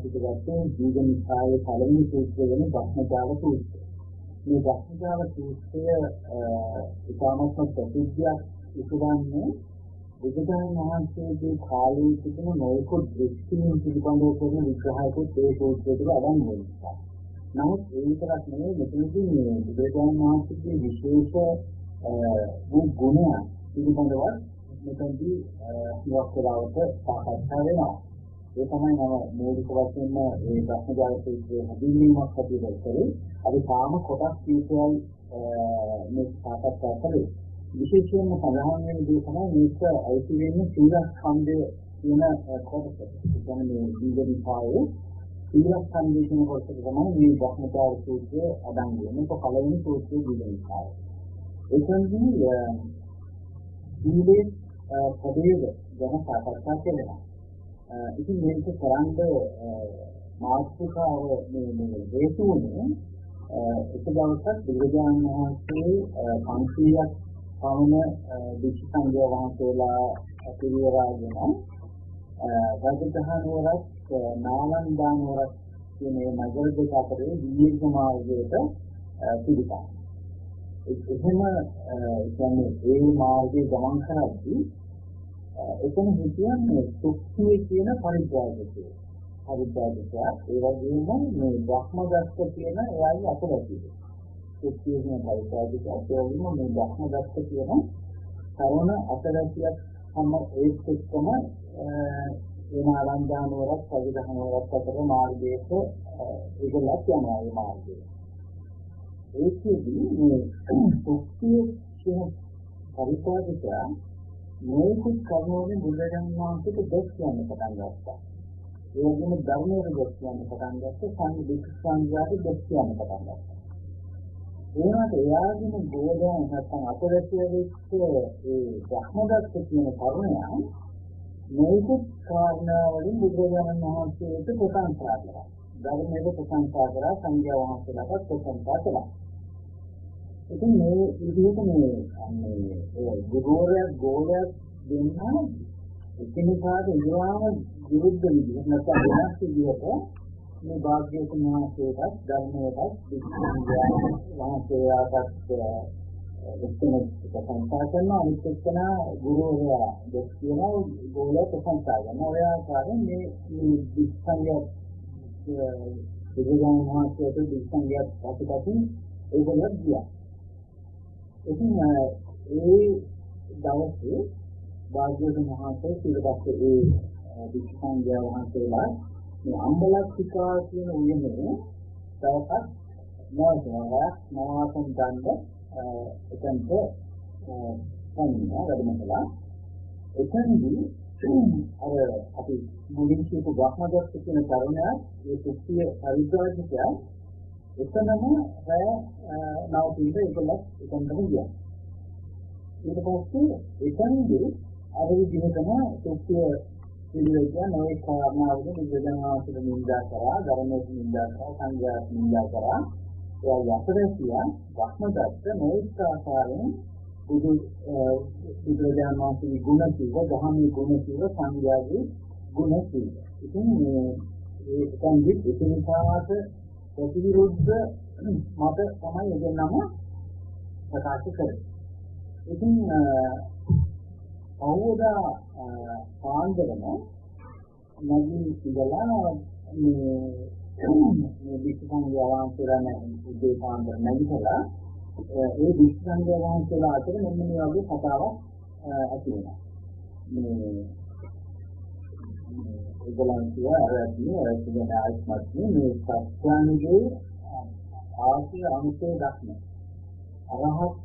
පිටගත්තේ දීඝනිකායේ පළවෙනි සූත්‍රය වෙන බ්‍රහ්මජාල සූත්‍රය. මේ බ්‍රහ්මජාල සූත්‍රය ඉතාමත් ප්‍රසිද්ධියක් ඉදවන්නේ බුදුදහම මහන්සියගේ කාලයේ තිබුණු නොයෙකුත් දෘෂ්ටීන් පිළිබඳව කරන විග්‍රහයකට ඒ සූත්‍රය තුළ අඩංගු වෙනවා. නමුත් ඒ විතරක් නෙවෙයි මෙතනදී මේ බුදුදහම මහන්සියගේ විශේෂ ගුණ පිළිබඳව මෙතනදී ඉවත් කරවත සාකච්ඡා වෙනවා. ඒ තමයි මම මූලික වශයෙන්ම මේ බ්‍රහ්මජාල සූත්‍රයේ හඳුන්වීමක් හැටියට කරේ. අපි තාම කොටස් කීපයක් මේ සාකච්ඡා කළේ. විශේෂයෙන්ම සඳහන් වෙන දේ තමයි මේක අයිති වෙන්නේ සීලස්කන්ධය කියන කොටස. ඒ කියන්නේ මේ දීඝනිකායේ සීලස්කන්ධය කියන කොටස තමයි මේ බ්‍රහ්මජාල සූත්‍රය අඩංගු වෙන්නේ. ඒක පළවෙනි සූත්‍රයේ දීඝනිකාය. එතනදී සීලේ පදේව ගැන සාකච්ඡා කරනවා. ඉතින් මේක කරන්නේ මාත්‍රිකාව මේ හේතුවනේ එක දවසක් බුදුරජාණන් වහන්සේ 500ක් පමණ විචි සංඝයා වහන්සේලා පිරිවරාගෙන රජදහනුවරක් නාලන්දානුවරක් කියන නගර දෙක අතරේ දීර්ඝ මාර්ගයක පිළිපා. එහෙම කියන්නේ ඒ මාර්ගයේ ගමන් කරද්දී එතන හිතන්නේ සුක්තිය කියන පරිත්‍යාගකේ. පරිත්‍යාගකයා ඒ වගේම මේ බ්‍රහ්මදත්ත කියන එයාගේ අතලතියි. සුක්තිය කියන පරිත්‍යාගකයා ඒ වගේම මේ බ්‍රහ්මදත්ත කියන කරුණ අතලතියක් සම ඒත් එක්කම එන ආලංඝානුවරක් පරිදහනුවරක් අතර මාර්ගයක ඒකලක් යනවා මේ මාර්ගය. ඒකෙදී මේ සුක්තිය කියන පරිත්‍යාගකයා මේක කර්මෝනේ බුදුරජාණන් වහන්සේට දෙස් කියන්න පටන් ගත්තා. ඒ වගේම ධර්මයේ දෙස් කියන්න පටන් ගත්තා. සංඝයාට දෙස් කියන්න පටන් ගත්තා. ඒකට එයාගෙන ගෝධයන් නැත්නම් අපරැසිය වෙච්ච ඒ බ්‍රහ්මදත්ත කියන කරුණයා මේක කාරණාවලින් බුදුරජාණන් වහන්සේට ප්‍රශංසා කළා. ධර්මයේ ප්‍රශංසා කරලා සංඝයා වහන්සේලාට ප්‍රශංසා කළා. ඉතින් මේ විදිහට මේ ගුරුවරයා ගෝලයක් දෙන්නා එකිනෙකාට ඉදවාම විරුද්ධ විදිහට නැත්නම් වෙනස් විදිහට මේ භාග්‍යවතුන් වහන්සේට ධර්මයටත් වහන්සේලාට එක්කෙනෙක් ප්‍රශංසා කරනවා අනිත් එක්කෙනා ගුරුවරයා දෙස් කියනවා ගෝලයා ප්‍රශංසා කරනවා. ඔය ආකාරයෙන් මේ විස්ංගය බුදුන් වහන්සේට විස්ංගය අපිට ඒකලක් ගියා. ඉතින් ඒ දවසේ භාග්‍යවතුන් වහන්සේ සිල්පත් ඒ විස්ංගය වහන්සේලා මේ අම්බලක්තිකා කියන උයනේ දවසක් නවාසම් ගන්න එතනට සම්මා වැඩමකලා. එතනදී අර අපි මුලින් කියපු බ්‍රහ්මදත්ත කියන තරුණයා ඒ සුක්තිය පරිද්වාජකයා එතනම රැය නවතින එකලක් එතනටම ගියා. ඊට පස්සේ එතනදී අර විදිහටම සුක්තිය පිළිවෙල නොයේ කාරණාවල බුදුදහමට නින්දා කරා, ධර්මයට නින්දා කරා, සංඝයාට නින්දා කරා. ඒ යතරසියා බ්‍රහ්මදත්ත නොයේ ආකාරයෙන් බුදුරජාණන් වහන්සේගේ ගුණ කිව්ව, ධර්මයේ ගුණ කිව්ව, සංඝයාගේ ගුණ කිව්ව. ඉතින් මේ සංගීත එකිනෙකාට ප්‍රතිවිරුද්ධ මත තමයි එදෙන්නම ප්‍රකාශ කරන්නේ. ඉතින් අවුදා පාන්දරම නදී ඉඳලා මේ විශ්වසංගයයන් කියලා උදේ පාන්දර නැගිටලා ඒ විශ්වසංගයයන් කියලා අතර මෙන්න මේ වගේ කතාවක් ඇති වෙනවා. මේ ඒගොල්ලන් කියන ආත්මත් මේ සත්‍යන්නේ ආසිය අනුසේ දක්න අරහත්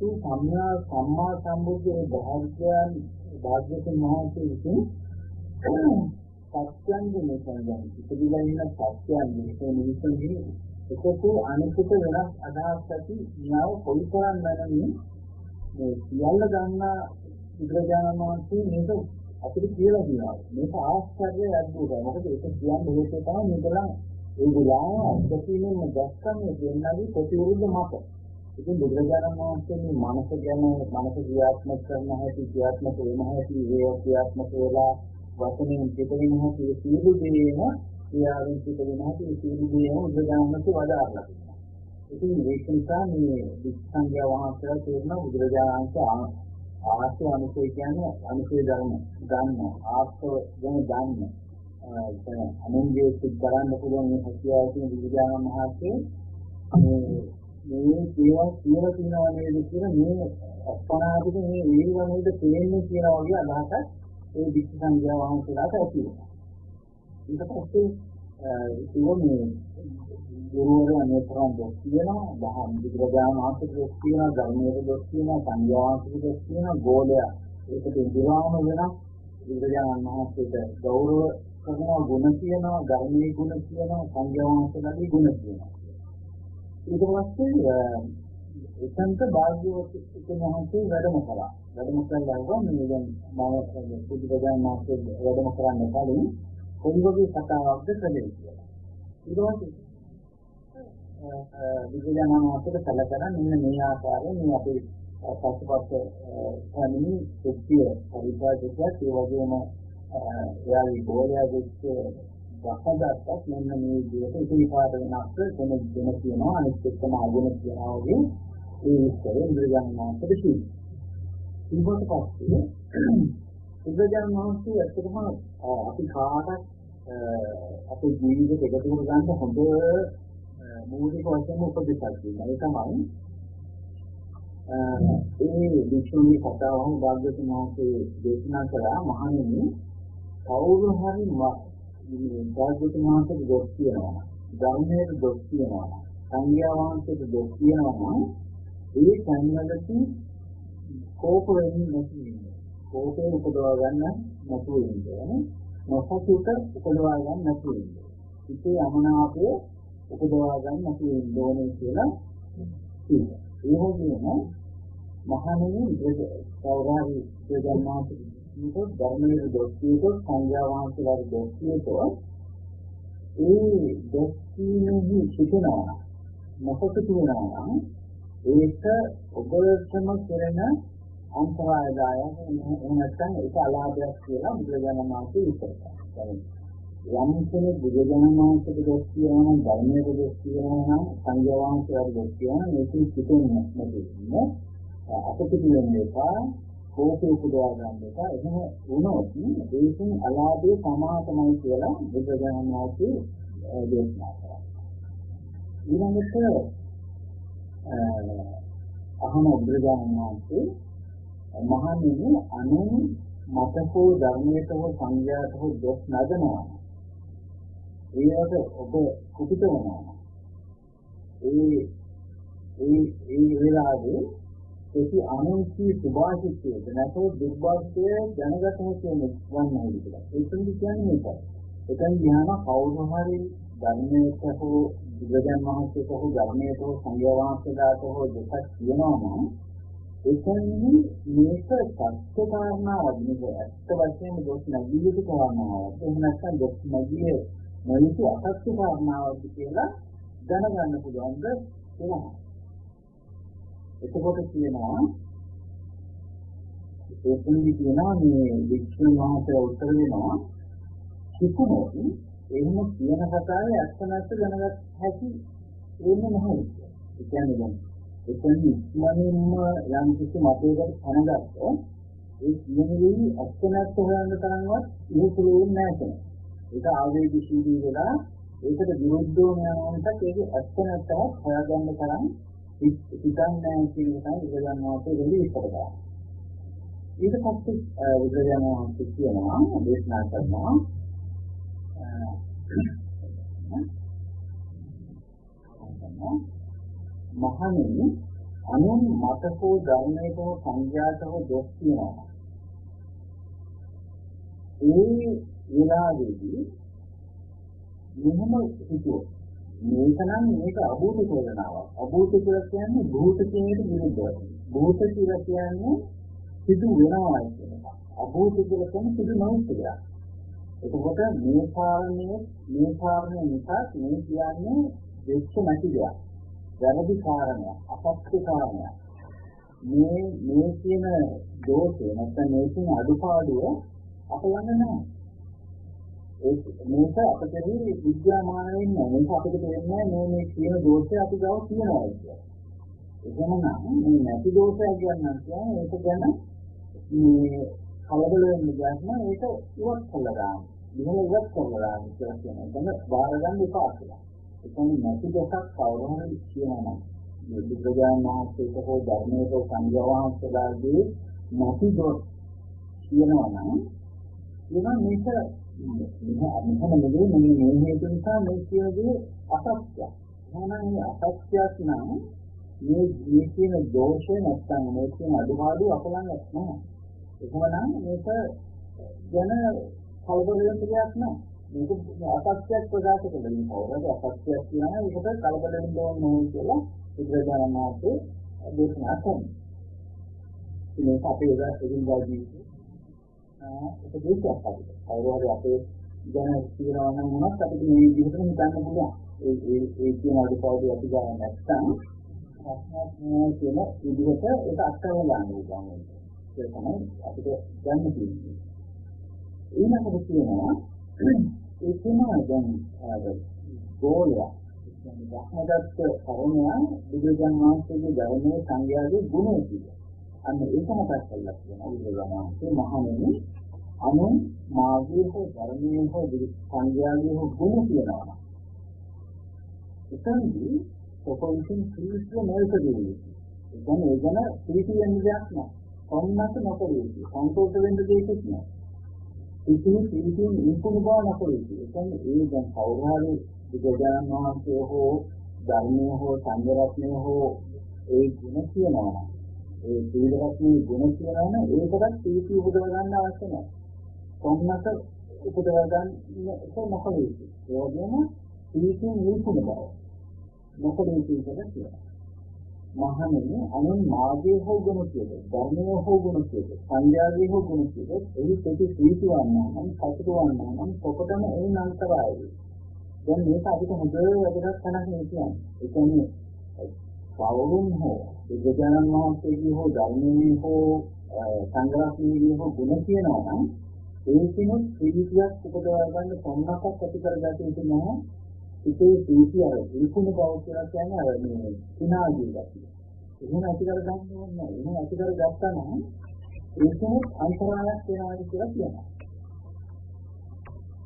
සම්මා සම්බුද්ධේ භාග්‍යවතුන් වහන්සේ විසින් සත්‍යන්නේ මේ කියන්නේ ඉතිරිලා ඉන්න සත්‍යන්නේ මේ මිනිස්සුන්ගේ එකතු අනිකුත වෙනස් අදහස් ඇති න්යාය කොයිතරම් නැණනේ මේ සියල්ල ගන්නා බුදුරජාණන් වහන්සේ මේක අපිට කියලා දෙනවා. මේක ආශ්චර්යයක් අද්භූතයි. මොකද ඒක කියන්නේ හේතුව තමයි මේකලා ඒගොල්ලෝ අත්දැකීමෙන් දැක්කම දෙන්නගේ ප්‍රතිවිරුද්ධ මත. ඉතින් බුදුරජාණන් වහන්සේ මේ මනස ගැන මනස ක්‍රියාත්මක කරන හැටි ක්‍රියාත්මක වෙන හැටි ක්‍රියාත්මක වෙලා වචනෙන් පිටින් හැටි සියලු දේම ක්‍රියාවෙන් සිට වෙනවා ඒ සියලු දේම බුදුරජාණන්සේ වදාළා. ඉතින් ඒක නිසා මේ විස්ංගය වහන්සේලා තේරෙන බුදුරජාණන්සේ ආර්ථ අනුසය කියන්නේ අනුසය ධර්ම ගන්න ආර්ථ ගැන ගන්න අනුන්ගේ සිත් බලන්න පුළුවන් මේ හැකියාව තියෙන බුදුරජාණන් වහන්සේ මේ දේවල් කියලා තියනවා නේද කියලා මේ අපනාදික මේ වේවා නේද තේන්නේ කියලා වගේ අදහසක් ඒ විස්ංගය වහන්සේලාට ඇති වෙනවා. ඊට පස්සේ මේ ගුරුවරු අනේතරම් දොස් කියනවා, දහම් බුදුරජාණන් වහන්සේ දොස් කියනවා, ධර්මයේ දොස් කියනවා, සංඝයාංශයේ දොස් කියනවා, ගෝලයා ඒකට ඉදිරියම වෙනවා. බුදුරජාණන් වහන්සේට ගෞරව කරනවා, ගුණ කියනවා, ධර්මයේ ගුණ කියනවා, සංඝයාංශලගේ ගුණ කියනවා. ඊට පස්සේ එතනට භාග්‍යවතුන් වහන්සේ වැඩම කළා. වැඩම කළා මේ දැන් මම බුදුරජාණන් වහන්සේ වැඩම කරන්න කලින් කොයිවගේ කතාවක්ද කළේ කියලා. ඊට පස්සේ බුදුරජාණන් වහන්සේට කලකරන මෙන්න මේ ආකාරයෙන් මේ අපේ පසුපස අනිමි සුද්ධිය පරිපාලකයක් ඒ වගේම එයාගේ ගෝලයා දෙච්ච වහදාටත් මෙන්න මේ විදිහට ඉතිපාද වෙනස් කෙනෙක් දෙන කියනවා අනිත් එක්කම අගුණ කියනවා වගේ ඒ විස්තරය බුදුරජාණන් වහන්සේට කිව්වා. ඊට පස්සේ බුදුරජාණන් වහන්සේ ඇත්තටම අපි කාටත් අපේ ජීවිතේ එකතු කර ගන්න හොඳ මූලික වශයෙන් උපදෙසක් දෙනවා. ඒ තමයි ඒ විශ්වයේ කතාවම භාග්‍යවතුන් වහන්සේ දේශනා කළා මහණෙනි කවුරු හරි භාග්‍යවතුන් වහන්සේට දොස් කියනවා, ධර්මයට දොස් කියනවා, සංඝයා වහන්සේට දොස් කියනවා ඒ සංවදති කෝප වෙන්නේ නැති වෙන්නේ. කෝපේ උපදවා ගන්න නැතුව ඉන්නේ. නොසතුට උපදවා ගන්න නැතුව ඉන්නේ. ඉතේ අමනාපය උපදවා ගන්න නැතුව ඉන්න ඕනේ කියලා කිව්වා. ඒ වගේම මහණෙනි කවුරුහරි දෙවියන්වහන්සේට ධර්මයේ දොස් කියතොත් සංඝයා වහන්සේලාට දොස් කියතොත් ඒ දොස් කියන්නේ සිතනවා නොසතුට වෙනවා නම් ඒක ඔබටම කරන අන්තරායදායක නැත්නම් ඒක අලාභයක් කියලා බුදුරජාණන් වහන්සේ විස්තර කරනවා. යම් කෙනෙක් බුදුරජාණන් වහන්සේට දොස් කියනවා නම් ධර්මයට දොස් කියනවා නම් සංඝයා වහන්සේලාට දොස් කියනවා මේක සිතෙන්නේ නැතිවෙන්නේ අපිට එපා කෝපේ උපදවා ගන්න එපා. එහෙම වුණොත් ඒකෙන් අලාභයේ සමාතමයි කියලා බුදුරජාණන් වහන්සේ දේශනා කරා. ඊළඟට අහන බුදුරජාණන් වහන්සේ මහණෙනි අනුන් මතකෝ ධර්මයට හෝ සංඝයාට හෝ දොස් නදනවා. ඒකට ඔබ කුපිත වෙනවා. ඒ වෙලාවේ ඒකී අනුන්ගේ සුභාසිතය නැතෝ දුර්භාග්‍ය දැනගත හැකි වන්නේ කියලා. ඒකෙන් කියන්නේ මේකයි. එතෙන් ධ්‍යාන කවුරු හරි ධර්මයට හෝ බුදුරජාණන් වහන්සේට හෝ ධර්මයට හෝ සංඝයා වහන්සේලාට හෝ දෙකක් කියනවා නම් එතෙන්දී මේක සත්‍ය කාරණාවක් නෙවෙයි. ඇත්ත වශයෙන්ම දොස් නැගී යුතු කාරණාවක්. එහෙම නැත්නම් දොස් නැගී නොයුතු අසත්‍ය කාරණාවක් කියලා දැනගන්න පුළුවන්ද කියලා. එතකොට කියනවා ඒකෙන්දි කියනවා මේ වික්ෂුන් වහන්සේ උත්තර දෙනවා කිකුනොත් එහෙම කියන කතාවේ ඇත්ත නැත්ත දැනගත් හැකි වෙන්නේ නැහැ. ඒ කියන්නේ දැන් එතෙන්දි ඉස්මනින්ම යම් කිසි මතයකට දැනගත්තොත් ඒ කියන්නේ ඇත්ත නැත්ත හොයන්න තරම්වත් ඉහුසුලුන්නේ නැහැ. ඒක ආවේගශීලී වෙලා ඒකට විරුද්ධව යනකොට ඒක ඇත්ත නැත්තම හොයාගන්න තරම් හිතන්නේ කියන එක බුදුරජාණන් වහන්සේ දෙවි විස්තර කරනවා. ඊට පස්සේ බුදුරජාණන් වහන්සේ කියනවා දේශනා කරනවා මහණෙනි අනුන් මතකෝ ධර්මයට හෝ සංඝයාට හෝ දොස් කියනවා. ඒ විලාදෙදී මොනම හිතුවොත් මේක නම් මේක අභූත චෝදනාවක්. අභූත කියලා කියන්නේ භූත කියන එකට විරුද්ධයි. භූත කියලා කියන්නේ සිදු වෙනවා කියන එක. අභූත කියලා කියන්නේ සිදු නොවුත් කියලා. එතකොට මේ කාරණේ නිසා මේ කියන්නේ දෙච්ච නැති දෙයක්. වැරදි කාරණයක්, අපක්ෂ කාරණයක්. මේ කියන දෝෂය නැත්නම් මේ කියන අඩුපාඩුව අප ළඟ නැහැ. මේක අපතේ විද්‍යාමාන වෙන්නේ මේක අපිට තේරෙන්නේ මේ කියන දෝෂය අපි ගාව තියනවා කියලා. එහෙනම් මේ නැති දෝෂය කියන්නේ ඒක ගැන මේ කලබල වෙන්න ගන්න ඒක ඉවත් කළා ගන්න. ඉහළ ඉවත් කළා ගන්න කියලා කියනවා. දැන් බාර ගන්න එපා කියලා. ඒ කියන්නේ නැති දෝෂක් කවුරුහරි කියනවා. මේ බුදුරජාණන් වහන්සේට හෝ ධර්මයට සංයෝගවහන්සේලාගේ නැති දෝෂ කියනවා නම් මේක මෙහෙම නෙවෙයි මේ හේතු නිසා මේ කියන්නේ අසත්‍යයක්. එහෙනම් මේ අසත්‍යයක් නම් මේ කියන දෝෂය නැත්නම් මේ කියන අඩුපාඩු අපලංගක් නෑ. එහෙනම් මේක ගැන කලබල වෙන්න දෙයක් නෑ. මේක අසත්‍යයක් ප්‍රකාශ කළේ කවුරුද අසත්‍යයක් කියනවා ඒකට කලබල වෙන්න ඕනේ කියලා බුදුරජාණන් වහන්සේ දේශනා කරනවා. මේක අපේ එදිනදා ජීවිතේ ඒක දෙයක් අපිට. කවුරුහරි අපේ ගැන කියනවා නම් මොනවත් අපිට මේ විදිහට හිතන්න පුළුවන්. ඒ කියන අඩුපාඩු අපි ගන්න නැත්නම් කියන විදිහට ඒක අත්හැරලා ගන්න ඕනේ. ඒක තමයි අපිට ගන්න තියෙන්නේ. ඊළඟට කියනවා ඒ කියනවා දැන් ගෝලය කියන්නේ ධර්මදත්ත කරුණා බුදුරජාණන් වහන්සේගේ ධර්මයේ සංගයාවේ ගුණය කියලා. අන්න ඒක මතක් කරලා කියනවා බුදුරජාණන් වහන්සේ මහණෙනි අනු මාර්ගයේ හෝ ධර්මයේ හෝ සංගයාවේ හෝ ගුණ කියනවා. එතනදී කොපොයිසින් ක්‍රීස්තු මේකදී. ඒ කියන්නේ ඒ ගැන ප්‍රීතියෙන් දෙයක් නෑ. කොන්නත් නොකරේ. සංකෝච වෙන්න දෙයක් නෑ. ඉතින් ඉන්කුණ බව නොකරේ. ඒ කියන්නේ ඒ දැන් කවුරුහරි බුදුරජාණන් වහන්සේ හෝ ධර්මයේ හෝ සංඝ රත්නයේ හෝ ඒ ගුණ කියනවා. ඒ සීලවත්නි ගුණ කියනවා නම් ඒකටත් ප්‍රීති උපදව ගන්න අවශ්‍ය නැහැ. කොන්නත් උපදව ගන්න මොකද? ඒ වගේම ප්‍රීති නිකුණ බව. මොකද කියන්නේ? මහණෙනි අනුන් මාර්ගයේ හෝ ගුණ කියද, ධර්මයේ හෝ ගුණ කියද, සංඥාවේ හෝ ගුණ කියද, එහි ප්‍රති ප්‍රීති වන්නා නම්, සතුට වන්නා නම් කොකටම ඒ අන්තරායයි. දැන් මේක අපිට හොඳ වැඩක් කරන්න කියන්නේ. ඒ කියන්නේ කවුරුන් හෝ බුදුජානක මහත්මයාගේ හෝ ධර්මයේ හෝ සංග්‍රහණයේ හෝ ගුණ කියනවා නම් ඒකිනුත් ප්‍රීතියක් උපදවා ගන්න සම්මතක් ඇති කරගත යුතු නැහැ. ඉතේ ප්‍රීතිය විකුණු බව කියලා කියන්නේ අර මේ සිනාදී ගැටි. එහෙම ඇති කර ගන්න ඕනේ. එහෙම ඇති කර ගත්තා නම් ඒකිනුත් අන්තරායක් වෙනවා කියලා කියනවා.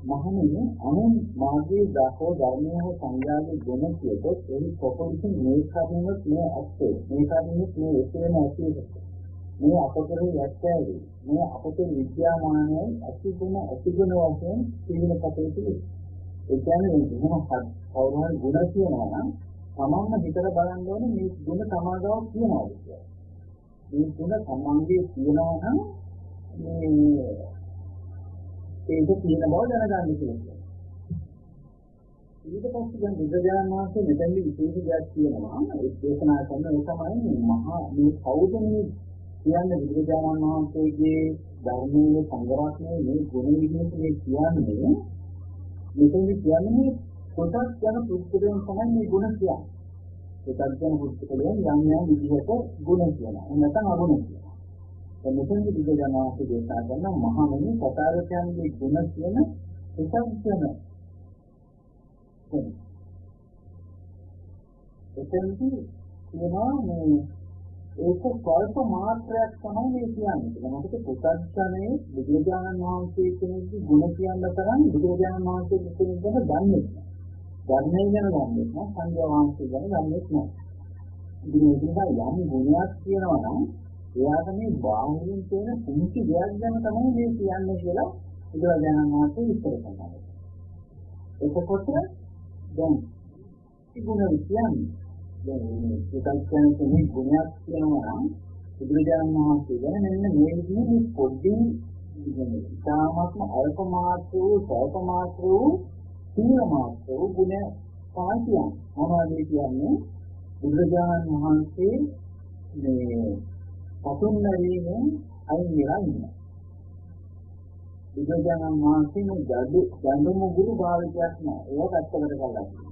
මහණෙනි අනුන් මාර්ගයේ දහෝ ධර්මයේ හෝ සංඥාවේ ගුණ කියතොත් එහි කොපොයිසින් මේ කර්මයක් මේ අත්ේ මේ කර්මයක් මේ එසේම ඇතිවෙයි මේ අපතරේ යැත්තේ මේ අපතේ විද්‍යාමානයේ අතිගුණ වශයෙන් තීන කටයුතු ඒ කියන්නේ මොන කවුරුහරි ගුණ කියනවා නම් තමන්ම හිතලා බලන්න ඕනේ මේ ගුණ සමාදව කියනවාද කියලා. මේ ගුණ සම්මන්ගේ කියනවා නම් මේ ඒක තියෙන බව දැනගන්න කියලා. ඊට පස්සේ දැන් බුදුරජාණන් වහන්සේ මෙතනදී විශේෂ දෙයක් කියනවා. ඒ දේශනා කරන ඒ තමයි මහා මේ කවුද මේ කියන්නේ බුදුරජාණන් වහන්සේගේ ධර්මයේ සංග්‍රහණයේ මේ ගුණ විදිහට මේ කියන්නේ මෙතනදී කියන්නේ කොටස් යන පුස්තකයෙන් තමයි මේ ගුණ කියන්නේ. කොටස් යන පුස්තකයෙන් යම් යම් විදිහට ගුණ කියනවා. නැත්නම් අගුණ කියනවා. මෙතනදී බුදුරජාණන් වහන්සේ දේශනා කරන මහණෙනි සතරයන්ගේ ගුණ කියන එකක් වෙනවා. එතෙන්දී කියනවා මේ ඒක ස්වල්ප මාත්‍රයක් තමයි මේ කියන්නේ. මොකද පුතග්ජනයේ බුදුරජාණන් වහන්සේ කෙනෙක්ගේ ගුණ කියන්න තරම් බුදුරජාණන් වහන්සේ කෙනෙක් ගැන දන්නේ නැහැ. ධර්මය ගැන දන්නේ නැහැ. සංඝ වහන්සේ ගැන දන්නේ නැහැ. ඉතින් යම් ගුණයක් කියනවා නම් එයාට මේ බාහිරින් තියෙන කුංචි දෙයක් ගැන තමයි මේ කියන්නේ කියලා බුදුරජාණන් වහන්සේ විස්තර කරනවා. එතකොට දැන් ඉගුණ කියන්නේ දැන් පුතග්ජන කෙනෙක් ගුණයක් කියනවා නම් බුදුරජාණන් වහන්සේ ගැන මෙන්න මේ විදිහේ පොඩි ඉතාමත්ම අල්ප මාත්‍ර වූ ස්වල්ප මාත්‍ර වූ සීල මාත්‍ර වූ ගුණ තමයි මොනවද කියන්නේ බුදුරජාණන් වහන්සේ මේ පතුන්නරීනේ අයින් වෙලා ඉන්නවා. බුදුරජාණන් වහන්සේ ගඳුම ගුරු භාවිතයක් නෑ. ඒක ඇත්තකට කරලා තියෙනවා.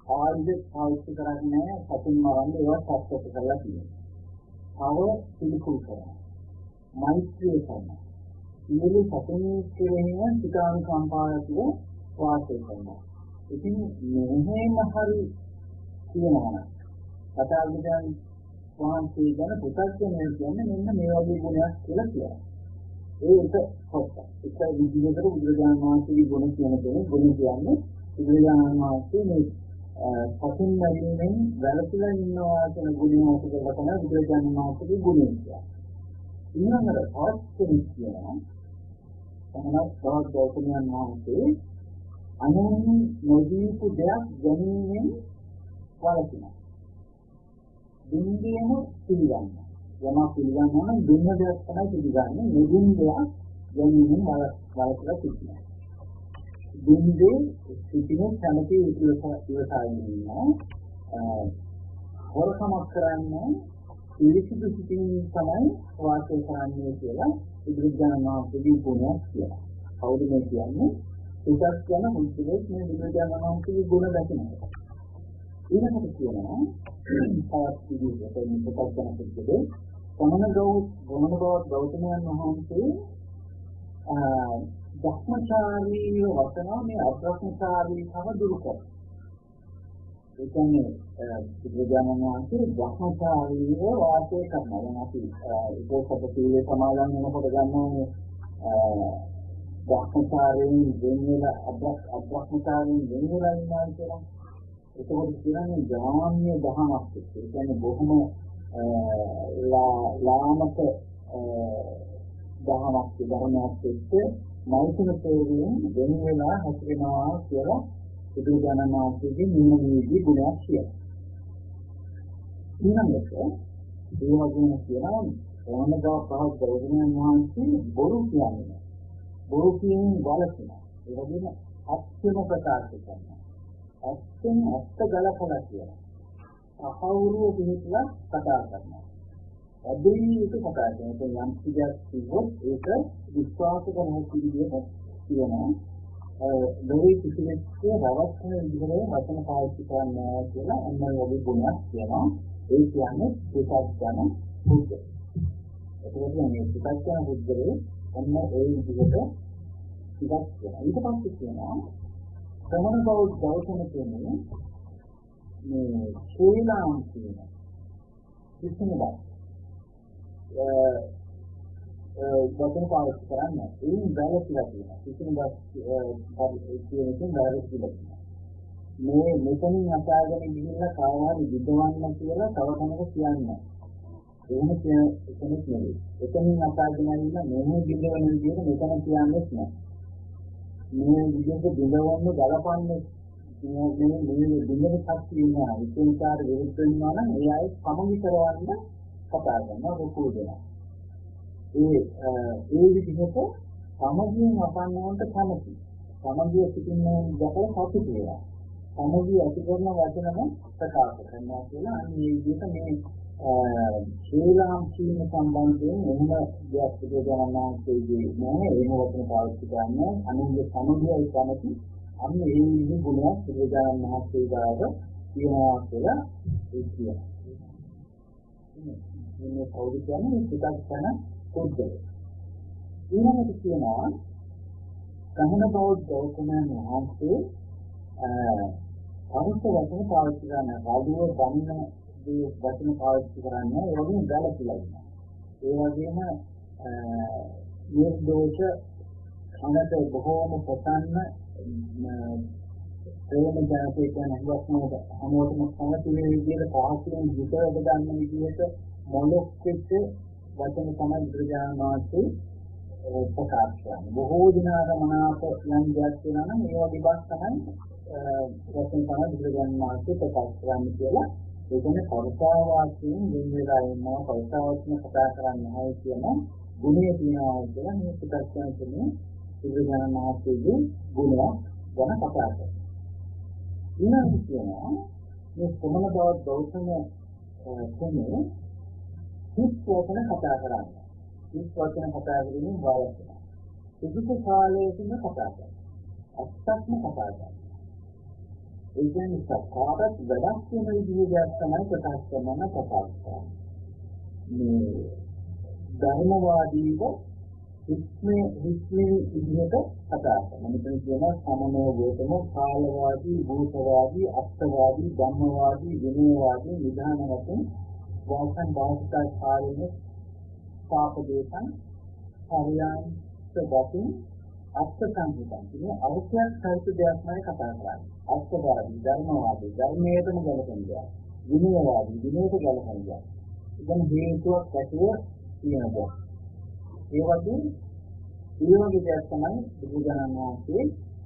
ආයුධ පාවිච්චි කරන්නේ සතුන් මරන්නේ ඒවත් සත්‍යත කරලා තියෙනවා. ආව පිළිකුල් කරනවා. මෛත්‍රිය කරනවා. සියලු සතුන් කෙරෙහිම සිතාන සම්පාදකව වාසය කරනවා. ඉතින් මෙහෙම හරි කියනවා. කතාවකින් වහන්සේ ගැන පුතග්ජනය කියන්නේ මෙන්න මේ වගේ ගුණයක් කියලා කියනවා. ඒක පොත. ඒක විදිහකට බුදුරජාණන් වහන්සේගේ ගුණ කියන දේ ගුණ කියන්නේ බුදුරජාණන් වහන්සේ මේ සතුන් මැරීමෙන් වැළකීලා ඉන්නවා කියන ගුණය හසුකරලා තමයි බුදුරජාණන් වහන්සේගේ ගුණය කියන්නේ. ඊළඟට ආස්තෙන් කියනවා තමනක් බවත් ගෞතමයන් වහන්සේ අනුන් නොදීපු දෙයක් ගැනීමෙන් වළකිනවා. දුන්නේම පිළිගන්න. යමක් පිළිගන්නවා නම් දුන්න දෙයක් තමයි පිළිගන්නේ. නොදුන් දෙයක් ගැනීමෙන් වළකලා සිටිනවා. දුන්නේ සිටින කැමති ඉවසාවෙන් ඉන්නවා. හොරකමක් කරන්නේ පිළිසිදු සිටින් තමයි වාසය කරන්නේ කියලා බුදුරජාණන් වහන්සේගේ ගුණයක් කියනවා. කවුද මේ කියන්නේ? ඒකත් යන මුස්ලිම් මේ බුදුරජාණන් වහන්සේගේ ගුණ දකිනවා. ඊළඟට කියනවා තවත් විදිහකට මේ පොතක් ගැන කිව්වොත් ගෞතමයන් වහන්සේ ධර්මචාරීව වතනවා මේ අබ්‍රහ්මචාරීකම දුරු කරනවා. ඒ කියන්නේ බුදුරජාණන් වහන්සේ ධර්මචාරීව වාසය කරනවා. දැන් අපි ඒකපොතේ සමාදන් වෙනකොට ගන්නෝනේ ධර්මචාරීන් දෙන්නෙලා අබ්‍රහ්මචාරීන් දෙන්නෙලා ඉන්නවා කියලා. ඒකෝට කියන්නේ ගාම්‍ය දහමක්. ඒ කියන්නේ බොහොම ලාමක දහමක් ධර්මයක් එක්ක මෞලික තේරුම් දෙන වෙලා හසුරනවා කියලා බුදුරජාණන් වහන්සේගේ නිමනීදී ගුණයක් කියනවා. ඊළඟට ඒ වගේම කියනවා රාමදාස පහක් ගෞතමයන් වහන්සේ බොරු කියන්නේ. බොරු කියන්නේ වලකිනවා. ඒ වගේම අත්‍යම ප්‍රකාශ කරනවා. අත්‍යම අත්ත ගලකලා කියනවා. අහවුරුව පිළිතුලා කතා කරනවා. අදිරියට කතා කරනවා. යම් කියක් කිව්වොත් ඒක විශ්වාස කරන පිළිවෙලක් කියනවා. ලෝකෙ කිසිමෙක් රවස්න විදිහට වචන පාවිච්චි කරනවා කියලා අන්න වගේ ගුණයක් කියනවා. ඒ කියන්නේ සුපස්ජන බුද්ධ. ඒකෝට මේ සුපස්ජන බුද්ධේ අන්න ඒ විදිහට ඉවත් කරනවා. ඊට පස්සේ කියනවා සමන ගෞතම කියන්නේ මේ ශ්‍රීලාම් කියන කිසිමක් වචන පාවිච්චි කරන්නේ ඒන් වැළකීලා තියෙනවා. කිසිමක් කියනකින් වැළකීලා තියෙනවා. මේ මෙතනින් අසාගෙන ගිහිල්ලා කාවාරි විදවන්න කියලා තව කෙනෙක් කියන්නේ. එහෙම කියන කෙනෙක් නෙවෙයි. එතනින් අසාගෙන ඉන්න මේ විදවන විදිහට මෙතන කියන්නේ නැහැ. මේ විදිහට විදවන්න ගලපන්නේ මේ විදිහට ශක්තිය නෑ. ඒකේකාර විරුද්ධ වෙනවා නම් ඒ අය සමගි කරවන්න කතා කරනවා රුකුල් දෙනවා. ඒ විදිහට සමගියෙන් අපන්නවන්ට කැමති. සමගිය සිටින්නේ දැකලා සතුටු වෙනවා. සමගිය ඇති කරන වචනම ප්‍රකාශ කරනවා කියලා අනිත් විදිහට මේ ශ්‍රීලාම් කියන සම්බන්ධයෙන් මොන දෙයක් පිළිගන්නවන්තේදී නෑ එහෙම වචන පාවිච්චි කරන්නේ අනුන්ගේ සමගියයි කැමති. අන්න ඒ විදිහේ ගුණයක් බුදුරජාණන් වහන්සේ ගාව තියෙනවා කියලා කියනවා. මේ කවුද කියන්නේ පිටක් කරන පොඩ්ඩක්. ඊළඟට කියනවා ගහන බෞද්ධ ගෞතමයන් වහන්සේ අරුත් වචන පාවිච්චි කරන රාජුව ගන්න දේ වචන පාවිච්චි කරන්නේ ඒ වගේම ගලපිලා ඉන්නවා. ඒ වගේම නිර්දෝෂ අනත බොහෝම ප්‍රසන්න ප්‍රේම ජනකේ කියන හුස්මෝද හැමෝටම සමතුලිත විදිහට පහසුවෙන් විතර ගන්න විදිහට මොලොක් එක්ක වචන තමයි බුදුරජාණන් වහන්සේ ප්‍රකාශ කරන්නේ. බොහෝ දිනාට මනාප යම් දෙයක් වෙනවා නම් ඒ වගේ බස් තමයි වචන තමයි බුදුරජාණන් වහන්සේ ප්‍රකාශ කරන්නේ කියලා. ඒ කියන්නේ කවුරුසා වාක්‍යයෙන් දෙන්න වෙලා ඉන්නවා කවුරුසා වචන කතා කරන්නේ නැහැ කියන ගුණය තියෙනවා කියලා මේ ප්‍රකාශ කරන්නේ බුදුරජාණන් වහන්සේගේ ගුණය ගැන කතා කරනවා. ඊළඟට කියනවා මේ කොමන බව ගෞතම කෙනේ කිස් වචන කතා කරන්නේ. කිස් වචන කතා කිරීමෙන් වාලකනවා. සුදුසු කාලයකින් කතා කරනවා. අත්තක්ම කතා කරනවා. ඒ කියන්නේ සකාරත් වැඩක් වෙන විදිහට තමයි ප්‍රකාශ කරනවා ප්‍රකාශ කරනවා. මේ ධර්මවාදීව හිස්මේ ඉදිරියට කතා කරනවා. මෙතන කියනවා සමනෝ ගෝතමෝ කාලවාදී, භූතවාදී, අත්වාදී, ධම්මවාදී, විනයවාදී, නිධාන වශයෙන් වාසන් භාෂිතා කාලෙන්නේ සාපදේශන් හරියන්ත වශයෙන් අර්ථ සංහිතන් කියන අවශ්‍යයක් සහිත දෙයක් නයි කතා කරන්නේ. අත්වාදී, ධර්මවාදී, ධර්මයටම ගැලපෙනවා. විනයවාදී, විනයට ගැලපෙනවා. ඉතින් හේතුවක් ඇතුව කියනවා. ඒ වගේ දෙයක් තමයි බුදුදහම වාසේ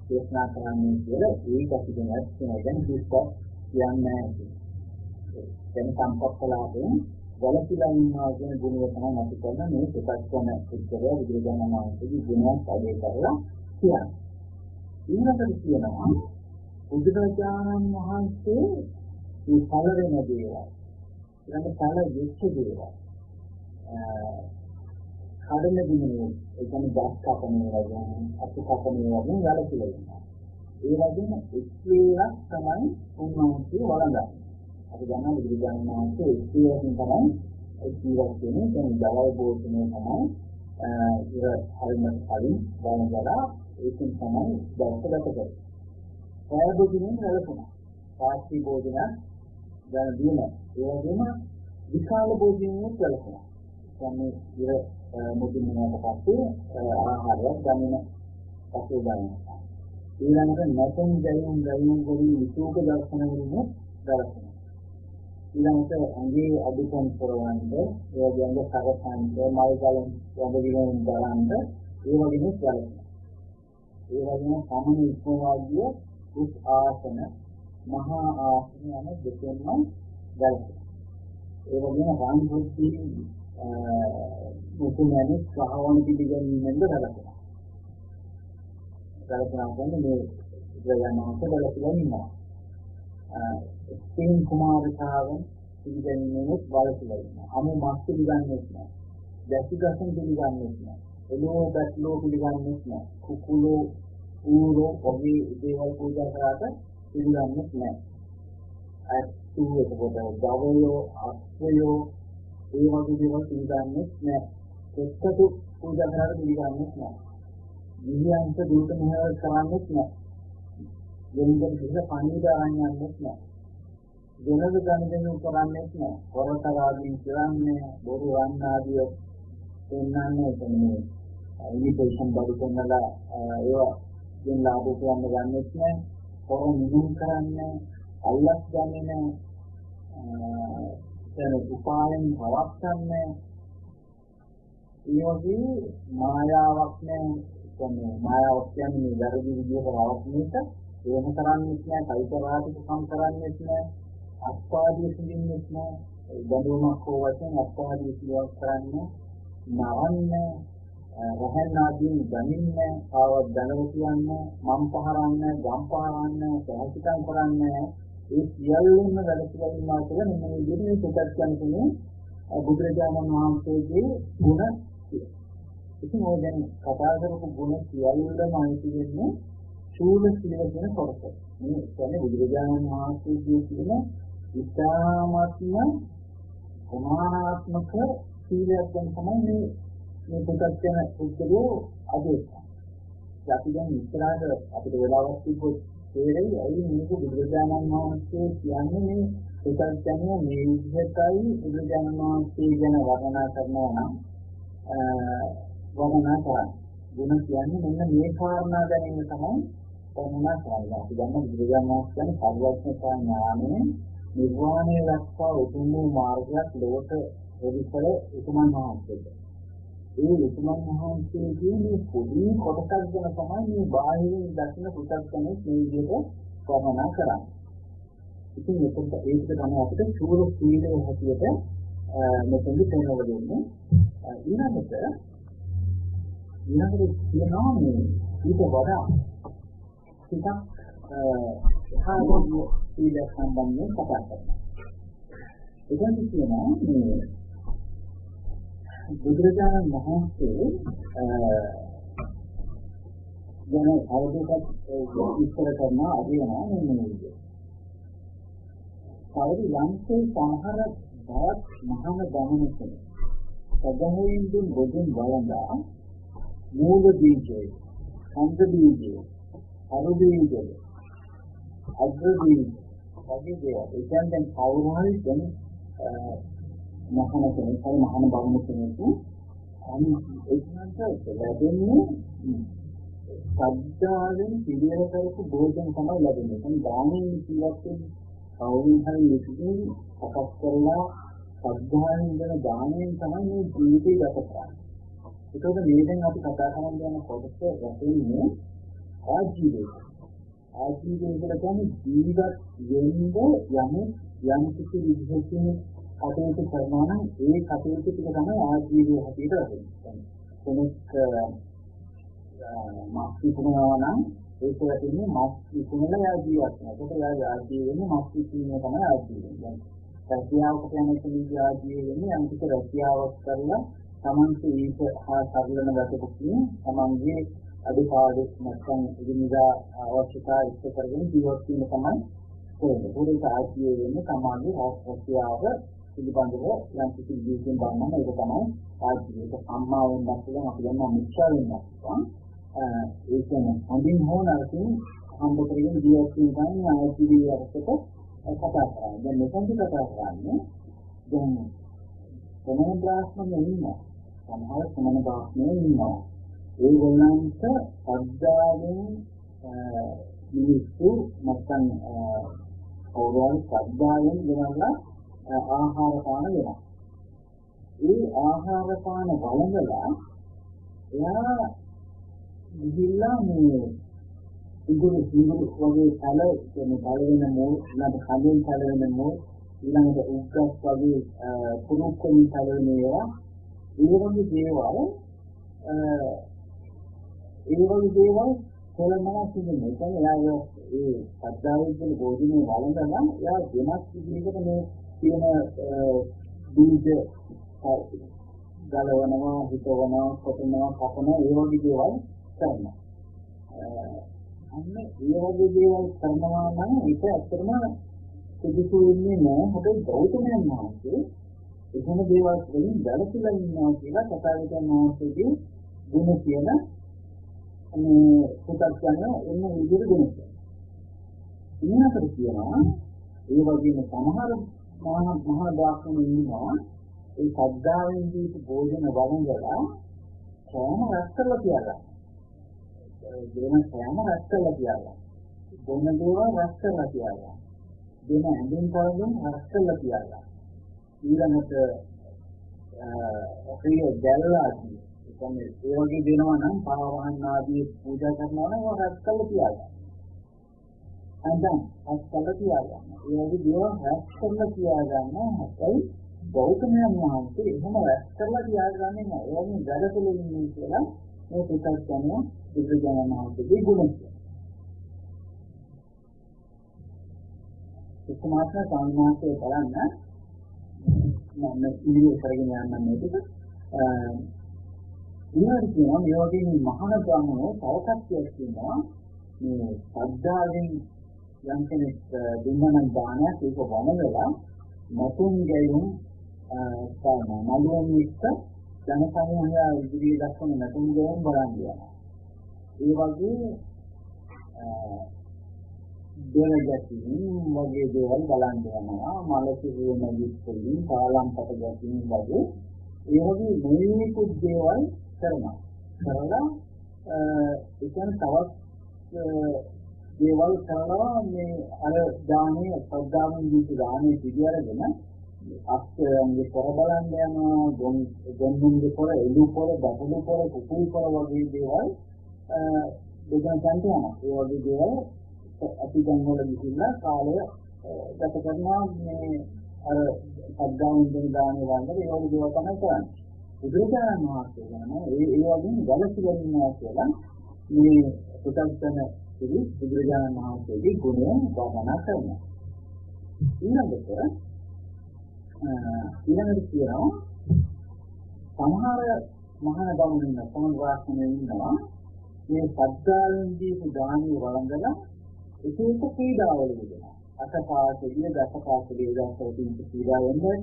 දේශනා කරන්නේ කියලා ඒක පිළිගන්නත් කියන කිසිවක් කියන්නේ නැහැ. දැන් සම්පත්තලාගෙන් වලකිලා ඉන්නවා කියන ගුණය තමයි අපි කරන මේ ප්‍රත්‍යක්ෂන උත්තරය බුදුදහම වාසේගේ ගුණයක් අධේ කරලා කියන්නේ. ඊළඟට කියනවා බුදුරජාණන් වහන්සේ මේ පළවෙනි දේවල් ඊළඟ පළ වෙච්ච දේවල් කඩන දිනේ ඒ කියන්නේ දස් කපනේ වගේ අතු කපනේ වගේ වැළකීලා ඉන්නවා. ඒ වගේම එක්කේවක් තමයි උන්වහන්සේ වළඳන්නේ. අපි දන්නා බුදුරජාණන් වහන්සේ එක්කේකින් තමයි ජීවත් වෙන්නේ. දැන් දවල් භෝජනේ තමයි ඉර හරියට කලින් බණගලා ඒකෙන් තමයි දවස ගත කරන්නේ. රාත්‍රී භෝජනේ වැළකුණා. රාත්‍රී භෝජන දැන් දින ඒ වගේම විකාල භෝජනේ වැළකුණා. කියන්නේ ඉර මුදිනකට පස්සේ ආහාරයක් ගන්න පස්සේ ගන්න. ඊළඟට නැතන් දැයුම් වලින් විසූක දර්ශන වලින් දර්ශන. ඊළඟට අංගේ අධිකම් කරවන්නේ ඒ වගේම කරපන්ද මල් ගලන් වගේම බලන්න ඒ වගේම බලන්න. ඒ වගේම සමන ඉක්මවාදී උස් ආසන මහා ආසන යන දෙකෙන්ම බලන්න. ඒ වගේම රාම් බුද්ධි මුතුමැණි සහවණ පිළිගැනීමෙන්ද බලනවා. බලනවා මේ ජයනාත බලලා ඉන්නවා. ස්පේන් කුමාරිකාවන් පිළිගැනීමෙත් බලලා ඉන්නවා. අමු මාස් පිළිගන්නේ නැහැ. දැසිගසන් පිළිගන්නේ නැහැ. එළෝ බැටලෝ පිළිගන්නේ නැහැ. කුකුලෝ ඌරෝ ඔබේ දේවල් පූජා කරාට පිළිගන්නේ නැහැ. අත්තු එතකොට දවයෝ අස්වයෝ ඒ වගේ දේවල් පිළිගන්නේ නැහැ. එක්කතු පූජා කරලා පිළිගන්නේ නැහැ. විද්‍යාන්ත දුක මෙහෙර කරන්නේ නැහැ. දෙන්නේ කිසිම පණිවිඩ ආයන්නන්නේ නැහැ. දෙනද ගණදෙනු කරන්නේ නැහැ. වරතරාදීන් කරන්නේ බොරු වන්න ආදිය එන්නන්නේ එතනේ. ඉනිපේෂන් බඩු කරනලා ඒවා දෙන්න ලාභ කියන්න ගන්නෙත් නැහැ. කොහොම නිමුම් කරන්නේ අල්ලස් ගන්නේ නැහැ. දැන් උපායෙන් පවත්න්නේ ඒ වගේ මායාවක් නැහැ. කියන්නේ මායාවක් කියන්නේ වැරදි විදිහට පවත්න්නේක එහෙම කරන්නේ නැහැ. කයිතරාටික කම් කරන්නේ නැහැ. අස්පාදී සිඳින්නේ නැහැ. බඳුනක් හෝ වශයෙන් අස්පාදී සිදුවක් කරන්නේ නවන්නේ රහන් ආදී ගනින්නේ ආව දනව කියන්නේ මම් පහරන්නේ ගම් පහරන්නේ සහසිතම් කරන්නේ ඒ සියල්ලම වැඩිලා ඉන්නවා කියලා මෙන්න මේ විදිහට සුදක් කියන්නේ බුදුරජාණන් වහන්සේගේ ගුණ. ඉතින් ඔය දැන් කතා කරපු ගුණ සියල්ලම අයිති වෙන්නේ ශූල සීල කියන කොටස. මේ කියන්නේ බුදුරජාණන් වහන්සේගේ කියන ඉතාමත්ම ප්‍රමාණාත්මක සීලයක් ගැන තමයි මේ සුදක් කියන උත්තරෝ අදේශ. අපි දැන් ඉස්සරහට අපිට වෙලාවක් තිබ්බොත් ඒකයි ඇයි මේක බුදුරජාණන් වහන්සේ කියන්නේ මේ සුතඥය මේ විදිහටයි බුදුරජාණන් වහන්සේ ගැන වර්ණනා කරනවා නම් වර්ණනා කරන්නේ. ගුණ කියන්නේ මෙන්න මේ කාරණා ගැනීම තමයි වර්ණනා කරන්නේ. අපි දන්න බුදුරජාණන් වහන්සේ කියන්නේ සර්වඥතා ඥානයේ නිර්වාණය දක්වා උතුම් වූ මාර්ගයක් ලොවට එවිසල උතුමන් වහන්සේට. ඒ උතුමන් වහන්සේගේ මේ පොඩි කොටසක් ගැන තමයි මේ බාහිරින් දකින පුතග්ජනෙක් මේ විදිහට වර්ණනා කරන්නේ. ඉතින් ඒක තමයි අපිට සූර සීලයේ හැටියට මෙතනදි තේරුම් ගන්න. ඊළඟට කියනවා මේ ඊට වඩා ටිකක් සාධු සීල සම්බන්ධව කතා කරනවා. එතන කියනවා මේ බුදුරජාණන් වහන්සේ ගැන අවබෝධයක් ඉස්සර කරනවා අදිනවා මේ විදිහට. කවුරු යම්සේ සමහර බවත් මහාන ගමනක සදහයෙන් දුන් බොදුන් වළඳා මූල බීජය, අන්ත බීජය, අරු බීජය, අග්‍ර බීජය වගේ දේවල්. ඒ කියන්නේ දැන් කවුරු හරි දැන් මහාන කෙනෙක් හරි මහාන බමුණු කෙනෙක් ඒකනට ලැබෙන්නේ සද්ධාවෙන් පිළිවෙල කරපු භෝජන තමයි ලැබෙන්නේ. ඒ දානෙන් ජීවත් වෙන කවුරු හරි ඉතින් අපස් කරලා සද්ධාවෙන් දෙන දානෙන් තමයි මේ ජීවිතය ගත කරන්නේ. ඒකෝද මේ දැන් අපි කතා කරන යන කොටස වැටෙන්නේ ආජීවය. ආජීවය කියලා කියන්නේ ජීවත් වෙන්න යම් කිසි විදිහකින් කටයුතු කරනවා නම් ඒ කටයුතු ටික තමයි ආජීවය හැටියට වෙන්නේ. කෙනෙක් මාස් විකුණනවා නම් ඒක වෙන්නේ මාස් විකුණලා යා ජීවත් වෙනවා. ඒකට යා ආජීවය වෙන්නේ මාස් විකුණීම තමයි ආජීවය. දැන් රැකියාවකට යන කෙනෙකුගේ ආජීවය වෙන්නේ යම් කිසි රැකියාවක් කරලා තමන්ගේ ඊට හා සරලන ගතකුකින් තමන්ගේ අඩුපාඩු නැත්නම් ඉදිරියට අවශ්‍යතා ඉෂ්ට කරගෙන ජීවත් වීම තමයි කොහොමද ඒක ආජීවය වෙන්නේ තමන්ගේ අවශ්‍යතාව පිළිබඳව යම් කිසි විදිහකින් බලනවා ඒක තමයි ආජීවය. ඒක සම්මා වෙනස් කියලා අපි කියනවා මිච්ඡා වෙනස්. ඒ කියන්නේ හඳින් හෝ නරකින් හම්බ කරගෙන ජීවත් වීම තමයි ආජීවය අර්ථක කතා කරන්නේ. දැන් මෙතනදි කතා කරන්නේ දැන් සමන බ්‍රාහ්මණය ඉන්නවා. සමහර සමන බ්‍රාහ්මණය ඉන්නවා. ඒගොල්ලන්ට සද්ධාවෙන් මිනිස්සු නැත්නම් කවුරුහරි සද්ධාවෙන් දෙනවා ආහාර පාන වෙනවා. ඒ ආහාර පාන වළඳලා එයා ගිහිල්ලා මේ ඉගුරු වගේ කල කියන්නේ බලවෙන මෝ ඊළඟ කලින් කලවෙන මෝ ඊළඟට උග්ගස් වගේ පුරුක්කමින් කලවෙන ඒවා ඒ වගේ දේවල් කොළමනා සිදුනේ. ඒ කියන්නේ එයා ඒ සද්ධාවෙන් කියන භෝජනේ වළඳලා එයා වෙනස් විදිහකට මේ කියන බීජ ගලවනවා, හිතවනවා, කොටනවා, කපනවා ඒ වගේ දේවල් කරනවා. අන්න ඒ වගේ දේවල් කරනවා නම් ඒක ඇත්තටම සුදුසු වෙන්නේ නැහැ. හැබැයි ගෞතමයන් වහන්සේ එහෙම දේවල් වලින් දැලසිලා ඉන්නවා කියලා කතාවකින් මාසෙදී ගුණ කියන මේ පුතක් යන එන්න විදිහට ගුණ කියනවා. ඊළඟට කියනවා ඒ වගේම සමහර මහා දාර්ශනිකයන් ඉන්නවා ඒ සද්ධාවෙන් දීපු භෝජන වළඳලා කෑම රැස් කරලා තියාගන්න. දෙන කෑම රැස් කරලා තියාගන්න. බොන්න දේවල් රැස් කරලා තියාගන්න. දෙන ඇඳුම් කවුරුන් රැස් කරලා තියාගන්න. ඊළඟට අපේ දැල්ලාදී කියන්නේ ඒ වගේ දෙනවා නම් පාවහන් ආදී පූජා කරනවා නම් ඒක රැස් කරලා තියාගන්න. අන්දන් රැස් කරලා තියාගන්න. ඒ වගේ දේවල් රැස් කරලා තියාගන්න. හැබැයි ගෞතමයන් වහන්සේ එහෙම රැස් කරලා තියාගන්නේ නැහැ. ඒ වගේ වැඩතුල ඉන්නේ කියලා මේ පිටත් කරන බුදුජානක මහත්මයාගේ ගුණ. සමාජ සාමාන්‍යයෙන් බලන්න මම ඉන්නේ කරගෙන යන්න මේක ඊළඟට කියනවා මේ වගේ මහාන ගාමනෝ තවකක්යක් කියනවා මේ සද්ධාවෙන් යම් කෙනෙක් දුන්නනම් දානයක් ඒක වමනලා මතුන් ගැයුම් මලුවන් එක්ක ජන සමූහය ඉදිරියේ දක්වන මතුන් ගැයුම් බලන්න යනවා. ඒ වගේ දෙලගැටීම් වගේ දේවල් බලන්න යනවා. මල සිරුවන විස්තරින් කාලම්පත ගැටීම් වගේ ඒ වගේ මොනිකුත් දේවල් කරනවා. කරලා ඒ කියන්නේ තවත් දේවල් කරනවා මේ අර දානේ සද්ධාවෙන් දීපු දානේ පිළිඅරගෙන අක්ෂරයන්ගේ පොර බලන්න යනවා. ගොන්නුන්ගේ පොර, එළු පොර, බබළු පොර, කුකුල් පොර වගේ දේවල් දෙකෙන් යනවා. ඒ වගේ දේවල් අපි දැන් වල ගිහිල්ලා කාලය ගත කරනවා මේ අර සද්ධාවෙන් දෙන දානේ වගේ ඒ වගේ දේවල් තමයි කරන්නේ. බුදුරජාණන් වහන්සේ කියනවා ඒ වගේ ගලසිලා ඉන්නවා කියලා මේ පුතන්තන බුදුරජාණන් වහන්සේගේ ගුණය වර්ණනා කරනවා. ඊළඟට කියනවා සමහර මහා බමුණන් සමන් වාසනේ ඉන්නවා මේ සද්ධාවෙන් දීපු දානේ වළඳලා ඒක පීඩාවල දෙනවා. අසපාසලිය දසපාසලිය දසවතින් පීඩා වෙනවා.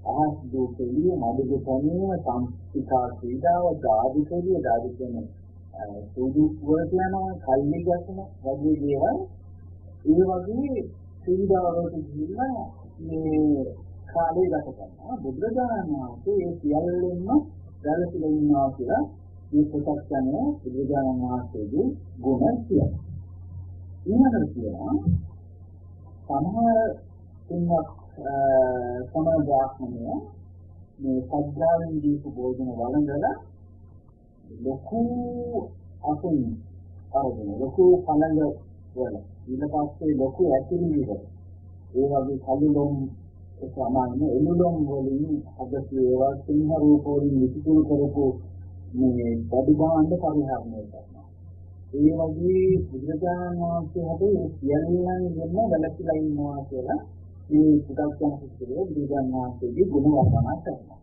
අහස් දුකේ මඩු කොනේ සම්පිකා ක්‍රීඩාව ධාදිකේ ධාදිකේ සුදු වලට යනවා කල්ලි ගැසෙන වගේ දේවල් ඒ වගේ ක්‍රීඩාවලට ගිහිල්ලා මේ කාලේ ගත කරනවා බුදුරජාණන් වහන්සේ ඒ සියල්ලෙන්ම දැලසිලා ඉන්නවා කියලා මේ කොටස් ගන්න බුදුරජාණන් වහන්සේගේ ගුණ කියනවා. ඊළඟට කියනවා සමහර තුන්වක් සමාජාත්මය මේ සත්‍යාවෙන් දීපු භෝජන වළඳලා ලොකු අසුන් ආරගෙන ලොකු පළඟ වල ඊට පස්සේ ලොකු ඇතිලි විතර ඒ වගේ කලුලොම් සමාන එළුලොම් වලින් හදපු ඒවා සිංහ රූප වලින් විසිතුරු කරපු මේ බඩු භාණ්ඩ පරිහරණය කරනවා. ඒ වගේ බුදුරජාණන් වහන්සේ හැබැයි සියල්ලන් දෙන්න වැළකීලා ඉන්නවා කියලා මේ පුතක් යන පුතේ බුදුරජාණන් වහන්සේගේ ගුණ වර්ණනා කරනවා.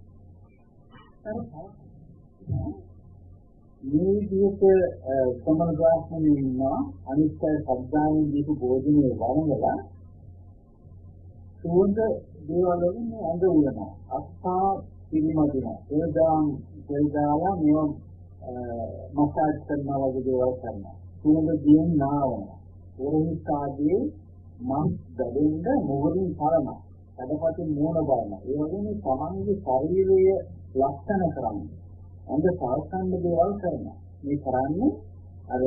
මේ විදිහට සමාජාත්මයේ ඉන්න අනිත්‍ය සත්‍යයෙන් දීපු භෝජනයේ වරණලා සුවඳ දේවල් වලින් අඳ උයනවා. අස්සා පිළිමදිනවා. ඒදාලා මේ මසාජ් කරනවා වගේ දේවල් කරනවා. සුවඳ දියෙන් නාවනවා. ඕනිකාගේ මස් දැවෙන්න මොහොතින් තරනවා. සදපතින් මූණ බලනවා. ඒ වගේ මේ තමන්ගේ ශරීරයේ ලක්ෂණ කරන්නේ. අඳ සාස්කන්ධ දේවල් කරනවා. මේ කරන්නේ අර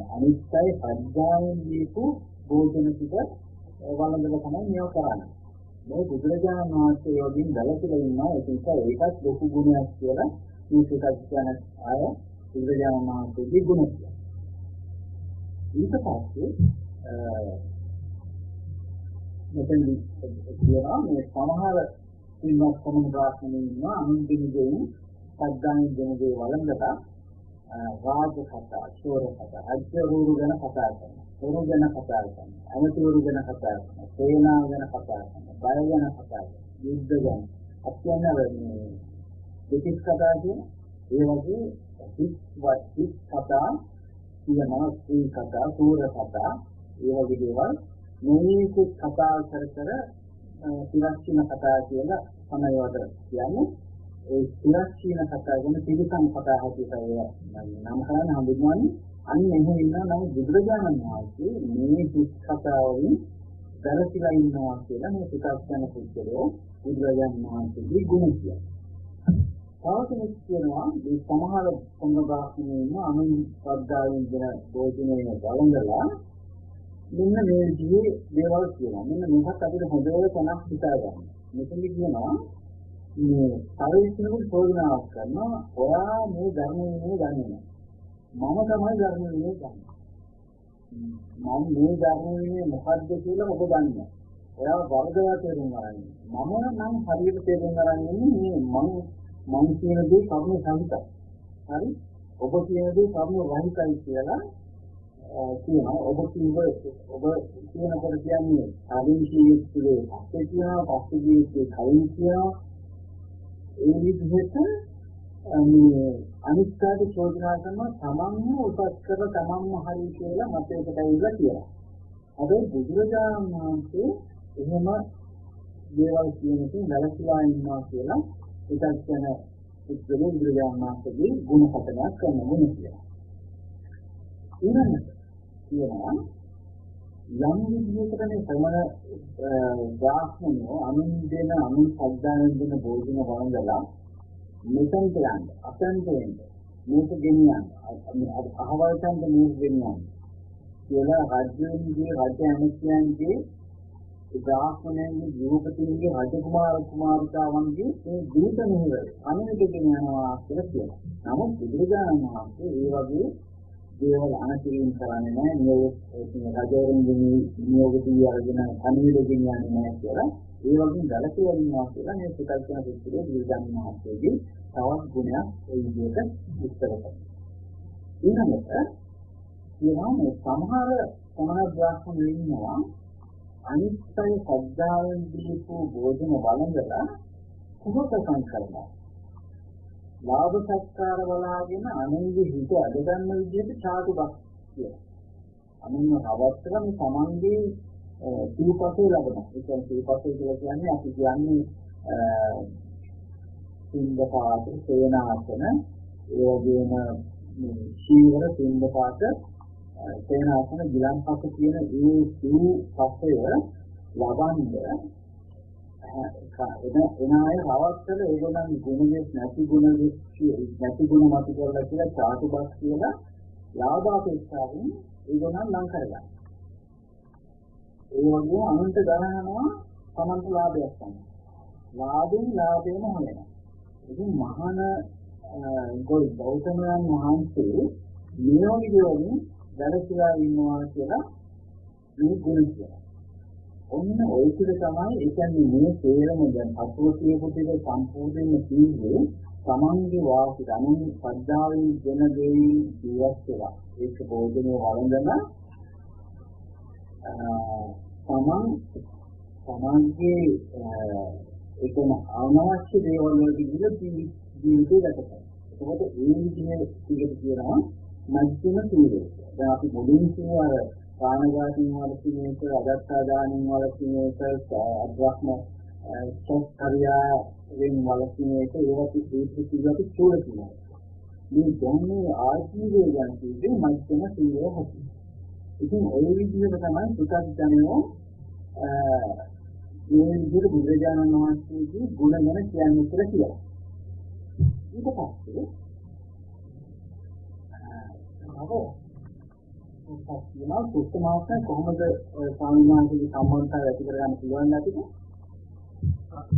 අනිත්‍යයි සත්‍යයෙන් දීපු භෝජන ටික වළඳලා තමයි මේව කරන්නේ. මේ බුදුරජාණන් වහන්සේ යෝගින් දැලසිලා ඉන්නවා. ඒක නිසා ඒකත් ලොකු ගුණයක් කියලා මේ සුතක් කියන අය බුදුරජාණන් වහන්සේගේ ගුණ කියනවා. ඊට පස්සේ මෙතනදී කියනවා මේ සමහර ඉන්නක් සමුද්‍රාත්මයේ ඉන්නවා අනුන්දිනදී සද්දාන් දෙනදී වළඳලා රාජ කතා, ශෝර කතා, අජ්ජවරු ගැන කතා කරනවා. වරු ගැන කතා කරනවා. අමතවරු ගැන කතා කරනවා. සේනාව ගැන කතා කරනවා. බය ගැන කතා කරනවා. යුද්ධ ගැන. අත්‍යන්තයෙන් දෙතිස් කතා කියන ඒ වගේ හිත් කතා, කියනවා සී කතා, සූර කතා, ඒ වගේ දේවල් මේක කතා කර තිරක්ෂණ කතා කියලා තමයි වද කියන්නේ. ඒ තිරක්ෂණ කතා ගැන පිළිසම් කතා හැටියට නම් කරන හඳුන්වන්නේ අන්න එහෙම ඉන්නා නම් බුදුරජාණන් වහන්සේ මේ හිත් කතාවලින් දැලසිලා ඉන්නවා කියලා මේ පිටස්තන පුද්ගලෝ බුදුරජාණන් වහන්සේගේ ගුණ කියනවා. තවසෙනෙක් කියනවා මේ සමහර සම්බාහනේ ඉන්න අනුන් ශ්‍රද්ධාවෙන් දෙන භෝජනයේ වළඳලා මෙන්න මේ විදිහේ දේවල් කියනවා. මෙන්න මේකත් අපිට හොඳට තනක් හිතා ගන්න. මෙතනදි කියනවා මේ පරිස්සමෙන් ප්‍රයෝජනාවක් කරනවා. ඔයා මේ ධර්මයේ ගන්නේ. මම තමයි ධර්මයේ ගන්නේ. මම මේ ධර්මයේ මොකද්ද කියලා ඔබ දන්නේ. ඔයා වර්ගය තේරුම් ගන්න. මම නම් හරියට තේරුම් ගන්න මේ මම කියන දේ කර්ම සංහිතයි. හරි? ඔබ කියන දේ කර්ම රහිතයි කියලා කියනවා. ඔබ කියනකොට කියන්නේ ආදිම ජීවිතයේ පස්සේ කියනවා, පස්සේ ජීවිතයේ කලින් කියනවා. ඒ විදිහට අනිත්‍යයට චෝදනා කරනවා තමන්ම උපත් කර තමන්ම හරි කියලා මතයකට ඇවිල්ලා කියනවා. හැබැයි බුදුරජාණන් වහන්සේ එහෙම දේවල් කියනකින් වැළකීලා ඉන්නවා කියලා ඒකත් කියන උද්දේශ බුදුරජාණන් වහන්සේගේ ගුණ හතරක් කරන ගුණ කියලා. ඊළඟට කියනවා යම් විදිහකට මේ සමන දාස්මනෝ අනුන්දේන අනුන් සද්දායෙන් දෙන භෝජන වළඳලා මෙතෙන්ට යන්න අතෙන්ට එන්න මේක ගෙනියන්න අහවලටම මේක ගෙනියන්න කියලා රාජ්‍යයේ රාජ්‍ය අනුත්‍යයන්ගේ දාස්මනයේ ජීවපතින්ගේ රජකුමාර කුමාරිකාවන්ගේ මේ දූත මෙහෙවර අනුන්ට ගෙනියනවා කියලා කියනවා. නමුත් බුදුරජාණන් වහන්සේ ඒ වගේ දේවල් අනතිරින් කරන්නේ නැහැ. මේ රජවරුන්ගේ නියෝගදී අරගෙන අනිවිද ගෙනියන්නේ නැහැ කියලා. ඒ වගේ ගලකේ ඉන්නවා කියලා මේ සුතල් කියන පිළිතුරේ බුදුරජාණන් වහන්සේගේ තවත් ගුණයක් ඒ විදිහට විස්තර කරනවා. ඊළඟට කියනවා මේ සමහර බ්‍රාහ්මණයෝ ඉන්නවා අනිත්‍ය සද්ධායෙන් දීපු භෝජන වළඳලා කුහකකම් කරනවා. ලාභ සත්කාර වලාගෙන අනුන්ගේ හිත අදගන්න විදිහට චාතුබක් කියනවා. අනුන්ව අවස්ථරම තමන්ගේ සිව්පසේ ලබනවා. ඒ කියන්නේ සිව්පසේ කියලා කියන්නේ අපි කියන්නේ සින්දපාත සේනාසන ඒ වගේම ශීවර සින්දපාත සේනාසන ගිලන්පස කියන ඒ සිව් පස්සේ ලබන්ද එන අය හවස්සල ඒගොල්ලන් ගුණෙත් නැති ගුණ මත කරලා කියලා චාතුබස් කියලා ලාභාපේක්ෂාවෙන් ඒගොල්ලන් ලං කරගන්නවා. ඒ වගේ අනුන්ට ගණනවා තමන්ට ලාභයක් ගන්න. ලාභෙම හොයනවා. ඉතින් මහාන ගෞතමයන් වහන්සේ මේ වගේ වලින් දැලසිලා ඉන්නවා කියලා මේ ගුණ කියනවා. ඔන්න ඔය ටික තමයි ඒ කියන්නේ මේ තේරම දැන් අසෝසිය කුටික සම්පූර්ණයෙන්ම කියන්නේ තමන්ගේ වාසිත අනුන් පද්ධාවෙන් දෙන දෙයින් ජීවත් වෙලා ඒක බෝධිනේ වළඳන තමන්ගේ ඒකම අනවශ්‍ය දේවල් වලට ජීවිතය ගත කරනවා. ඒකෝට ඒ විදිහේ පිළිගට කියනවා මධ්‍යම සීලය. දැන් අපි මුලින් කියවර ප්‍රාණඝාතයෙන් වළකිනේක, අදත්තාදානෙන් වළකිනේක, අබ්‍රහ්ම සත්‍රියාවෙන් වළකිනේක ඒවත් අපි චූල කියනවා. මේ ධම්මයේ ආජීවය ගැන කියන්නේ මධ්‍යම සීලය හසු. ඉතින් ඔය විදිහට තමයි සුඛඥයෝ මේ විදිහට බුදුරජාණන් වහන්සේගේ ගුණ ගැන කියන්නේ කියලා කියනවා. ඊට පස්සේ කියනවා සුත්තමාස කොහොමද සාමාන්‍යයෙන් සම්බන්ධතාවය ඇති කරගන්න පුළුවන් නැතිද?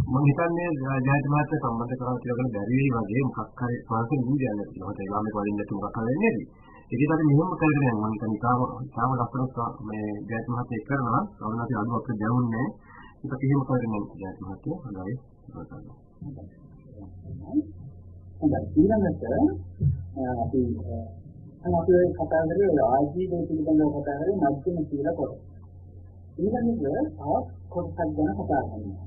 මම හිතන්නේ ජයන්ත මහත්තයා සම්බන්ධ කරලා කියලා බැරි වෙයි වගේ මොකක් හරි වාසිය නිදියන්න තියෙනවා. ඒ ළමයි වලින් නැතු මොකක් හරි වෙන්නේ නැති. ඒකත් අපි මෙහෙම කරගෙන යනවා. මම හිතන්නේ තාම ලස්සනට මේ ජයන්ත මහත්තයා කරනවා. සමහරවිට අඩුවක් දැනුන්නේ. ඒක කිසිම කරගෙන ජයන්ත මහත්තයා හොඳයි. හොඳයි. ඊළඟට අපි කතා කරේ ආජීවය පිළිබඳව කතා කරේ මධ්‍යම සීල කොට. ඊළඟට තවත් කොටසක් ගැන කතා කරනවා.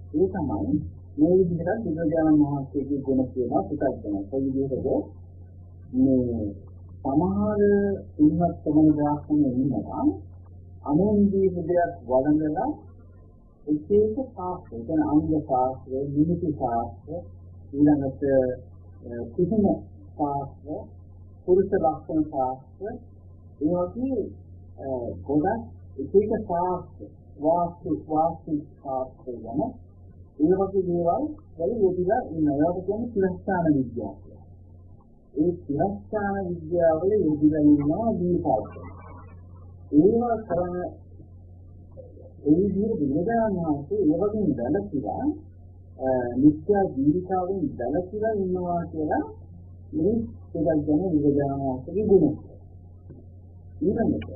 ඒ තමයි මේ විදිහට බුදුරජාණන් වහන්සේගේ ගුණ කියනවා පුතග්ජන. ඒ විදිහට මේ සමහර ඉන්නත් තමයි දාස්කන්නේ ඉන්නවා. අනුන්ගේ විදයක් වළඳලා එක එක ශාස්ත්‍ර, කියන අංග ශාස්ත්‍ර, නිමිති ශාස්ත්‍ර, ඊළඟට කුසුම ශාස්ත්‍ර, පුරුෂ ලක්ෂණ ශාස්ත්‍ර, ඒ වගේ ගොඩක් එක එක ශාස්ත්‍ර, වාස්තු ශාස්ත්‍ර ගැන ඒ වගේ දේවල් වල යෙදিলা ඉන්නවා. ඒක කියන්නේ තිරස්ථාන විද්‍යාව. ඒ තිරස්ථාන විද්‍යාවල යෙදিলা ඉන්නවා දීපාවක. ඒවා කරන ඒ විදිහට බුදුරජාණන්සේ ඒ වගේ දැලතිලා නිත්‍ය ජීවිතාවෙන් දැලතිලා ඉන්නවා කියලා මේ සුදග්ජන බුදුරජාණන්සේගේ ගුණ. ඊළඟට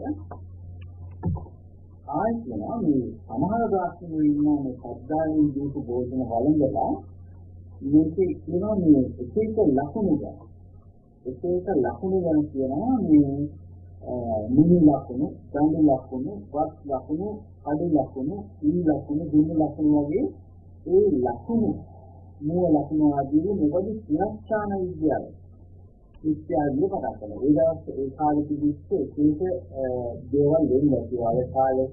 ආයතන මේ සමහර දාර්ශනිකයෝ ඉන්නා මේ සද්ධායෙන් දීපු බෝධන වළඳලා මේකේ කියනවා මේ එක එක ලක්ෂණ ගැන. එක එක ලක්ෂණ ගැන කියනවා මේ මුනි ලක්ෂණ, දඬු ලක්ෂණ, වත් ලක්ෂණ, අඩු ලක්ෂණ, ඊ ලක්ෂණ, දුන්න ලක්ෂණ වගේ ඒ ලක්ෂණ මූල ලක්ෂණ ආදී මොකද ශාස්ත්‍රාන විද්‍යාව. විද්‍යාවේ කතා කරනවා. ඒ දවස් ඒ කාලේ තිබිච්ච එක දේවල් වෙන්නේ කියලා ඒ කාලේ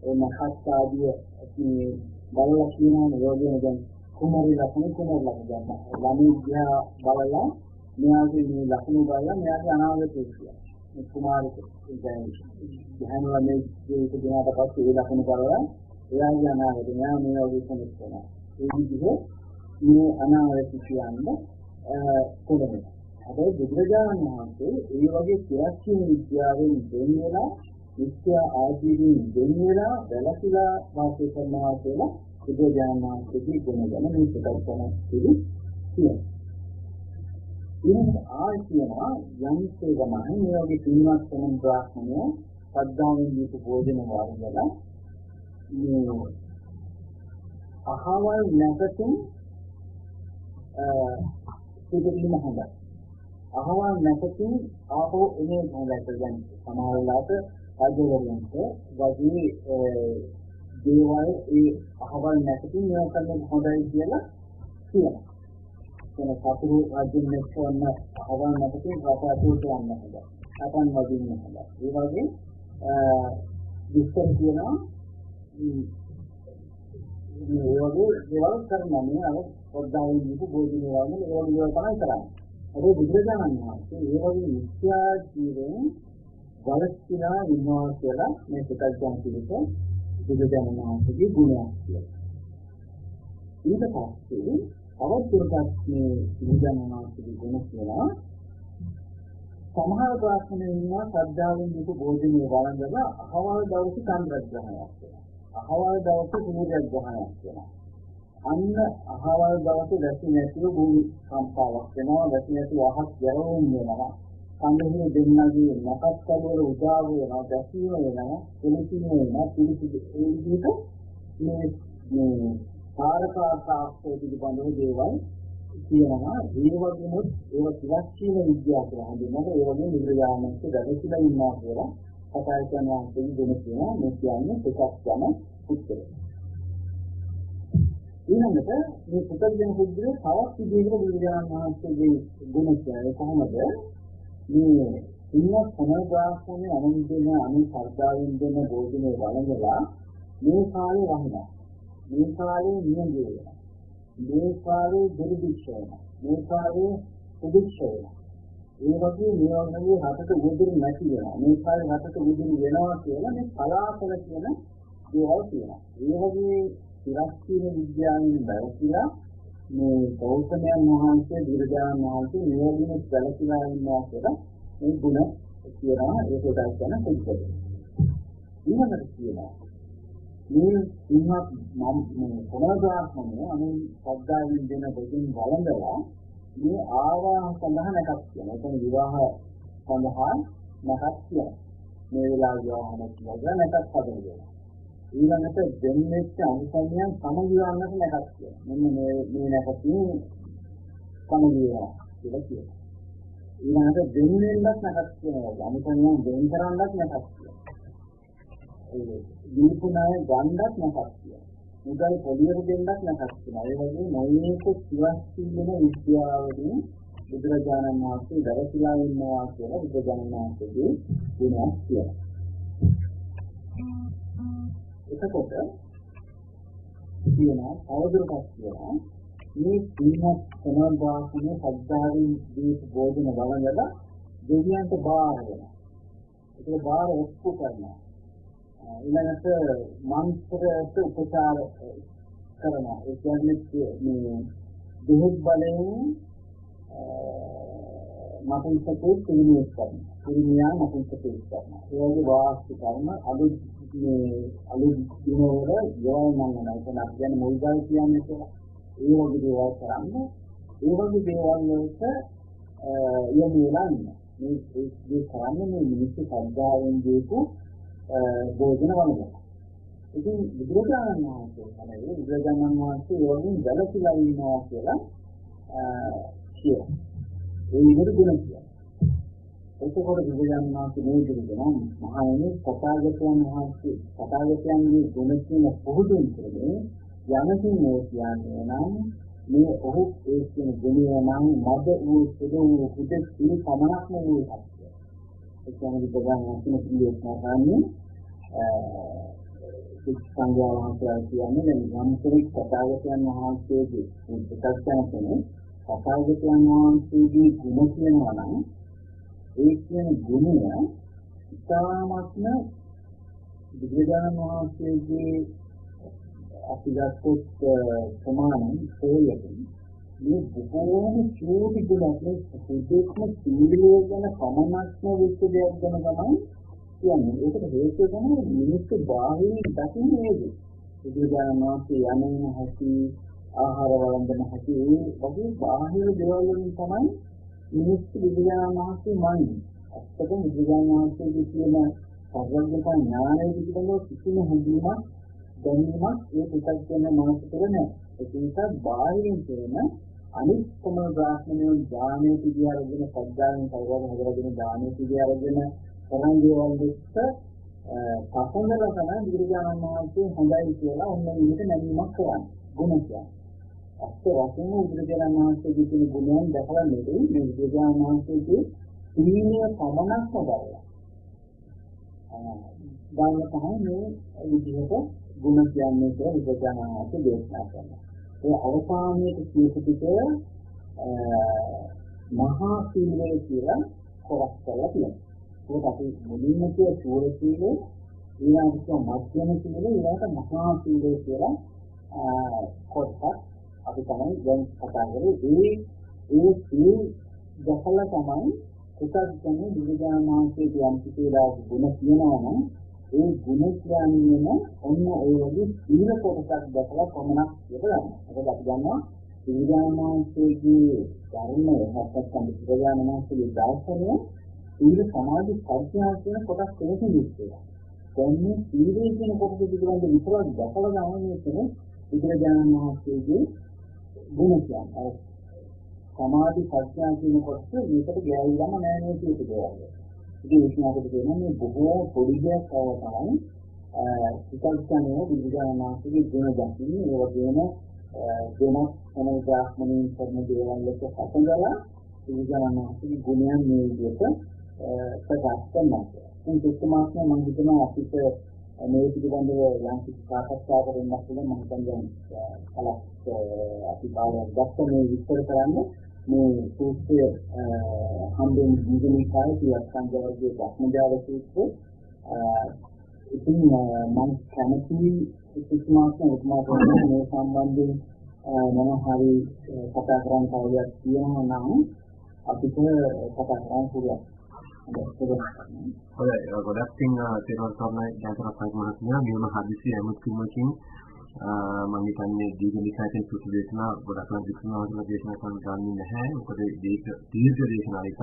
ඒ මහත් ආදී මේ බලලා කියනවා යෝගයෙන් දැන් කුමාරි ලක්ෂණ ගන්න. ළමයියා බලලා මෙයාගේ මේ ලක්ෂණ බලලා මෙයාගේ අනාගතය කියලා. මේ කුමාරට දැන් ධනවලේ ජීවිත දිනකට පස්සේ ඒ ලක්ෂණ බලලා එයාගේ අනාගතය මෙයා මේ වගේ කෙනෙක් වෙනවා. ඒ විදිහේ මේ අනාගතය කියන්නේ කොහොමද? අපේ බුදුරජාණන් වහන්සේ ඒ වගේ ක්‍රියාශීල විද්‍යාවෙන් දෙන්නෙලා නිත්‍ය ආජීවයෙන් දෙන්නෙලා වැළකීලා වාසය කරනවා කියලා බුදුරජාණන් වහන්සේගේ ගුණ ගැන මේ ප්‍රකාශන කියනවා. ඉතින් ආයතනවා යම්සේ ගමයි මේ වගේ පින්වත් කෙනෙක් ප්‍රාර්ථනය සද්ධාවෙන් දීපු භෝජන වර්ගලා මේ අහවල් නැකතුන් සිදුවීම හොඳයි. අහවල් නැකතුන් ආපෝ එනේ හොඳට දැන් සමහර වෙලාවට රාජ්‍යවරුන්ට වගේ දේවල් ඒ අහවල් නැකතුන් මේවා කරන්න හොඳයි කියලා කියනවා. එන සතුරු රාජ්‍යෙන්න එක්කවන්න අහවල් නැකතුන් රාජාතුට යන්න හොඳයි. අපන් වදින්න හොඳයි. ඒ වගේ විස්තර කියනවා. ඒ වගේ දේවල් දේවල් කරනවා මේ අර පොඩ්ඩාවෙන් දීපු බෝධිනේ වගේ ඒවා තමයි කරන්නේ. ඒ බුදුරජාණන් වහන්සේ ඒ වගේ මිත්‍යා ජීවෙන් වලක්ෂණා ඉන්නවා කියලා මේ සුතජ්ජන පිළිස බුදුරජාණන් වහන්සේගේ ගුණයක් කියලා. ඊට පස්සේ අවබෝධයක් මේ බුදුරජාණන් වහන්සේගේ ගුණ කියලා සමහර ප්‍රශ්න ඉන්නවා ශ්‍රද්ධාවෙන් දීපු බෝධිනේ වළඳලා අහවල් දවසේ චන්ද්‍රග්‍රහණයක් වෙනවා. අහවල් දවසේ සූර්යග්‍රහණයක් වෙනවා. අන්න අහවල් දවසේ දැසි නැතිව භූමි කම්පාවක් වෙනවා. දැසි නැතිව අහස් ගැලවුම් වෙනවා. කන්දේ දෙන්නගේ නැකත් කඩවල උදාව වෙනවා. දැසීම වෙනවා. කෙලෙසිම වෙනවා. පිළිසිදු ඒ විදිහට මේ කාරකාර්ථාක්ෂය පිළිබඳව දේවල් කියනවා. ඒ වගේම ඒව ත්‍රිලක්ෂණ විද්‍යාව කියලා හඳුන්වනවා. ඒ වගේම නිර්යාමක දැකලා ඉන්නවා කියලා කතා කරනවා. දෙවි දෙන කියනවා. මේ කියන්නේ එකක් යන උත්තරය. ඊළඟට මේ පුතග්ජන පුද්ගලයා තවත් විදිහකට බුදුරජාණන් වහන්සේගේ ගුණ කියන්නේ කොහොමද? මේ ඉන්න සමගාසනේ අනුන්දෙන අනුසර්දාවෙන් දෙන බෝධිනේ වළඳලා මේ කාලේ වහිනවා. මේ කාලේ නියඟේ වෙනවා. මේ කාලේ දුර්භික්ෂය වෙනවා. මේ කාලේ සුභික්ෂය වෙනවා. ඒ වගේ මේ වගේ රටට උදුරු නැති වෙනවා. මේ කාලේ රටට උදුරු වෙනවා කියලා මේ කලාපල කියන දේවල් තියෙනවා. ඒ වගේ ත්‍රිලක්ෂණ විද්‍යාවෙන් බැලුවා මේ ගෞතමයන් වහන්සේ බුදුරජාණන් වහන්සේ මේ වගේ සැලකිලා ඉන්නවා කියලා මේ ගුණ කියනවා. ඒක උදා කරන පුද්ගලයා. ඊළඟට කියනවා මේ ඉන්නත් මම කොනදාස්මනේ අනු ශ්‍රද්ධාවෙන් දෙන දෙකින් වළඳලා මේ ආවාහ සඳහා නැකත් කියනවා. එතන විවාහ සඳහා නැකත් කියනවා. මේ වෙලාව විවාහ නැතිවම නැකත් හදනවා. ඊළඟට දෙන්නෙච්ච අනුසම්යන් සමගියන්නට නැකත් කියනවා. මෙන්න මේ නැකතින් සමගියනවා කියලා කියනවා. ඊළඟට දෙන්නෙන්නත් නැකත් කියනවා. අනුසම්යන් දෙන් කරන්නත් නැකත් කියනවා. ඒ දීපුණාය ගන්නත් නැකත් කියනවා. මුදල් පොලියට දෙන්නත් නැකත් කියනවා. ඒ වගේ නොයේක සිවස්සින විද්‍යාවලින් බුදුරජාණන් වහන්සේ දරසිලා ඉන්නවා කියලා බුදුරජාණන් වහන්සේගේ ගුණයක් කියනවා. එතකොට කියනවා අවබෝධයක් කියනවා මේ සිනහත් සමාදාසනේ සද්ධාවෙන් දීප බෝධන වළඳලා දෙවියන්ට බාර වෙනවා. ඒක බාර ඔප්පු කරනවා. ඊළඟට මන්ත්‍රයට උපචාර කරනවා. ඒ කියන්නේ මේ දුහුත් බලයෙන් මතුන්සකේ පිළිමයක් කරනවා. පිළිමියා මතුන්සකේ කරනවා. ඒ වගේ වාස්තු කර්ම අලුත් දිනවල යෝමන් නැතන කියන්නේ මොයිදල් කියන්නේ කියලා. ඒ වගේ දේවල් කරන්නේ. ඒ වගේ දේවල් වලට යොමු වෙලා ඉන්නවා. මේ කරන්නේ මේ මිනිස්සු සද්ධාවෙන් දීපු බෝධන වලට. ඉතින් බුදුරජාණන් වහන්සේ කියන්නේ බුදුරජාණන් වහන්සේ ඒ වගේ දැලසිලා ඉන්නවා කියලා කියනවා. ඒ විදිහට ගුණ කියනවා. එතකොට බුදුරජාණන් වහන්සේ මේ දෙන්නා මහණෙනි සතාගතයන් වහන්සේ සතාගතයන්ගේ ගුණ කියන පොහුදුන් කරන්නේ යමකින් මේ කියන්නේ නම් මේ ඔහු ඒ කියන ගුණය නම් මද වූ සුදු වූ කුඩේ සිල් පමණක් නෙවෙයි සත්‍ය. ඒ කියන්නේ බුදුරජාණන් වහන්සේ කියන්නේ සංඝයා වහන්සේ කියන්නේ යම්කෙනෙක් සතාගතයන් වහන්සේගේ ප්‍රත්‍යක්ෂණ කෙනෙක් සතාගතයන් වහන්සේගේ ගුණ කියනවා නම් ඒ කියන ගුණය ඉතාමත්ම බුදුරජාණන් වහන්සේගේ අපිටත් ප්‍රමාණය හොයකින් මේ බොහෝම චූටි ගුණයක් මේ සුදුක්ම සීලයේ ගැන පමණක්ම විස්ස දෙයක් ගැන තමයි කියන්නේ. ඒකට හේතුව තමයි මිනිස්සු බාහිරින් දකින්නේ නේද? බුදුරජාණන් වහන්සේ යන්නේ නැති ආහාර වළඳන හැටි ඒ වගේ බාහිර දේවල් වලින් තමයි මිනිස්සු බුදුරජාණන් වහන්සේ මනින්නේ. අත්තක බුදුරජාණන් වහන්සේගේ කියන සර්වඥතා ඥානය පිළිබඳව කිසිම හැඟීමක් දැනීමක් ඒ පිටත් වෙන මානස තුළ නැහැ. ඒක නිසා බාහිරින් කියන අනිත් කොම බ්‍රාහ්මණයන් ඥානයේ පිළිඅරගෙන සද්ධායෙන් කවදාද හදලාගෙන ඥානයේ පිළිඅරගෙන කරන් දේවල් දෙක පසඳලා තමයි බුදුරජාණන් වහන්සේ හොඳයි කියලා ඔන්න මේකට නැමීමක් කරන්නේ. ගුණ කියන්නේ. අස්ත වශයෙන් බුදුරජාණන් වහන්සේගේ තියෙන ගුණයන් දැකලා නෙවෙයි මේ බුදුරජාණන් වහන්සේගේ සීලය පමණක්ම බලලා. දාන තමයි මේ විදිහට ගුණ කියන්නේ කියලා බුදුරජාණන් වහන්සේ දේශනා කරනවා. ඒ අවසානයේ කියපිට මහා සීලය කියලා කොටස් කරලා තියෙනවා. ඒක අපි මුලින්ම කිය සූර සීලය, ඊළඟට මධ්‍යම සීලය, ඊළඟට මහා සීලය කියලා කොටස් අපි තමයි දැන් කතා කරන්නේ. ඒ සීල් දැකලා තමයි කුසල්කන්නේ බුදුදානමාංශයේ යම් කිසිලා ගුණ කියනවා නම් ඒ ගුණ කියන්නේ ඔන්න ඒ වගේ සීල කොටසක් දැකලා කොමනක් යොදවනවා. මොකද අපි දන්නවා බුදුදානමාංශයේ ධර්මය නැත්නම් බුදුදානමාංශයේ දාර්ශනය සීල සමාධි ප්‍රඥා කියන කොටස් දෙකකින් යුක්තයි. දැන් මේ සීලේ කියන කොටස පිළිබඳව විතරක් දැකලා ගන්නේ කියන්නේ බුදුදානමාංශයේ ගුණ කියන්නේ. සමාධි ප්‍රඥා කියන කොටස මේකට ගෑවිලම නෑ නේ කියනවා. ඉතින් විශ්වාසකට දෙනවා මේ බොහෝ පොඩි දෙයක් තමයි විකල්පණය බුදුදානමාංශයේ ගුණ දකින්නේ. ඒ වගේම වෙනස් සමෝදාත්මනින් කරන දේවල් වලට හසුඳලා බුදුදානමාංශයේ ගුණයන් මේ විදිහට ප්‍රකාශ කරනවා. මේ සුත්තමාත්ම මම හිතනවා අපිට මේ පිළිබඳව යම් කිසි සාකච්ඡා කරන්න පුළුවන්. මම හිතන්නේ කලක් අපි බාරයක් ගන්න මේ විස්තර කරන්නේ මේ සූත්‍රය හම්බෙන් දීගණී කාර්යයක් සංජානනයේ Brahmajala සූත්‍රය. ඉතින් මම කැමති සුත්තමාත්ම උපමාන මේ සම්බන්ධයෙන් මම හරි කතා කරන්න කවදාවත් කියනවා නම් අපිට කතා කරන්න පුළුවන්. හොඳයි ගොඩක් තින් තේරුම් ගන්න ජයන්ත රත්නායක මෙහෙම හදිසි ඇමතුමකින් මම හිතන්නේ දීර්ඝනිකායෙන් සුසු දේශනා ගොඩක් නම් විසඳනවා දේශනා කරන්න ගන්නේ නැහැ. මොකද දීර්ඝ දේශනා එක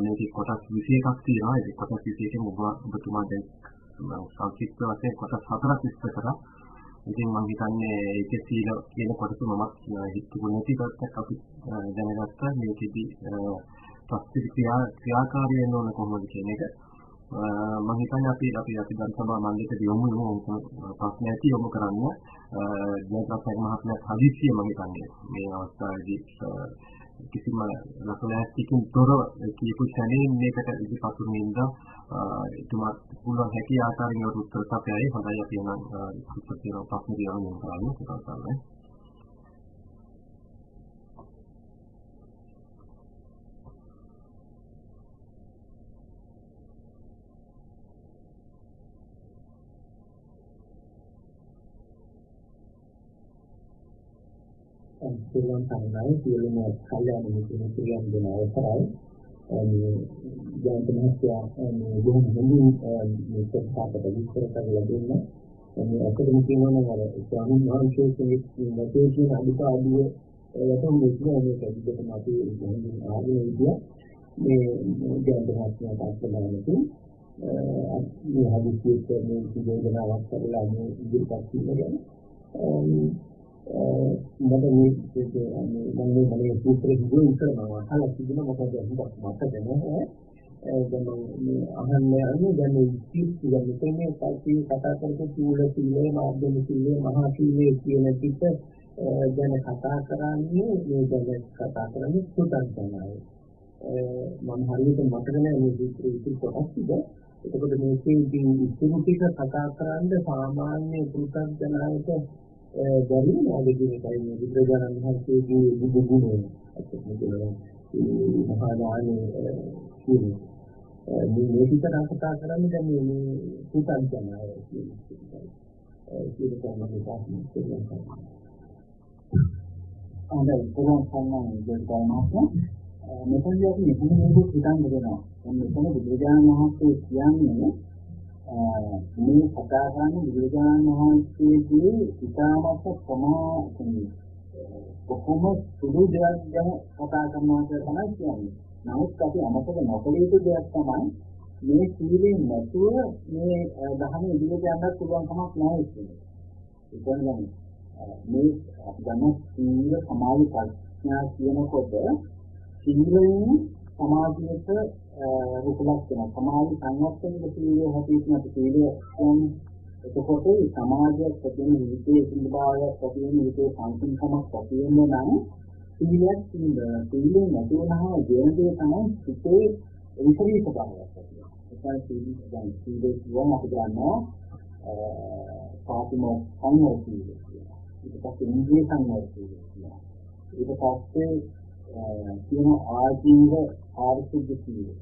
මේකේ කොටස් 21ක් තියෙනවා. ඒ කොටස් 21කින් ඔබතුමා දැන් සංක්ෂිප්ත වශයෙන් කොටස් 4ක් විස්තර කරා. ඉතින් මම හිතන්නේ ඒකේ සීල කියන කොටස මමත් හිතුවේ නැති පැත්තක් අපි දැනගත්තා. මේකෙදි ක්‍රියාකාරී වෙන්න ඕන කොහොමද කියන එක මම හිතන්නේ අපි ධර්ම සභා මණ්ඩලයට යොමු ප්‍රශ්න ඇති යොමු කරන්න ජයන්ත මහත්මයා හදිස්සිය මම හිතන්නේ මේ අවස්ථාවේදී කිසිම ලකුණකින් තොරව කියපු සැලෙන් මේකට ඉදිරිපත් වෙනින්ද එතුමා පුළුවන් හැකි ආකාරයෙන් උත්තර සපයයි. හොඳයි අපි නම් උත්තර කියන ප්‍රශ්න දිහා යොමු කරන්නේ. සියලුම සංගාය සියලුම කල්යාණ මිත්‍රයන් දෙන අවසරයි ජයන්ත මහත්තයා මේ බොහොම හොඳින් මේ කොටසට විස්තර කරලා දුන්නා. මේ අකඩමි කියනවා අර ස්වාමීන් වහන්සේගේ මොටිවේෂන් අනිපාදිය යතම් මුස්ලිම් මේක විදිහටම අපි හොඳින් ආගෙන ඉතියා මේ ජයන්ත මහත්තයාට අත්දැකීම් මේ හදිස්සියට මේ යෝජනාවක් කරලා මේ ඉදිරිපත් කිරීම මම මේ සූත්‍රයේ ගොනු කරනවා. අහලා තිබුණා මොකද මතක නැහැ. දැන් මේ අහන්නේ දැන් මේ ඉතිරි මෙතනේ කල්පී කතා කරපු සූල සීලේ මාර්ගම සීලේ මහා සීලේ කියන පිට ගැන කතා කරන්නේ මේ ගැන කතා කරන්නේ සුතන්තනයි. මම හරියට මතක නැහැ මේ සූත්‍රයේ ඉතිරි කොටස් ටික. එතකොට මේකේදී ඉතිරි ටික කතා කරන්නේ සාමාන්‍ය සුතන්තනායට dari ada di negara ini berjalan hasil di buku-buku atau mungkin mahal ini kita kata kerana kan ini hutan sana kita kan kita ada kurang sama berjalan apa misalnya ini buku hutan berjalan misalnya berjalan hasil siang ini මේ කතා කරන්නේ බුදුරජාණන් වහන්සේගේ ඉතාමත් ප්‍රමාණික කොහොම සුළු දෙයක් ගැන කතා කරනවා කියලා තමයි කියන්නේ. නමුත් අපි අමතක නොකළ යුතු දෙයක් තමයි මේ සීලෙන් නැතුව මේ ධර්ම ඉදිරියට යන්නත් පුළුවන් කමක් නැහැ කියන්නේ. ඒ කියන්නේ මේ ධර්ම සීල සමාධි ප්‍රඥා කියනකොට සීලෙන් සමාධියට රුකුලක් වෙනවා. සමාධි සංවර්ධනයේ සීලය හැටියට අපි සීලය කියන්නේ එතකොට සමාජයක් ප්‍රතිම විදිහේ සිඳාවක් ප්‍රතිම විදිහේ සංකල්පයක් ප්‍රතිම නම් සීලයක් සීලෙ නැතුවම ජීවිතේ තමයි සිතේ විපරීත භාවයක් තියෙනවා. ඒ කියන්නේ සීලේ කියවම අපි ගන්නවා පාතිමෝ සංවර්ධනය කියලා. ඒක පස්සේ ඉන්ද්‍රිය සංවර්ධනය කියනවා. ඊට පස්සේ කියන ආජීව ආර්ථික සීලය.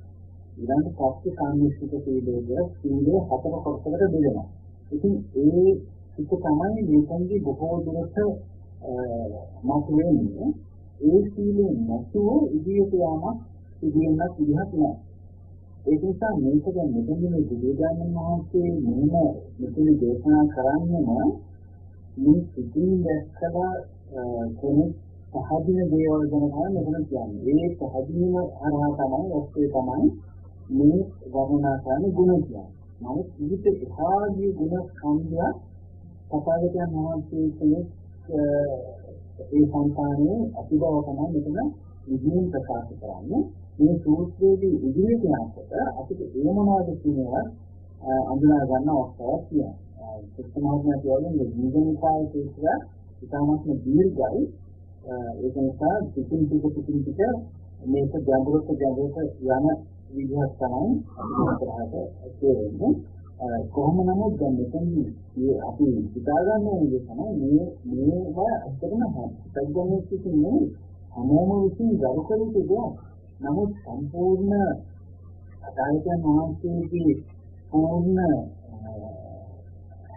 ඊළඟ පස්සේ සාමිෂ්ඨික සීලය සීලය හතර කොටසකට බෙදෙනවා. ඉතින් ඒ එක තමයි මේකන්ගේ බොහෝ දුරට මත වෙන්නේ. ඒ සීලෙ නැතුව ඉදිරියට යාමක් සිදුවෙන්නත් විදිහක් නැහැ. ඒක නිසා මේක දැන් මෙතනදී බුදුරජාණන් වහන්සේ මෙතන දේශනා කරන්නම මේ සිතින් දැක්කලා කෙනෙක් පහදින දේවල් ගැන තමයි මෙතන කියන්නේ. ඒ පහදිනම අරහා තමයි ඔස්සේ තමයි මේ වර්ණනා කරන ගුණ කියන්නේ. නමුත් විවිධ එහාගේ ගුණ සම්බන්ධ තථාගතයන් වහන්සේ කෙනෙක් ඒ සංකාණයේ අතිබව තමයි මෙතන විදිහින් ප්‍රකාශ කරන්නේ. මේ සූත්‍රයේදී ඉදිරියට යනකොට අපිට ඒ මොනවද කියනවා අඳුනා ගන්න අවස්ථාවක් තියෙනවා. සත්‍යමාර්ගය කියන්නේ ජීවනිකාය සූත්‍රය ඉතාමත්ම දීර්ඝයි. ඒක නිසා පිටින් ටික මේක ගැඹුරට යන විදිහක් තමයි අපිට තේරෙන්නේ. කොහොම නමුත් දැන් මෙතනදී අපි හිතා ගන්න ඕනේ තමයි මේවා ඇත්තටම සත්‍යඥයෙක් කියන්නේ හැමෝම විසින් ගරුකරු දෙයක්. නමුත් සම්පූර්ණ අදායකයන් වහන්සේගේ පූර්ණ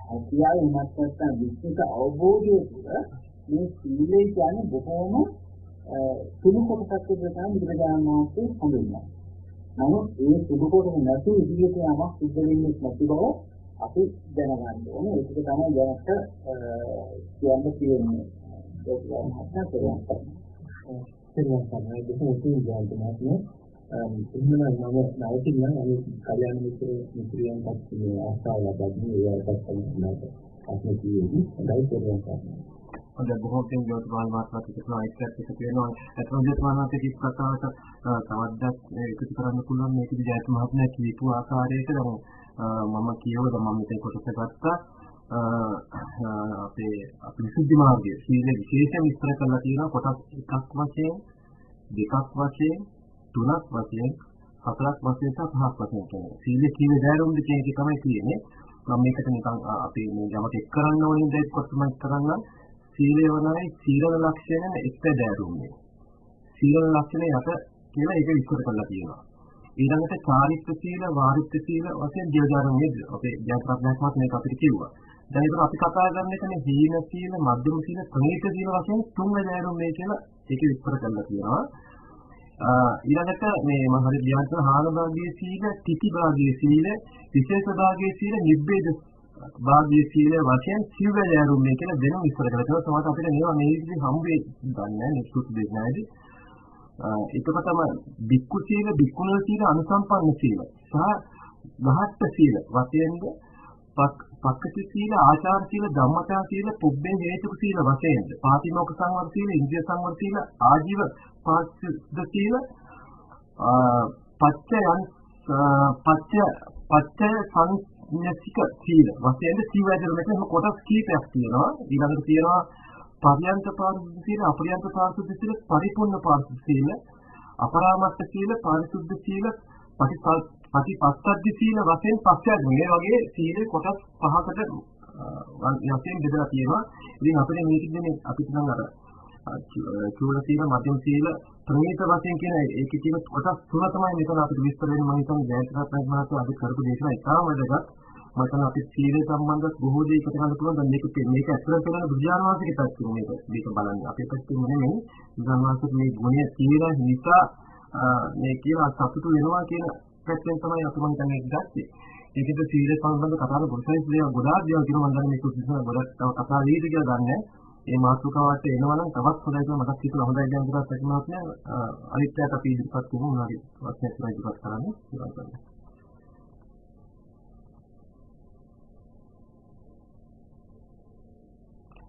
අධ්‍යය මතට විශ්ිත අවබෝධය තුළ මේ සීලය කියන්නේ බොහෝම සුළු කොටසක් විතරයි බුදුරජාණන් වහන්සේ හඳුන්වන්නේ. නමුත් ඒ සුළු කොටස නැති ඉදිරියට යamak සිද්ධ වෙන්නේ නැති බව අපි දැනගන්න ඕනේ. ඒක තමයි දැනට කියන්න තියෙන්නේ. ඒක තමයි තමයි දෙකම තියෙනවා තමයි. එහෙනම් මම නැවතිනම් අපි කල්‍යාණ මිත්‍රයන්පත් කියන ආසාව ලබන්නේ ඒකට තමයි අපි කියන්නේ. හොඳයි කියලා. හොඳ බොහෝ කෙනෙක් යොත්මාල් මාත්‍රාත් කියනවා ඒකත් එක කියනවා අතෝජත් මානසික කතාවට තවද්දක් එකතු කරන්න පුළුවන් මේක විජයත් මහත්මයා කියපු ආකාරයට මම කියවලා මම මේක කොටස ගත්තා අපේ විසුද්ධි මාර්ගයේ සීල විශේෂයෙන් විස්තර කරලා තියෙනවා කොටස් එකක් වශයෙන් දෙකක් වශයෙන් තුනක් වශයෙන් හතරක් වශයෙන් සහ පහක් වශයෙන් කියන සීල කීවේ දැරුම්ද කියන එක තමයි කියන්නේ මම මේකට නිකන් අපි මේ යමක් එක් කරන්න ඕනේ දෙයක් කොටසක් කරන්න සීලය වනයි සීලන ලක්ෂණ එක්තැදෑරුම්නේ. සීලන ලක්ෂණ යට කියලා ඒක විස්තර කරලා තියෙනවා. ඊළඟට චාරිත්‍ර සීල, වාරිත්‍ර සීල වශයෙන් දේවදාරුම්නේ අපේ ජයප්‍රඥාත්මක මේක අපිට කිව්වා. දැන් ඒක අපි කතා කරන එකනේ හීන සීල, මධ්‍යම සීල, ප්‍රණීත සීල වශයෙන් තුන් වැදෑරුම්නේ කියලා ඒක විස්තර කරලා තියෙනවා. ඊළඟට මේ මම හරි ධ්‍යාන කරන හාන භාගයේ සීල, තිති භාගයේ සීල, විශේෂ භාගයේ සීල, නිබ්බේද භාගයේ සීල වශයෙන් සිව්වැදෑරුම්නේ කියලා වෙනම විස්තර කරලා තියෙනවා. සමහර අපිට මේවා මේ විදිහට හම්බ වෙන්නේ නැහැ සුත් දෙන්නාදී. ඒක තමයි බික්කු සීල, බික්කුණ සීල, අනුසම්පන්න සීල සහ ගහට්ට සීල වශයෙන්ද පක්කති සීල, ආචාර සීල, ධම්මචාර සීල, පුබ්බේ හේතුක සීල වශයෙන්ද පාතිමෝක්ඛ සංවර සීල, ඉන්ද්‍රිය සංවර සීල, ආජීව පාරිශුද්ධ සීල, පච්චය සංඥාසික සීල වශයෙන් සීවැදෙරුමේ කොටස් කීපයක් තියෙනවා. ඊළඟට තියෙනවා පරියන්ත පාරිශුද්ධ සීල, අපරියන්ත පාරිශුද්ධ සීල, පරිපූර්ණ පාරිශුද්ධ සීල, අපරාමත්ත සීල, පාරිශුද්ධ සීල, පටිපස්සද්ධි සීල වශයෙන් පස්යක් මේ වගේ සීල කොටස් පහකට යටින් බෙදලා තියෙනවා. ඉතින් අපිට මේකෙදී අපිට නම් අර චූල සීල, මධ්‍යම සීල, ප්‍රණීත වශයෙන් කියන ඒකේ තියෙන කොටස් තුන තමයි මෙතන අපිට විස්තර වෙන්නේ. මම හිතන්නේ ජයන්ත රත්නායක අද කරපු දේශනා ඉතාම වැදගත්. මම හිතන්නේ අපි සීලය සම්බන්ධව බොහෝ දේ එකතු කරන්න පුළුවන්. දැන් මේක ඇත්තටම කරන බුදුන් වහන්සේගේ පැත්තෙන් මේක බලන්න. අපේ පැත්තෙන් නෙමෙයි. බුදුන් වහන්සේ මේ ගුණය තියෙන නිසා මේ කියලා සතුටු වෙනවා කියන පැත්තෙන් තමයි අපි මම හිතන්නේ ගත්තේ. ඒකද සීල සම්බන්ධ කතාව ගොඩාක් දේවල් කියනවා. මම දන්නේ මේක උදේසන ගොඩක් තව කතා වේද කියලා දන්නේ. මේ මාතෘකාවට එනවා නම් තවත් හොඳයි කියලා මටත් හිතුණා. හොඳයි දැන් ඉතින් ප්‍රතිමාත්මය අනිත්‍යයට අපි ඉදිරිපත් කරමු. මොනවාගේ ප්‍රශ්නයක් තමයි ඉදිරිපත් කරන්නේ කියලා ගන්න.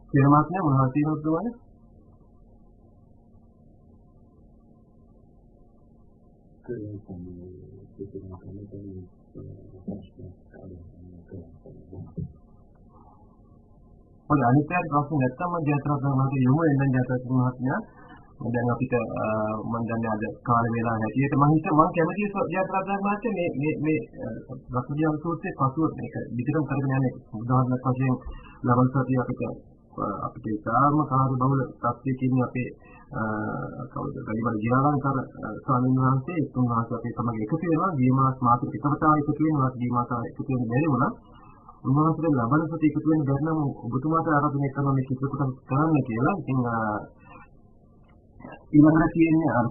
ප්‍රතිමාත්මය මොනවද තියෙනවද වගේ? ඔය අනිත්‍යයට ප්‍රශ්න නැත්තම් මම ජයතරත් මහත්මයා යමු එන්න ජයතරත් මහත්මයා දැන් අපිට මම දන්නේ අද කාල වේලාව හැටියට මම කැමතියි ජයතරත් මහත්මයා මේ රත්නජාල සූත්‍රයේ පසුව මේක විතරම කරගෙන යන්නේ උදාහරණයක් වශයෙන් ලබන සතිය අපිට අපිට ඉතාම කාර්ය බහුල තත්ත්වයකින් අපේ කවුද ගලිබල ජීවනාන්තර ස්වාමීන් වහන්සේ තුන්වහන්සේ අපේ සමග එකතු වෙනවා ගිය මාසෙක එකවතාව එකතු වෙනවා ගිය මාසෙ එකතු වෙන්න බැරි වුණා උන්වහන්සේට ලබන සති එකතු වෙන්න බැරි නම් ඔබතුමාට ආරාධනය කරනවා මේ චිත්‍රපට කරන්න කියලා. ඉතින් ඊළඟට තියෙන්නේ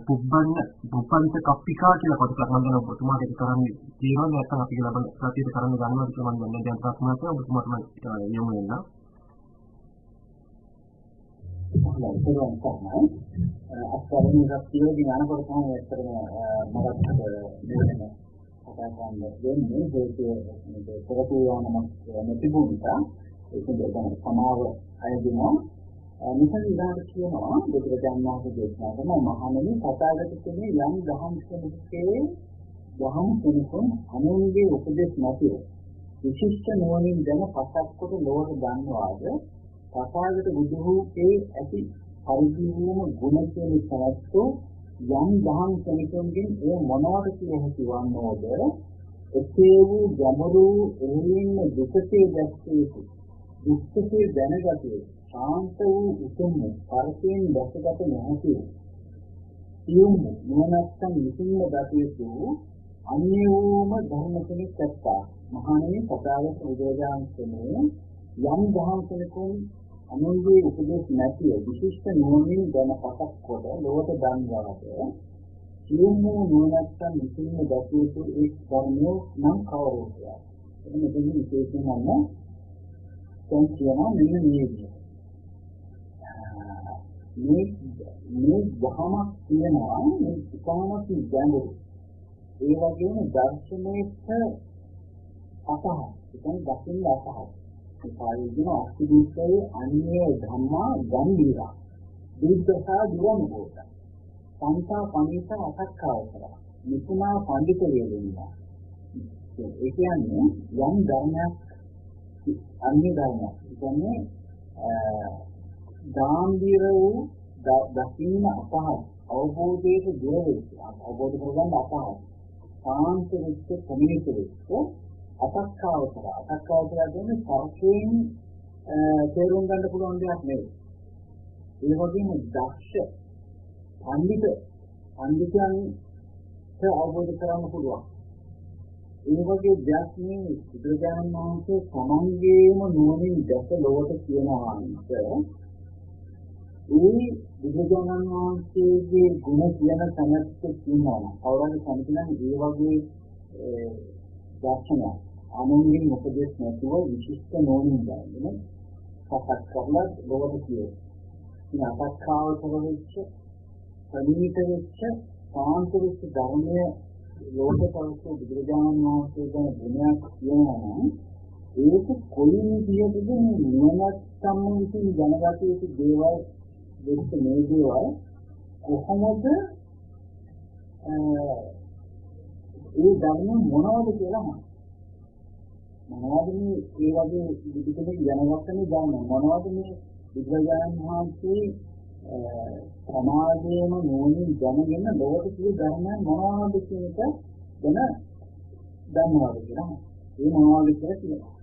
පුප්පන්ත කප්පිකා කියලා කොටසක් මම දැන් ඔබතුමාට ඒක කරන්නේ තියෙනවා නැත්නම් අපි ලබන සතියේ කරන්න ගන්නවා කියලා මම දන්නේ දැන් ප්‍රශ්නයක් ඔබතුමාට මම යමු වෙන්න. ලයිතරන් තමයි අස්කරණය රැකියෝ දිනනකොට තමයි ඇත්තටම මමත් මෙන්න කතා කරන්න දෙන්නේ ඒක පොරතු යනමක් නැතිබුණා ඒක දෙකම සමාව අයදිනවා මෙතන ඉඳලා කියනවා බුදුරජාණන් වහන්සේ දේශනා කරන මහණෙනි කතාගත කෙනේ යම් දහම් කෙනෙකුගේ දහම් කෙනෙකුන් අනුන්ගේ උපදෙස් නැතිව විශිෂ්ට නුවණින් දැන පසක් කොට ලෝක ගන්නවාද කතාගත බුදුහුගේ ඇති පරිපූර්ණ ගුණ කියන සත්‍ය යම් දහම් කෙනෙකුන්ගෙන් ඒ මොනවද කියලා හිතවන්නෝද එසේ වූ ගැඹුරු එළින්න දුකසේ දැක්කේ දුක්ඛේ දැනගතියි शांत उतम परसेन दशगत महति सियुम नुवणත්තම් විසින්ම දතියතු අන්‍යෝම ධර්ම කෙනෙක් ඇත්තා මහණෙනි කතාවක උදේජාන්තනේ යම් දහම් කෙනෙකුන් අනුන්ගේ උපදෙස් නැතිව විශිෂ්ට නුවණින් දැන පසක් කොට ලෝක දන්වාද සියුම් නුවණත්තම් විසින්ම දතියතු ඒ ධර්මෝ නම් කවරෝද එතන මෙතන විශේෂයෙන්ම දැන් කියනවා මෙන්න මේ මේ දහමක් කියනවා මේ ඉතාමත් ගැඹුරු ඒ වගේම දර්ශනයේත් අසහයි ඉතින් දකින්න අසහයි ඒ කාර්යයෙන් අක්ෂිදීස්සේ අන්‍ය ධම්මා ගම්බීරා බුද්ධසා දුරනෝත සංසා පණිත අසක්කාවතර නිකුණා පඬිත වේදිනවා ඒ කියන්නේ යම් ධර්මයක් අන්‍ය ධර්මයක් කියන්නේ ගාම්භීර වූ දකින්න අපහසු අවබෝධයේ දුර වෙච්ච අවබෝධ කරගන්න අපහසු සාන්ත වෙච්ච ප්‍රමිත වෙච්ච අසක්කාවතර කියන්නේ සර්කයෙන් තේරුම් ගන්න පුළුවන් දෙයක් නෙවෙයි ඒ වගේම දක්ෂ පඬිතුන් අවබෝධ කරගන්න පුළුවන් ඒ වගේ දෙයක් මේ බුදුරජාණන් වහන්සේ සමංගේම නුවණින් දැක ලොවට කියනවා නේද ඒ බුදුරජාණන් වහන්සේගේ ගුණ කියන තැනට කියනවා. කවුරුහරි සම්පූර්ණ ඒ වගේ දර්ශනයක් අනුන්ගේ උපදේශ නැතුව විශිෂ්ට නෝනින් ගන්න. සකස් කරලා ලෝකෙ කියනවා. ඉතින් අපක්ඛාවතර වෙච්ච, ප්‍රණීත වෙච්ච, සාන්ත වෙච්ච ධර්මයේ ලෝකපරස්ත බුදුරජාණන් වහන්සේ ගැන ගුණයක් කියනවා නම් ඒක කොයි විදියකද නිවනත් සම්මුතින් දැනගත යුතු දේවල් දෙක මේ දේවල් කොහොමද ඒ ධර්ම මොනවද කියලා මොනවද මේ ඒ වගේ විදිහට දැනගත්තනේ ධර්ම මොනවද මේ බුදුරජාණන් වහන්සේ සමාජයේම නෝනින් දැනගෙන ලෝකෙ කිය ධර්මයන් මොනවද කියන එක දැන දන්නවද කියලා ඒ මොනවද කියලා කියනවා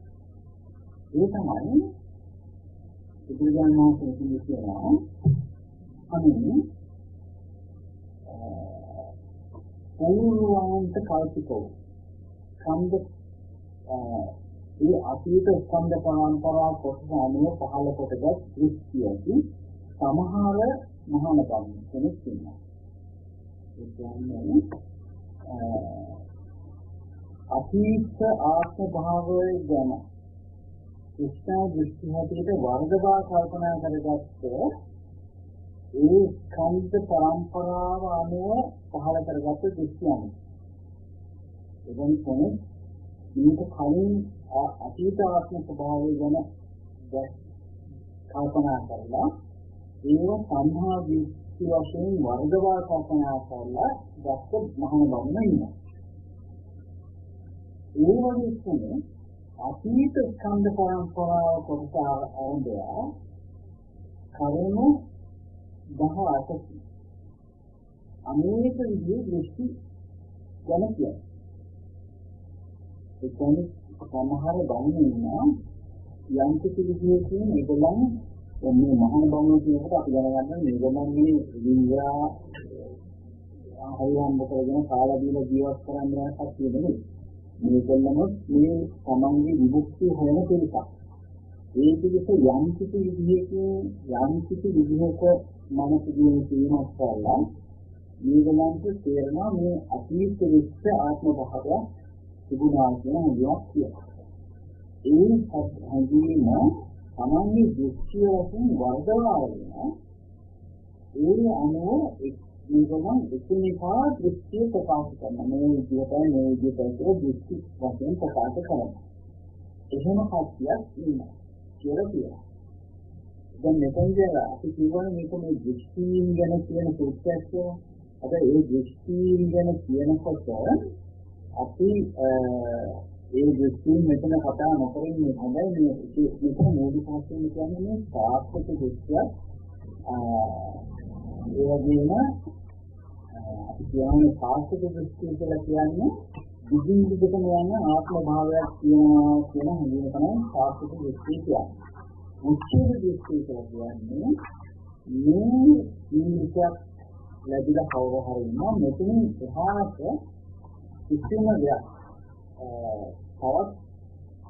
ඒ තමයි බුදුරජාණන් වහන්සේ කියනවා අනේ පූර්වාන්ත කල්පිතෝ ස්කන්ධ ඒ අතීත ස්කන්ධ පරම්පරා කොටස අනුව පහළ කොටගත් දෘෂ්ටියකි සමහර මහානකම් කෙනෙක් ඉන්නවා ඒ කියන්නේ අතීත ආත්ම භාවයේ ගැන ඉස්සා දෘෂ්ටි හැටියට වර්ගවා කල්පනා කරගත්ත ඒ ස්කන්ධ පරම්පරාව අනුව පහළ කරගත්ත දෘෂ්ටියන්. එවැනි කෙනෙක් මේක කලින් අතීත ආත්ම ස්වභාවය ගැන කල්පනා කරලා ඒව සම්හා දෘෂ්ටි වශයෙන් වර්ගවා කල්පනා කරලා දැක්ක මහාන බවම ඉන්නවා. ඒ වගේ කෙනෙක් අතීත ස්කන්ධ පරම්පරාව කොටස ආරම්භය කරුණු 18 අනේක විදිහේ දෘෂ්ටි ගැන කියනවා. ඒ කියන්නේ සමහර බණින්න යම් කිසි විදිහකින් ඒගොල්ලන් මේ මහාන බමුණෝ කියනකොට අපි දැනගන්න මේගොල්ලන්ගේ විද්‍යා හරියම්බ කරගෙන කාලා දීලා ජීවත් කරන්න යන කතිය නෙමෙයි. මේගොල්ලම මේ තමන්ගේ විමුක්තිය හොයන කෙනෙක්. ඒ පිළිස යම් කිසි විදිහක මනස දියුණු කිරීමක් කරලා මේගොල්ලන්ට තේරෙනවා මේ අතීත විශ්ව ආත්ම භාවය තිබුණා කියන හොඳක් කියනවා. ඒ හැඟීම තමන්ගේ දෘෂ්ටිය වශයෙන් වර්ධනය ඒ අනුව මේගොල්ලන් එකිනෙකා දෘෂ්ටිය ප්‍රකාශ කරනවා. මේ විදිහට දෘෂ්ටි වශයෙන් ප්‍රකාශ කරනවා. එහෙම කතියක් ඉන්නවා කියලා කියනවා. දැන් මෙතනදී අපි කියවන මේක මේ දෘෂ්ටීන් ගැන කියන සූත්‍රයක් කියලා. අද ඒ දෘෂ්ටීන් ගැන කියනකොට අපි ඒ දෘෂ්ටීන් මෙතන කතා නොකරන්නේ හැබැයි මේක මූලික වශයෙන් කියන්නේ මේ සාස්ත්‍වික දෘෂ්ටිය. ඒ වගේම අපි කියන්නේ සාස්ත්‍වික දෘෂ්ටිය කියලා කියන්නේ විදින් විදිහටම යන ආත්ම භාවයක් තියෙනවා කියන හැඟීම තමයි සාස්ත්‍වික දෘෂ්ටිය කියන්නේ. මුචිත දෘෂ්ටිය කියන්නේ මේ ජීවිතයක් ලැබිලා කවුරු හරි ඉන්නවා මෙතනින් එහාට කිසිම දෙයක් තවත්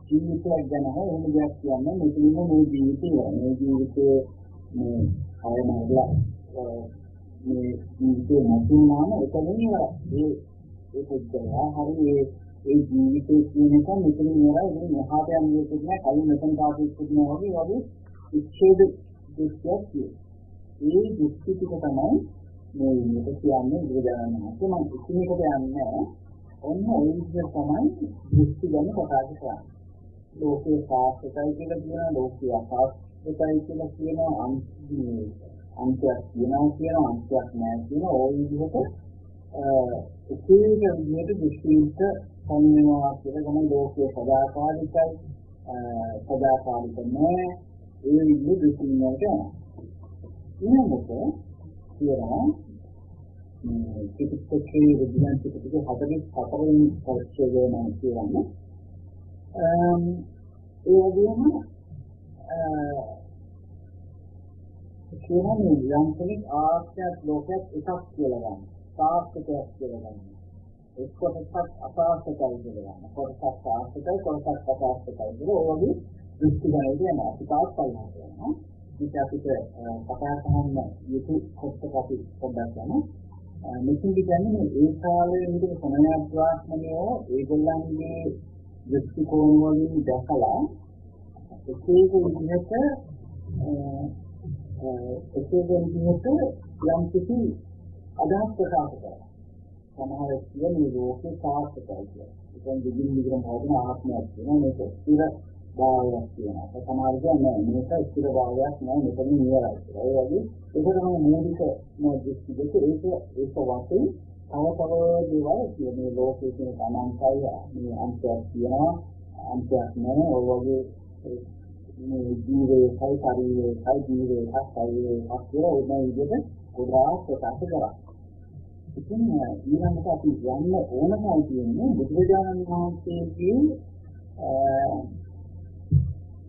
ජීවිතයක් ගැන හෝ එහෙම දෙයක් කියන්නේ මෙතනින්ම මේ ජීවිතයේ මේ ආයමවල මේ ජීවිතේ නැතුනම එතනින් ඒ පුද්ගලයා හරි ඒ ජීවිතේ කියන එක මෙතනින් ඉවරයි. මේ මහාට යන්නේ කියන්නේ කලින් මෙතන තාපිට තිබුණා වගේ ඉච්ඡේද දෘෂ්ටියක්. ඒ දෘෂ්ටි ටික තමයි මේ මේක කියන්නේ බුදුදහම. මම ඉතිමේකට යන්නේ ඔන්න ඒ විදිහ තමයි දෘෂ්ටි ගැන කතා කරන්නේ. ලෝකේ සාස්ත්‍යයි කියලා කියන ලෝකයේ අසාස්ත්‍යයි කියලා කියන අන්තයක් කියනවා අන්තයක් නැහැ කියන ඕ විදිහට එක විදිහට දෘෂ්ටින්ට සම්මනවා කියලා තමයි ලෝකයේ සදාකාලිකයි සදාකාලික නැහැ ඒ විදිහට දෘෂ්ටින් වලට යනවා. ඊළඟට කියනවා පිටිපස්සේ විද්‍යාන් පිටිපස්සේ 44 වෙනි පරිච්ඡේදය නම් කියන්නේ ඒ වගේම කියන්නේ යම් කෙනෙක් ආත්මයක් ලෝකයක් එකක් කියලා ගන්න. සාස්ත්‍යයක් කියලා ගන්න. එක් කොටසක් අසාස්ත්‍යයි කියලා ගන්න. කොටසක් සාස්ත්‍යයි කොටසක් අසාස්ත්‍යයි කියලා ඔය වගේ දෘෂ්ටි ගණනය යනවා. අපි තාත් කල්පනා කරනවා. මේක අපිට කතා කරන්න යුතු කොටසක් අපි පොඩ්ඩක් ගන්න. මෙතන කියන්නේ ඒ කාලේ ඉඳන් සමනයත්වාත්මනියෝ ඒගොල්ලන්ගේ දෘෂ්ටි කෝණ වලින් දැකලා එක විදිහට යම් කිසි අදහස් ප්‍රකාශ කරනවා. සමහර කියන්නේ ලෝකේ සාර්ථකයි කියලා. ඒකෙන් දෙකින් විතරම හොදන ආත්මයක් තියෙනවා මේක ස්ථිර භාවයක් තියෙනවා. සමහර කියන්නේ මේක ස්ථිර භාවයක් නෑ මෙතන නියරයි කියලා. ඒ වගේ ඒක තමයි මූලික දෘෂ්ටි දෙක. ඒක වශයෙන් තව දේවල් කියන්නේ ලෝකයේ තියෙන අනන්තය මේ අන්තයක් තියෙනවා අන්තයක් නෑ. ඔය වගේ මේ ජීවේ සයිකාරී ජීවේ හස්තයේ අක්ෂර උදේ විදිහට ගොඩාක් ප්‍රකාශ කරා. ඉතින් ඊළඟට අපි යන්න ඕනකම තියෙන්නේ බුදුරජාණන් වහන්සේගේ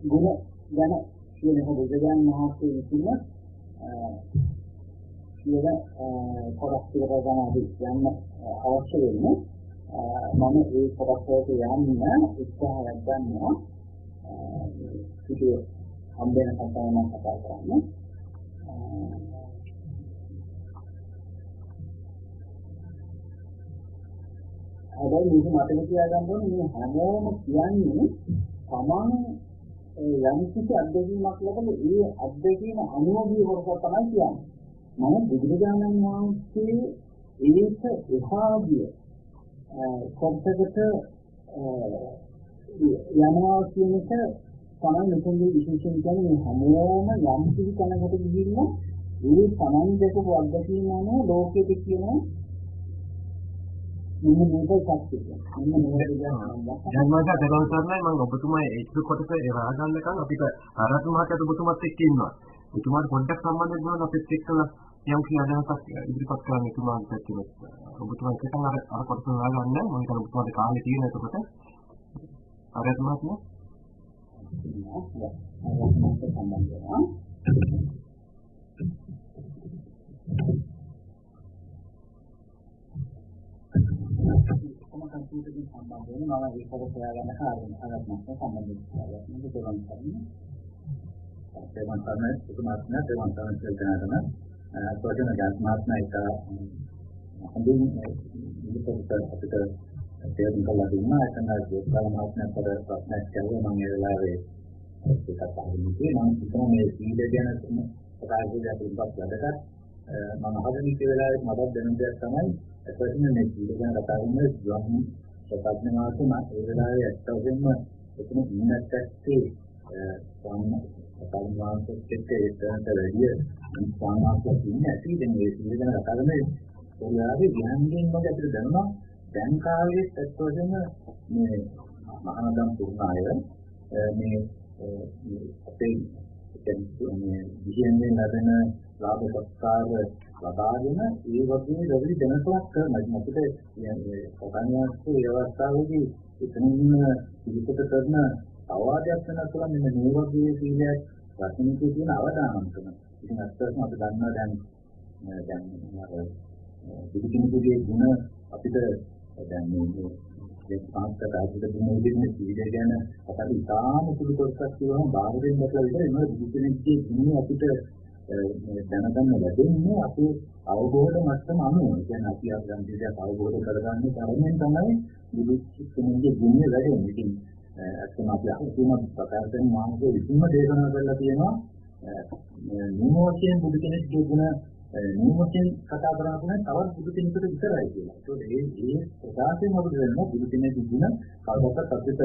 ගුණ ගැන කියන බුදුරජාණන් වහන්සේ විසින් කියන කොටස් ටික ගැන අපි යන්න අවශ්‍ය වෙන්නේ. මම ඒ කොටස් වලට යන්න උත්සාහයක් ගන්නවා. ඉතින් හම්බෙන කතාව මම කතා කරන්නේ. හැබැයි මේක මතක තියාගන්න ඕනේ මේ හැමෝම කියන්නේ තමන් යම් කිසි අත්දැකීමක් ලැබලා ඒ අත්දැකීම අනුභවී වර්ගය තමයි කියන්නේ. මම බුදුරජාණන් වහන්සේ ඒක එහාගිය කොටසකට යනවා කියන එක තමයි මෙතනදී විශේෂයෙන් කියන්නේ හැමෝම යම් කිසි කෙනෙකුට ගිහිල්ලා ඒ තමන් දැකපු අත්දැකීම අනුව ලෝකෙට කියනවා මෙන්න මේක සත්‍යය. මෙන්න මේක ජන්මජා දරවතරයි මම ඔබතුමායි ඒක කොටස එරා ගන්නකම් අපිට ආරත් මහත්තයාට ඔබතුමාත් එක්ක ඉන්නවා. ඔබතුමාට පොඩ්ඩක් සම්බන්ධ වෙනවා අපිත් එක්කලා යම් කිසි අදහසක් ඉදිරිපත් කරන්න ඔබතුමාත් පැත්තෙන්. ඔබතුමා එකටම අර කොටස හොයා ගන්න මම හිතන්නේ ඔබතුමාට කාලේ තියෙන එතකොට ආරත් මහත්තයා සම්බන්ධ වෙනවා. මම ඒකට හොයාගන්න කාරණා හරක් නැත්නම් සම්බන්ධ කරලා මේක දෙවන් කරන්නේ. දෙවන් කරන්නේ උතුමාත්මය දෙවන් කරන කෙනාටම ප්‍රශ්න ගාත්මාත්මය එක හඳුන් මේකට අපිට තේරුම් කරලා දුන්නා. එතන ජීවිතමාත්මය කර ප්‍රශ්නයක් කරුවා මම ඒ වෙලාවේ ඒකත් අහන්නේ මම හිතනවා මේ සීල ගැන කතා කරලා ඉන්නත් වැඩකට මම අහගෙන ඉන්න වෙලාවේ මට දැනුම් දෙයක් තමයි එතකොට මේ සීල ගැන කතා කරන්නේ ධම්ම සත්‍යමාර්ථ මම ඒ වෙලාවේ ඇත්තටම එතන ඉන්නත් ඇත්තේ සම්මාසත් එක්ක ඒකට වැඩි සාමාන්‍යයෙන් ඉන්නේ ඇති දැන් මේ සීල ගැන කතා කරන්නේ ඔයාලගේ ධ්‍යානයෙන් වගේ අපිට දැනුණා දැන් කාලේ ඇත්තටම මේ මහානදම් පුරුණාය මේ අපේ කියන්නේ විශේෂයෙන් ලැබෙන ලාභ සත්කාර ලබාගෙන ඒ වගේ රැවි දැනටක් කරනවා. මොකද මේ සදානියස්සේ ඒ අවස්ථාවේදී එතනින් පිළිපද කරන අවවාදයක් වෙනකොට මෙන්න මේ වගේ සීලයක් රකින්නකේ තියෙන අවදානම් කරන. ඉතින් අත්‍යවශ්‍යම අපි දන්නවා දැන් පිළිකිනුගේ ගුණ අපිට දැන් මේ පාස්කට අපිට දුන්න විදිහේ සීලය ගැන අපිට ඉතාම සුළු කොටසක් කියවම බාහිරින් දැකලා විතරයි මොකද බුදුසෙනෙක්ගේ ගුණ අපිට දැනගන්න ලැබෙන්නේ අපේ අවබෝධ මට්ටම අනුව. කියන්නේ අපි අපේ දෙයක් අවබෝධ කරගන්න තරමින් තමයි බුදුසෙනෙක්ගේ ගුණ වැඩෙන්නේ. ඉතින් අත්‍යවශ්‍යම අපි අහුතුම ප්‍රකාශයෙන් මානසික විසීම දේශනා කරලා තියෙනවා. නිමෝෂයෙන් බුදුසෙනෙක්ගේ ගුණ නිමෝෂයෙන් කතා කරනවා තවත් බුදුසෙනෙකුට විතරයි කියලා. ඒකෝ ඒ ප්‍රකාශයෙන් මොකද වෙන්නේ බුදුසෙනෙක්ගේ ගුණ කවදාවත් අපිට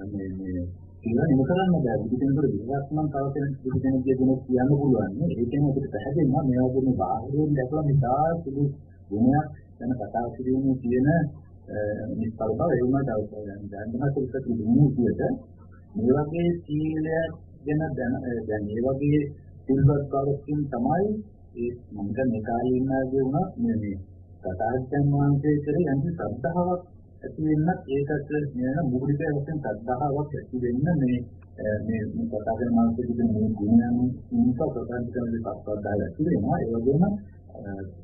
මේ කියලා නිම කරන්න බෑ. බුදුසෙනෙකුට විශ්වාසනම් තව බුදුසෙනෙක්ගේ ගුණ කියන්න පුළුවන්. ඒ කියන්නේ අපිට පැහැදෙනවා මේ වගේ මේ බාහිරින් දැකලා මිතා සුදු ගුණයක් ගැන කතා කිරීමේ තියෙන නිස්පල් බව ඒ වුණාට දැනගන්න සුළුක තිබුණු විදිහට මේ වගේ සීලය ගැන දැන් මේ වගේ සිල්වත් බවකින් තමයි ඒ මම මේ කාලේ ඉන්නාගේ වුණා මේ කතාච්චන් වහන්සේ කරේ යම් ශ්‍රද්ධාවක් ඇති වෙන්නත් ඒකට නේද මූලික වශයෙන් ශ්‍රද්ධාවක් ඇති වෙන්න මේ කතා කරන මානසික මේ ගුණයන් ඉන්නක ප්‍රකාශ කරන ශ්‍රද්ධාව ඇති වෙනවා. ඒ වගේම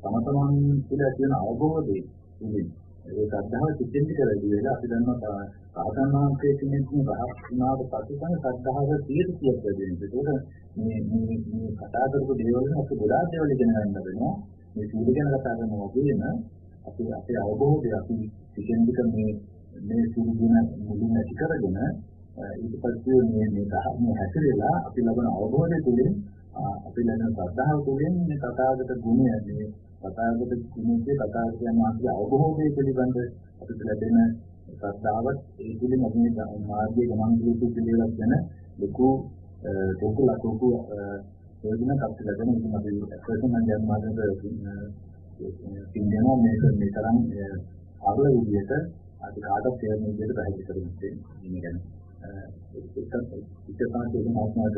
තමතමන් තුළ ඇති වෙන අවබෝධය ඉතින් ඒ ශ්‍රද්ධාව සිද්ධ කරලා වෙලා අපි දන්නවා සාධන වහන්සේ කෙනෙක් රහත් වුණාට පස්සේ තමයි ශ්‍රද්ධාව 100% වෙන්නේ. ඒක මේ කතා කරපු දේවල් අපි ගොඩාක් දේවල් ඉගෙන ගන්න වෙනවා. මේ සීල ගැන කතා කරනවා වගේම අපේ අවබෝධය අපි විශේෂික මේ සීල ගුණ මුලින් ඇති කරගෙන ඊට පස්සේ මේ හැසිරෙලා අපි ලබන අවබෝධය තුළින් අපි ලබන ශ්‍රද්ධාව තුළින් මේ කතාගත ගුණය මේ කතාගත ගුණයේ කතාගත යන මාර්ගයේ අවබෝධය පිළිබඳ අපිට ලැබෙන ශ්‍රද්ධාවත් ඒ තුළින් අපි මාර්ගයේ ගමන් කරපු පිළිවෙලක් ගැන ලොකු ප්‍රයෝජනයක් අපිට ලැබෙන ඉතින් අපි ප්‍රථම ජන්මාන්තර සිංහල මේ තරම් අගල විදියට අපි කාටත් තේරෙන විදියට පැහැදිලි කරගන්න ඉන්නේ. ඒක තමයි මාත්මාට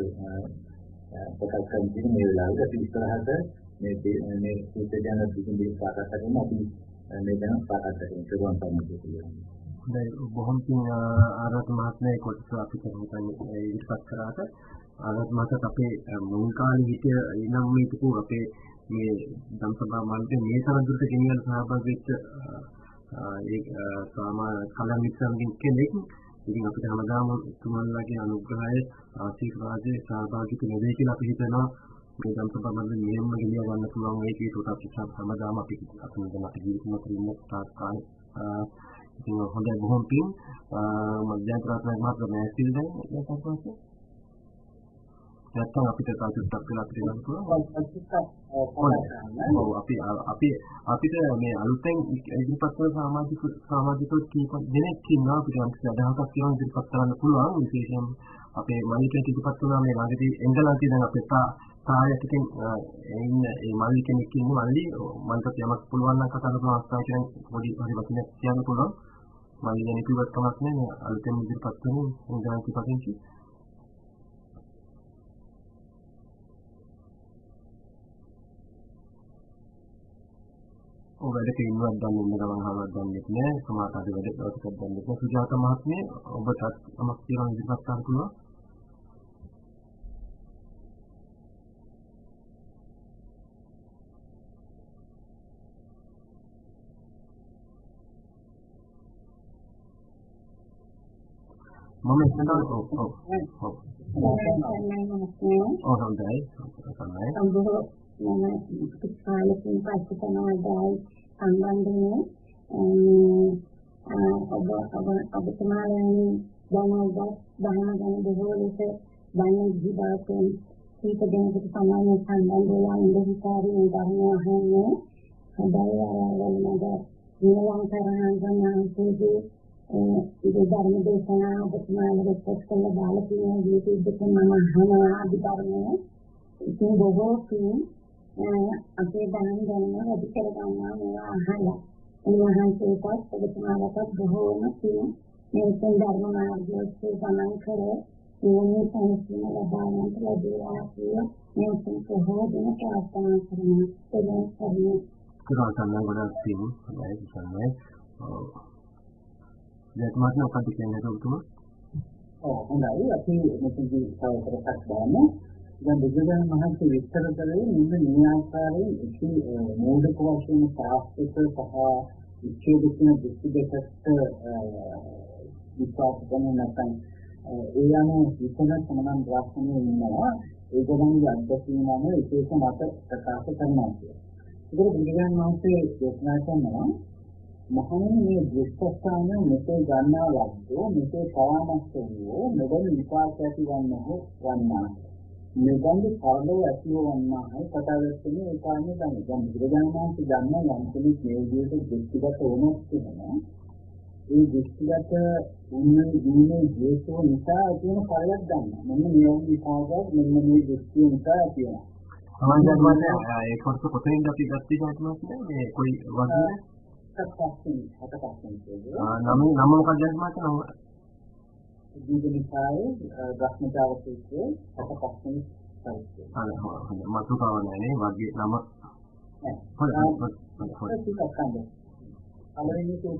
ප්‍රකාශ කරන මේ වෙලාවේ අපි ඉස්සරහට මේ සූත්‍ර ගැන විසින් සාකච්ඡා කරනවා. අපි මේ ගැන සාකච්ඡා කරනවා. දැන් බොහොම ආරත් මහත්මයා කොටස අපි කරන්නේ ඉස්පත් කරාට ආරත් මහත් අපේ මුල් කාලේ හිටිය ඉනම් මේකු අපේ මේ ධම්සභා මණ්ඩලයේ මේ තරම් දුරට ගෙනියන සහභාගී වෙච්ච ඒ කලමිත්‍රන්ගෙන් කෙනෙක්. ඉතින් අපිට හැමදාම තුමන්ලාගේ අනුග්‍රහය ආශිර්වාදයේ සහභාගීත්වය ලැබෙයි කියලා අපි හිතනවා. මේ ධම්සභා මණ්ඩලයේ නියම ගෙනිය ගන්න පුළුවන් ඒකේ කොට අපි හැමදාම අපි ජීවිතම ඉන්න තාක්කාලේ ඉතින් හොඳයි බොහොම පිං මධ්‍යන්තර රත්නායක මහත්මයා මෑස්තිල් දැන් ඊට නැත්තම් අපිට තාක්ෂණික වෙලා තියෙනවා පුළුවන්. ඔව් අපිට මේ අලුතෙන් ඉදිරිපත් කරන සමාජිකව කීප දෙනෙක් ඉන්නවා අපිට අදහසක් තියෙනවා ඉදිරිපත් කරන්න පුළුවන්. විශේෂයෙන් අපේ මල්ලිකෙක් ඉදිරිපත් කරනවා මේ ළඟදී එංගලන්තයේ දැන් අපේ තායකකින් ඉන්න ඒ මල්ලි කෙනෙක් ඉන්නේ මල්ලි මන්ට යමක් පුළුවන් නම් කතා කරන අවස්ථාවක් කියන පොඩි වචනයක් කියන්න පුළුවන්. මල්ලි ගැන කිව්වත් කමක් නැහැ අලුතෙන් ඉදිරිපත් කරන එංගලන්තයේ පදිංචි වැඩට ඉන්නවත් දන්නේ නැහැ ගමන් හාවක් දන්නේ නැහැ සමාජ අධි වැඩ දවසක් දන්නේ නැහැ සුජාත මහත්මිය ඔබටත් අමක් කියලා ඉදිරිපත් කරන්න පුළුවන්. මම එතන ඔව් හොඳයි. සම්බුද්ධ මම ඉස්කාලේ පස්සේ තමයි සම්බන්ධනේ ඔබතුමාලගේ දැනුවත් ධර්ම ගැන බොහෝ ලෙස දැනුම් දීපාතෙන් ඒක දෙනකොට සමාන සම්බන්ධ වෙලා ඉඳිකාරී ධර්ම අහන්නේ හදයි ආරවලමද නිවන් කරහන් ගන්නාසේදී ඒ ධර්ම දේශනා ඔබතුමාලගේ පොත්වල දාලා තියෙන YouTube එකේ මම අහනවා අධිකරණය ඉතින් බොහෝ අපේ ධර්ම ගැන වැඩි කර ගන්නවා මේවා අහලා උන්වහන්සේට ඔබතුමාලට බොහෝම මේ ධර්ම මාර්ගයේ ගමන් කරේ මේ සංස්කෘතිය ලබා ගන්නට ලැබුණා කියලා මේ බොහෝ දෙනෙක් ප්‍රාර්ථනා කරනවා කරා ගන්න ගොඩක් තියෙනවා හොඳයි සම්මයි දැන් මොකක්ද කියන්නේ ඔබතුමා හොඳයි අපි මෙතනදී තවකටක් බලමු දැන් බුදුදහම මහත් විස්තර කරේ මෙන්න මේ ආකාරයෙන් ඉති මූලික වශයෙන් සාස්ත්‍රික සහ විචේදින දෘෂ්ටි දෙකකට විපාක ගන්න නැත්නම් ඒ අනුව විතර සමාන රාශියේ ඉන්නවා ඒ ගමන්ගේ අත්දැකීමම විශේෂ මත ප්‍රකාශ කරනවා කියලා. ඒක බුදුදහම මහත්යේ දේශනා කරනවා මහණෙනි මේ දෘෂ්ටස්ථාන මෙතේ ගන්නා ලද්දෝ මෙතේ පරාමස්ත වූ මෙබඳු විපාක ඇති වන්නා මෙබඳු පරලෝ ඇතිව වන්නායි කතාවෙන්නේ ඒ කාරණේ තමයි. දැන් බුදුරජාණන් වහන්සේ ගන්න යම් කෙනෙක් මේ විදිහට දෘෂ්ටිගත වුණොත් කියනවා ඒ දෘෂ්ටිගත වුණේ දිනේ දේශෝ නිසා තියෙන ඵලයක් ගන්නවා. මෙන්න මේ වගේ විපාකයක් මෙන්න මේ දෘෂ්ටිය නිසා තියෙනවා. සමාජයෙන් ඒ කොටස කොතනින්ද අපි ගත්තේ කියන්නේ මේ කොයි වගේ නම මොකක්ද මාතන දීගනිකායේ බ්‍රහ්මජාල සූත්‍රයේ අටපස්වෙනි සූත්‍රය. හරි මතු කවන්නේ වගේ නම හොඳයි. අලෙන්නේ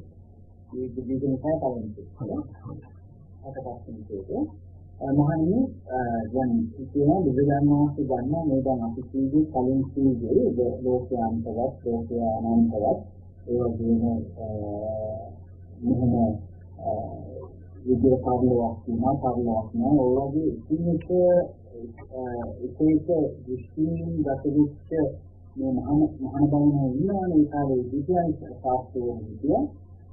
ඒ දීගනිකාය පළවෙනි අටපස්වෙනි සූත්‍රය. මහණනි දැන් කියන බුදුරජාණන් වහන්සේ ගන්න මේ දැන් අපි කීවේ කලින් කීවේ ලෝකයන්තවත් ලෝකයානන්තවත් ඒ වගේම මොහොම විද්‍යා කාර්යයක් තියෙනවා කාර්යයක් නෑ ඒ වගේ එක දෘෂ්ටියෙන් ගතවිච්ච මේ මහාන බවනේ ඉන්නවනේ ඒ කාලේ විද්‍යාව ශාස්ත්‍රයේ විද්‍යාව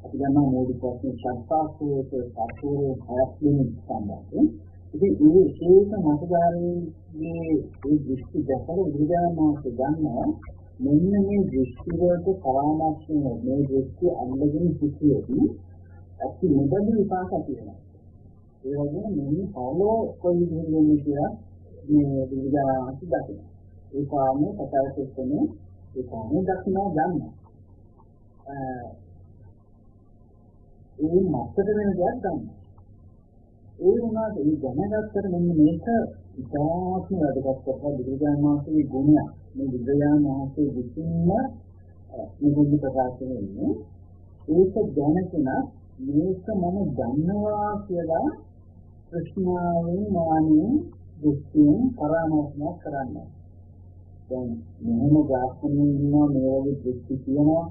අපි ගන්නවා මූලික වශයෙන් ශාස්ත්‍රයේ ශාස්ත්‍රයේ හයක් වෙන සම්බන්ධයෙන් ඉතින් මේ විශේෂ මතධාරීන්ගේ ඒ දෘෂ්ටි දැකලා බුදුරජාණන් ගන්නවා මෙන්න මේ දෘෂ්ටි වලට පරාමර්ශන මේ දෘෂ්ටි අල්ලගෙන සිටියදී අපි මොබද විපාක තියෙනවා. ඒ වගේම මේ පොළොව කොයි විදිහෙන්ද කියලා මේ බුදුරජාණන් දකිනවා. ඒ කාමයේ කතාව කෙරෙන්නේ ඒ කාමයේ දක්නා ගන්න. ඒ මාතෘ වෙන දෙයක් ගන්න. ඒ වුණාට ඒ දැනගත්තට මෙන්න මේක ඉතාමත් වැදගත් කරලා බුදුරජාණන් වහන්සේගේ ගුණය මේ බුදුරජාණන් වහන්සේ විසින්ම නිකුත් ප්‍රකාශ වෙන්නේ ඒක දැනගෙන මේක මම දන්නවා කියලා ප්‍රශ්නාවෙන් මානෙන් දෘෂ්ටියෙන් පරාමර්ශනය කරන්නේ. දැන් මොනම ගාස්කන්නේ ඉන්නවා මේ වගේ දෘෂ්ටි තියෙනවා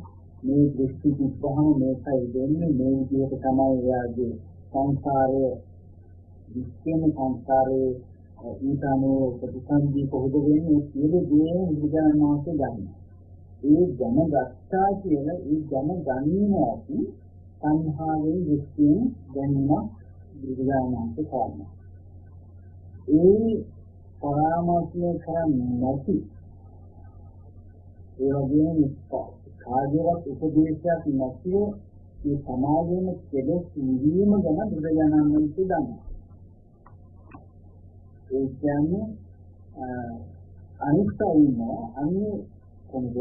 මේ දෘෂ්ටි කිව්වහම මේකයි දෙන්නේ මේ විදිහට තමයි එයාගේ සංසාරයේ විශ්ේම සංසාරයේ ඊටානෝ ප්‍රතිසන්දී කොහොද වෙන්නේ සියලු දේ විද්‍යාත්මකව ගන්න. ඒ දැනගත්තා කියලා ඒ දැනගන්නවාති සංහාවෙන් දෘෂ්ටියෙන් දැනීම විද්‍යාත්මක කරනවා. ඒ පරාමර්ශනය කරන්නේ නැති ඒ වගේම කාර්යවත් උපදේශයක් නැතිව මේ සමාජයේ කෙලෙස් නිවීම ගැන බුදුරජාණන් වහන්සේ දන්නවා. ඒ කියන්නේ අනිත්‍යයින අන්නේ කොහොමද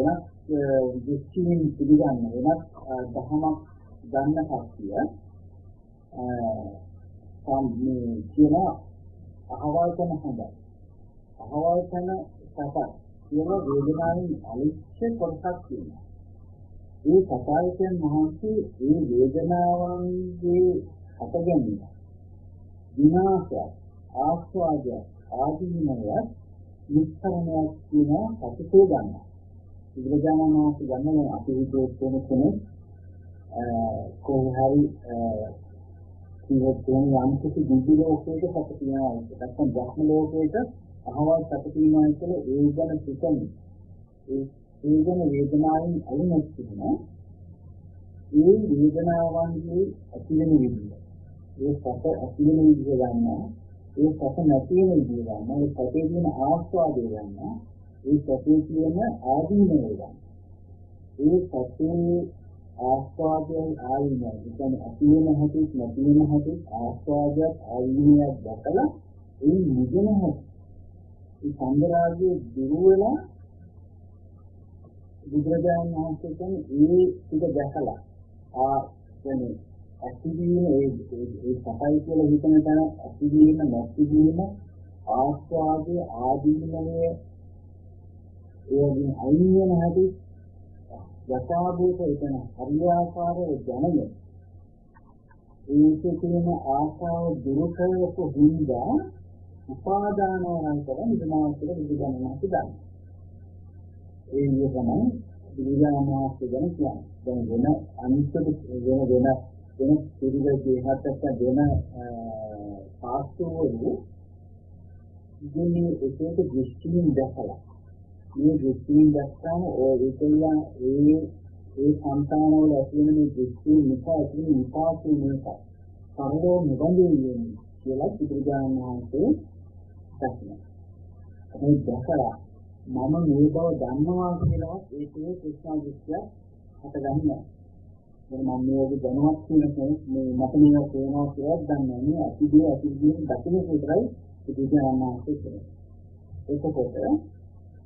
දෘෂ්ටියෙන් පිළිගන්න වෙනත් දහමක් ගන්න කතිය සම්මේ කියන අහවල් කරන හොඳයි. අහවල් කරන සතක් කියන වේදනාවෙන් අලිච්ඡ කොටසක් තියෙනවා. ඒ සතායකයන් මහන්සි ඒ වේදනාවන්ගේ හටගැනීම විනාශය ආස්වාදය ආදීනවය නිස්සරණයක් කියන කටයුතු ගන්නවා. බුදුරජාණන් වහන්සේ ගන්න අපි විදිහට කෙනෙක් කොහේ හරි ඉතින් යම් කිසි බුද්ධ ලෝකයක සැප තියෙනවා. නැත්නම් ධර්ම ලෝකයක අහවල් සැප තියෙනවා කියලා ඒ ගැන හිතන්නේ. ඒ ගැන වේදනාවෙන් අයිනක් තියෙනවා. ඒ වේදනාවන්ගේ ඇතිවෙන විදිහ. ඒ සැප ඇතිවෙන විදිහ ගන්නවා. ඒ සැප නැති වෙන විදිහ ගන්නවා. ඒ සැපේ තියෙන ආස්වාදය ගන්නවා. ඒ සැපේ තියෙන ආදීනවය ගන්නවා. ඒ සැපේ ආස්වාදයෙන් ආදීනවය. ඒ කියන්නේ ඇතිවෙන හැටි නැති වෙන හැටි ආස්වාදයක් ආදීනයක් දැකලා ඒ නිදන හැටි. ඒ සංගරාගයේ දුරු වෙලා බුදුරජාණන් වහන්සේ කියන්නේ ඒ ටික දැකලා කියන්නේ ඇතිවීම ඒ සපයි කියලා හිතන තැන ඇතිවීම නැතිවීම ආස්වාදයේ ආදීනමය ඒකින් අයින් වෙන හැටි යථාභූත කියන හරියාකාරව දැනගෙන ඒකේ තියෙන ආශාව දුරු කරවපු හින්දා උපාදානයන් කරන විනාශක විදිහම හිතන්න. ඒ තමයි විඥානවාස්ත ගැන කියන්නේ. දැන් වෙන අනිත්‍ය වෙන පිළිවෙලේ හතක් වෙන සාස්ත්‍රවල ඉන්නේ ඒකේ දෘෂ්ටියෙන් දැකලා මේ දෘෂ්ටියෙන් දැක්කම ඔය විකල්ලා ඒ සංතානවල ඇති වෙන මේ දෘෂ්ටිය නිසා ඇති වෙන විපාකේ මේක සරලව නිබඳුනේ කියලා බුදුරජාණන් වහන්සේ දැක්කා. ඒ දැකලා මම මේ බව දන්නවා කියලා ඒකේ කුෂ්ණ දෘෂ්ටිය හටගන්නවා. මම මේක දැනවත් කෙනෙක් මේ මට මේක තේරෙනවා කියලා දන්නේ නැහැ. අතිදී දකින්න විතරයි බුදුරජාණන් වහන්සේ කියන්නේ. ඒකකොට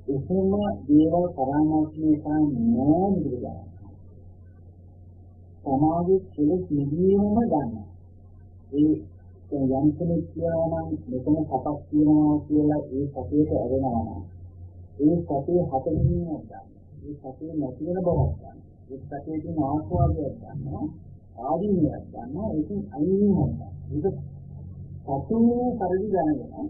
එහෙම දේවල් පරාමාර්ථණය කරන්නේ නෑ නේද? සමාජයේ කෙලෙස් නිදීමම ගන්න. ඒ යම් කෙනෙක් කියනවා නම් මෙතන සපක් කියනවා කියලා ඒ සතියට ඇරෙනවා නම් ඒ සතිය හතරින්ම ගන්න. ඒ සතිය නැති වෙන බවක් ගන්න. ඒ සතියේ තියෙන ආස්වාදයක් ගන්නවා. ආදීනයක් ගන්නවා. ඒකෙන් අයින් වෙනවා. ඒක සතුනේ පරිදි දැනගෙන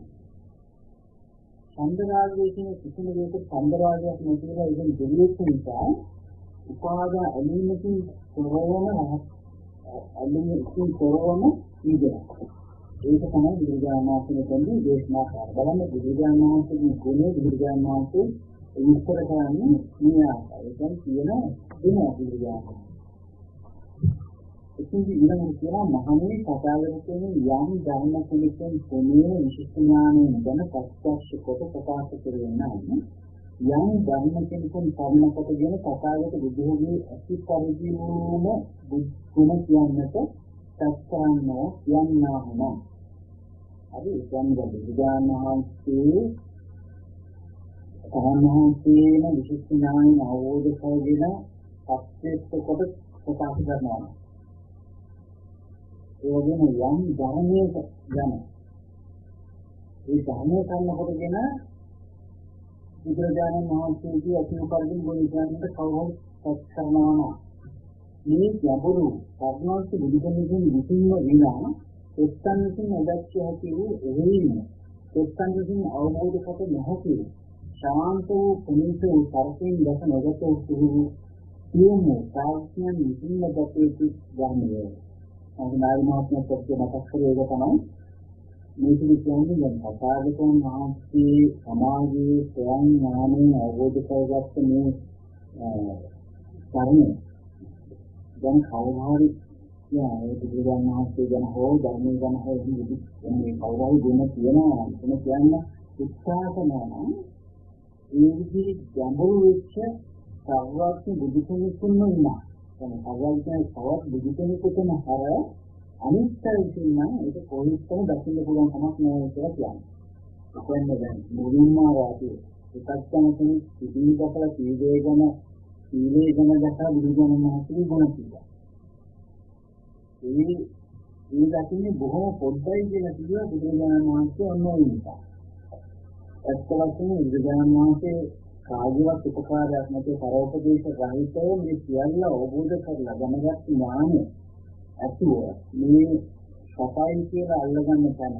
සංදරාගයේ කියන කිසිම දෙයක සංදරාගයක් නැතිව ඉතින් දෙවියෙක් නිසා උපාදා ඇලීමකින් කොරවම ඉඳලා ඒක තමයි බුදුරජාණන් වහන්සේ කියන්නේ දේශනා කරා. බලන්න බුදුරජාණන් වහන්සේගේ ගුණය බුදුරජාණන් වහන්සේ විස්තර කරන්නේ මේ ආකාරයෙන් කියන දෙනවා බුදුරජාණන්. ඉතින් ඊළඟට කියනවා මහණේ කතාවකෙන් යම් ධර්ම කුලිකෙන් කොමේ විශේෂ ඥානයෙන් ගැන ප්‍රත්‍යක්ෂ කොට ප්‍රකාශ කරනවා නම් යම් ධර්ම කෙනෙකුන් පරමපතගෙන කතාවක බුදුහුගේ අති පරිදිම ගුණ කියන්නට සත්‍යන්නෝ කියන්නාම අපි කියන්නේ බුදුදානහන්සේ තමන්හන්සේම විශේෂ ඥානයෙන් අවබෝධ කරගෙන ප්‍රත්‍යක්ෂ කොට ප්‍රකාශ කරනවා. ඒ වගේම යම් ධර්මයක යන ඒ ධර්මය කරනකොටගෙන බුදුරජාණන් වහන්සේගේ අතිපරිදිම ගුණ ඥානයට කවුරුත් සත් කරනවා. මේ ගැඹුරු කර්ණාස්ති බුදුදෙනකින් විසින්ම විනා එක්තන් විසින් අදක්ෂ ඇති වූ එහිම එක්තන් විසින් අවබෝධ කොට නොහැකි ශාන්ත වූ පුනිත වූ සර්පෙන් දැක නොගත වූ සියුම් සාක්ෂියන් විසින්ම දැකේති ධර්මය. අනුනාරි මහත්මයා සත්‍ය මතක් කරේ ඒක තමයි මේක කියන්නේ දැන් කතාවකම මහත්ී සමාජයේ ස්වයං ඥානයෙන් අවබෝධ කරගත්ත මේ කර්මය දැන් කවදාහරි ඒ බුදුරජාණන් වහන්සේ ගැන හෝ ධර්මය ගැන හෝ මේ කවදාහරි ගුණ කියනවා එතන කියන්නේ උත්සාහ කරනවා ඒ විදිහේ ගැඹුරු වෙච්ච සර්වඥ බුදු කෙනෙකුම ඉන්නවා. දැන් සර්වඥ තවත් බුදු කෙනෙකුටම හර අනිත්‍යයෙන් නම් ඒක කොහොමද දකින්න පුළුවන් කමක් නැහැ කියලා කියන්නේ. ඒ කියන්නේ දැන් මුලින්ම වාදී එකක් තමයි සිද්ධි දැකලා සීලේ ගැන දැකලා බුදුරජාණන් වහන්සේගේ ගුණ කිව්වා. ඒ දකින්නේ බොහොම පොඩ්ඩයි කියලා කිව්වා බුදුරජාණන් වහන්සේ ඔන්නෝයි නිසා. එක්කලකින් බුදුරජාණන් වහන්සේ කාගේවත් උපකාරයක් නැති පරෝපදේශ රහිතව මේ සියල්ල අවබෝධ කරලා දැනගත් ඥානය ඇතුව මේ සපයි කියලා අල්ලගන්න තැන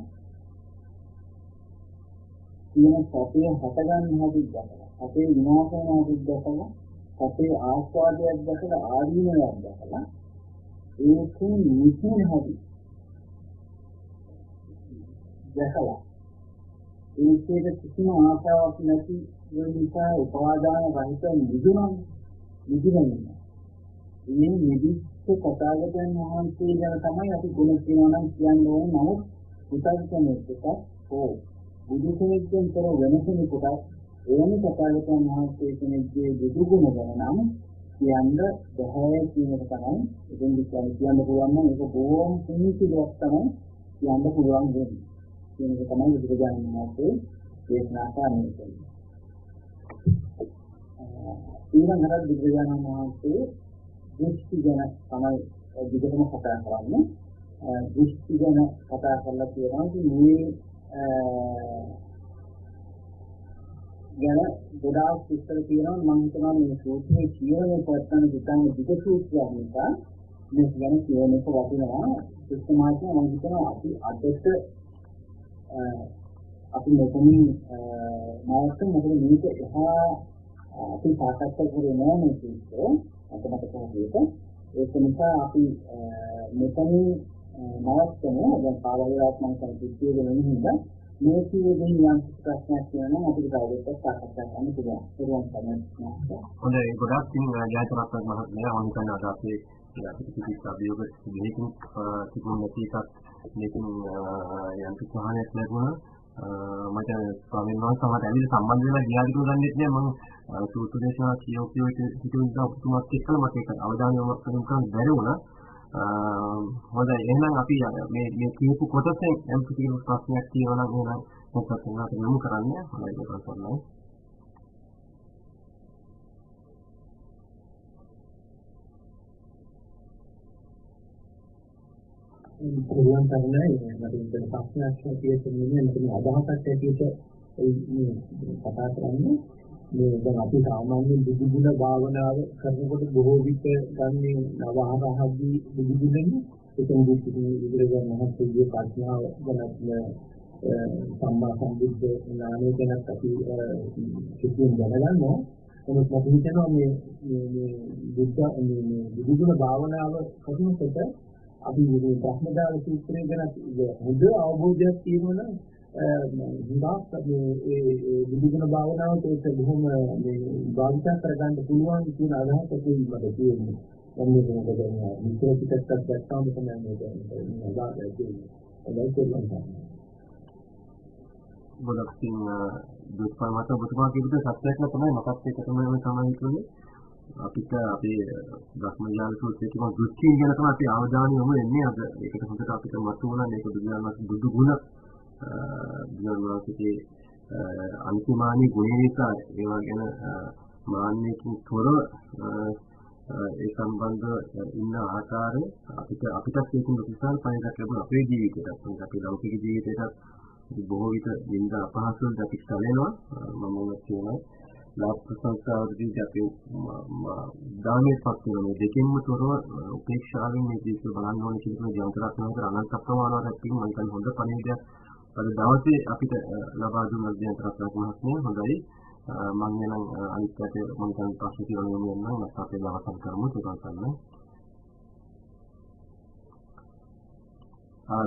කියන සතිය හටගන්න හැටි දැකලා අපේ විනාශ වෙන හැටි දැකලා අපේ ආස්වාදයක් දැකලා ආදීනයක් දැකලා ඒකෙන් නිසි හැටි දැකලා ඒකේට කිසිම ආශාවක් නැති නිසා උපාදාන රහිත නිදුනන්නේ. මේ නිදිච්ච කතාවකයන් වහන්සේ ගැන තමයි අපි ගුණ කියනවා නම් කියන්න ඕනේ. නමුත් උසල්කමෙත් එකක් හෝ බුදු කෙනෙක්ගෙන් තොර වෙන කෙනෙකුට එවැනි කතාවකයන් වහන්සේ කෙනෙක්ගේ බුදු ගුණ ගැන නම් කියන්න බැහැ කියන එක තමයි එතෙන් කියන්න පුළුවන් නම් ඒක බොහොම පුංචි දෙයක් තමයි කියන්න පුළුවන් වෙන්නේ. කියන එක තමයි බුදුරජාණන් වහන්සේ දේශනා කරන්නේ. ඊළඟට බුදුරජාණන් වහන්සේ දෘෂ්ටි ගැන තමයි විදිහටම කතා කරන්නේ. දෘෂ්ටි ගැන කතා කරලා කියනවා මේ ගැන ගොඩාක් විස්තර තියෙනවා. මම හිතනවා මේ සූත්‍රයේ කියවන පස්සන විතර විද සූත්‍රයක් නිසා මේ ගැන කියවන එක වටිනවා. සිස්ටමාටික් මම හිතනවා අපි අදට අපි මෙතනින් මාත් මොකද මේක එහා අපි සාකච්ඡා කරේ නෑ මේ සූත්‍රය. අතකට කොහොමද ඒක නිසා අපි මෙතනින් නවත්තමු. දැන් පාරවලක් මම කල්පිතේ වෙන නිසා මේ කීයෙන් යම් ප්‍රශ්නයක් තියෙනවා අපිට කවුරුත් සාකච්ඡා කරන්න පුළුවන්. ඒකම තමයි. හොඳයි ගොඩක් තින් ජයතරත්න මහත්මයා මම හිතන්නේ අද අපේ පිටිපිට අභියෝග දෙකකින් තිබුණ නැති එකක් මේකෙන් යම් සහනයක් ලැබුණා. මට ස්වාමීන් වහන්සේ සමහර ඇවිල්ලා සම්බන්ධ වෙලා ගියාද කියලා දන්නේ නැහැ. මම සූත්‍ර දේශනා කියෝකියෝ හිතුවා ඔබතුමාත් එක්කලා මට ඒක අවධානය යොමු කරන්න බැරි වුණා. හොඳයි එහෙනම් අපි මේ කියපු කොටසෙන් යම් කිසි ප්‍රශ්නයක් තියෙනවා නම් එහෙනම් මොකක්ද උනාට යොමු කරන්නේ. හොඳයි ඒක තමයි. පුළුවන් තරමයි මට ඉතින් ප්‍රශ්නයක් තියෙන්නේ මට අදහසක් ඇටියට මේ කතා කරන්නේ මේ දැන් අපි සාමාන්‍යයෙන් බුදුගුණ භාවනාව කරනකොට බොහෝ විට ගන්නේ නවහරහදී බුදුගුණනේ ඒකෙන් බුදුරජාණන් වහන්සේගේ ප්‍රඥාව ගැන සම්මා සම්බුද්ධ ඥානය ගැන අපි කිසිම දැනගන්නවා. නමුත් මට හිතෙනවා මේ බුදුගුණ භාවනාව කරනකොට අපි මේ බ්‍රහ්මජාල සූත්‍රය ගැන හොඳ අවබෝධයක් තියෙනවා හුඟක් මේ බුදුගුණ භාවනාවට ඒක බොහොම මේ භාවිත කරගන්න පුළුවන් කියන අදහස අපි මට තියෙනවා. මම මේක දැන් විතර පිටක් දැක්කම තමයි මේක නදාලා තියෙන්නේ. ගොඩක් තින් දුක්ඛමත ඔබතුමා කියපු සත්‍යයක් තමයි මතක් එක තමයි කියන්නේ. අපිට අපේ බ්‍රහ්මජාල සූත්‍රයේ තියෙන දෘෂ්ටිය ගැන තමයි අපි අවධානය යොමු වෙන්නේ අද. ඒකට හොඳට අපිට මතුවන මේක බුදු ගුණ බුදුන්වහන්සේගේ අන්තිමානී ගුණ නිසා ඒවා ගැන මාන්නයෙන් තොරව ඒ සම්බන්ධ ඉන්න ආකාරය අපිට ඒකෙන් විශාල පණිවිඩයක් ලැබුණා අපේ ජීවිතේට. අපේ ලෞකික ජීවිතේට බොහෝ විට නින්ද අපහසු වලට අපි සැලෙනවා. මම මොනවද කියනවා ලාභ සංස්කාරදී අපි දානයේ පත් වෙන මේ දෙකෙන්ම තොරව උපේක්ෂාවෙන් මේ ජීවිතය බලන්න ඕනේ කියන ජයන්තරත් නේද අනන්ත ප්‍රමාණයක් තියෙනවා. මම කියන්නේ හොඳ පණිවිඩයක් අද දවසේ අපිට ලබා දුන්න ජයන්තරත් මහත්මයා හොඳයි. මම නම් අනිත් පැත්තේ මම දැන් ප්‍රශ්න කියලා යොමු වෙනවා නැත්නම් අපි අවසන් කරමු ඒක ගන්න.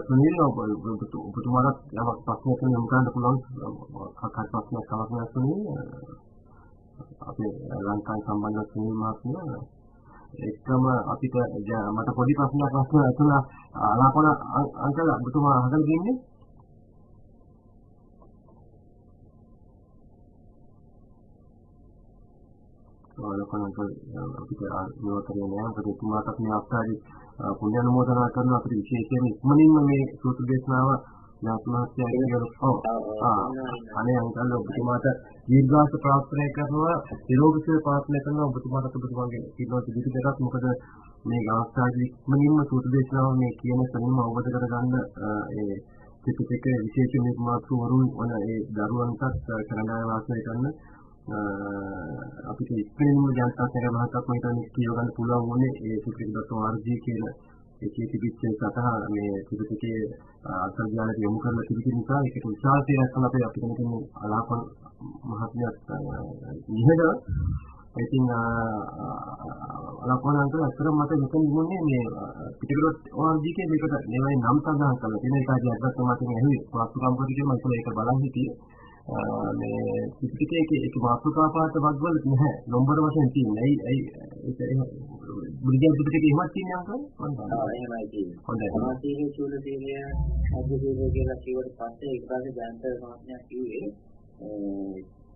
සුනිල් ඔබතුමාට යමක් ප්‍රශ්නයක් යොමු කරන්න පුළුවන් කතා ප්‍රශ්නයක් කවස්නා සුනිල් අපේ ලංකාවේ සම්බන්ධ සුනිල් මහත්මයා ඒකම අපිට මට පොඩි ප්‍රශ්නයක් අහලා ආලාපන අංකල් ඔබතුමා අහගෙන ඉන්නේ ඔයාලකන අපිට නියෝතනය නෑ මොකද තුමාට අපි අවස්ථාවේ පුණ්‍ය අනුමෝදනා කරන අපිට විශේෂයෙන් ඉක්මනින්ම මේ සූත්‍ර දේශනාව නාත්මහත්ය කියලා අනේ අංකල් ඔබතුමාට දීර්ඝාස ප්‍රාර්ථනා කරනවා නිරෝගීව ප්‍රාර්ථනා කරනවා ඔබතුමාට ඔබතුමාගේ කිනෝට දෙකක් මොකද මේ අවස්ථාවේ ඉක්මනින්ම සූත්‍ර දේශනාව මේ කියන සම්ම අවබෝධ කරගන්න ඒ ත්‍රිපිටකයේ විශේෂ නිර්මාතෘ වරුන් වන ඒ දරුවන්ටත් කරණාය වාසය කරන අපිට ඉස්පෙනින්ම ජනතාවට මහත්කම් හිතන්නේ කියව ගන්න පුළුවන් වුණේ ඒ ත්‍රිපිටක.org කියන ඒකේ තිබිච්ච සතහ මේ ත්‍රිපිටකයේ අන්තර්ජාලයට යොමු කරලා තිබෙන නිසා ඒකට විශාල තේරයක් තමයි අපිට මෙතන අලාපන මහත්මයාත් ඉහළ ඉතින් ලකුණන්ට අතර මට මෙතන දුන්නේ මේ පිටිකරොත් ඔයගිකේ මේකට නෙවෙයි නම් සඳහන් කරලා තියෙන එක අධ්‍යාත්මක මාතෘකාවෙන් ඇහුවේ වාස්තුකම් පොතේ මම ඒක බලන් හිටියේ මේ පිටිකේ ඒක වාස්තුකාපාත වගවල නැහැ නම්බර වශයෙන් තියෙන්නේ ඇයි ඒක බුද්ධ පිටිකේ එහෙමත් තියෙන්නේ අංකල් එහෙමයි තියෙන්නේ හොඳයි සමාධියේ චූල තීරය අධිදීව කියලා කිව්වට පස්සේ ඒක තමයි ජයන්ත මහත්මයා කිව්වේ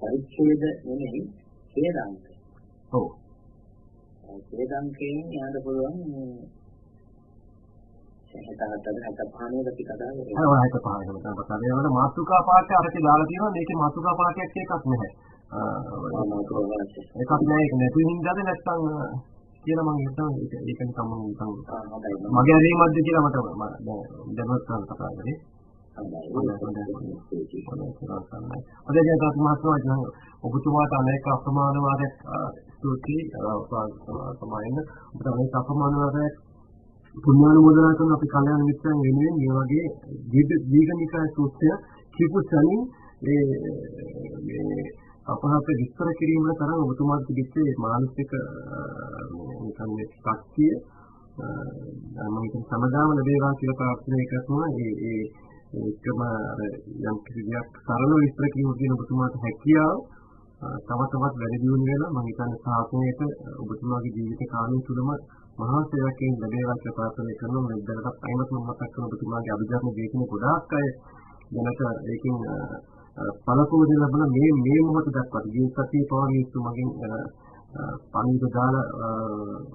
පරිච්ඡේද නෙමෙයි හේදාංක ඔව් හේදාංකයෙන් යන්න පුළුවන් හත පහනේ අපි කතා කරේ ඔය හත පහනේ තමයි කතා කරන්නේ මාතෘකා පාඨය අරක දාලා තියෙනවා මේකේ මාතෘකා පාඨයක් එකක් නැහැ ඒකක් නෑ ඒක නැති හින්දාද නැත්නම් කියලා මම හිතනවා ඒක නිකම් මගේ අරීමක්ද කියලා මට දැනුවත් කරන්න කතා කරේ ඔබතුමාට අනේක අප්‍රමාණ වාරයක් ස්තුතියි සමායන ඔබට අනේක අප්‍රමාණ වාරයක් පුණ්‍යානුමෝදනා කරන අපි කල්‍යාණ මිත්‍රයන් වෙනුවෙන් මේ වගේ දීඝනිකාය සූත්‍රය කියපු සැනින් මේ අපහාස විස්තර කිරීමේ තරම් ඔබතුමාට තිබෙච්ච මානසික නිකන් ශක්තිය මම හිතන සමදාම ලැබේවා කියලා ප්‍රාර්ථනා කරනවා ඒකම යම් කිසියක් සරල විස්තර කිරීම ඔබතුමාට හැකියාව තව තවත් වැඩි දියුණු වෙලා මම හිතන්නේ සාසනයට ඔබතුමාගේ ජීවිත කාලය තුළම මහා සේවකයන් ලැබේවා කියලා ප්‍රාර්ථනා කරනවා මම දැනටත් අයිමත් මතක් කරන ඔබතුමාගේ අභිධර්ම දේශන ගොඩාක් අය දැනට ඒකෙන් පළපෝෂණ ලැබන මේ මොහොත දක්වා ජීවිතී පවරිස්සු මගින් පණිවිඩ දාලා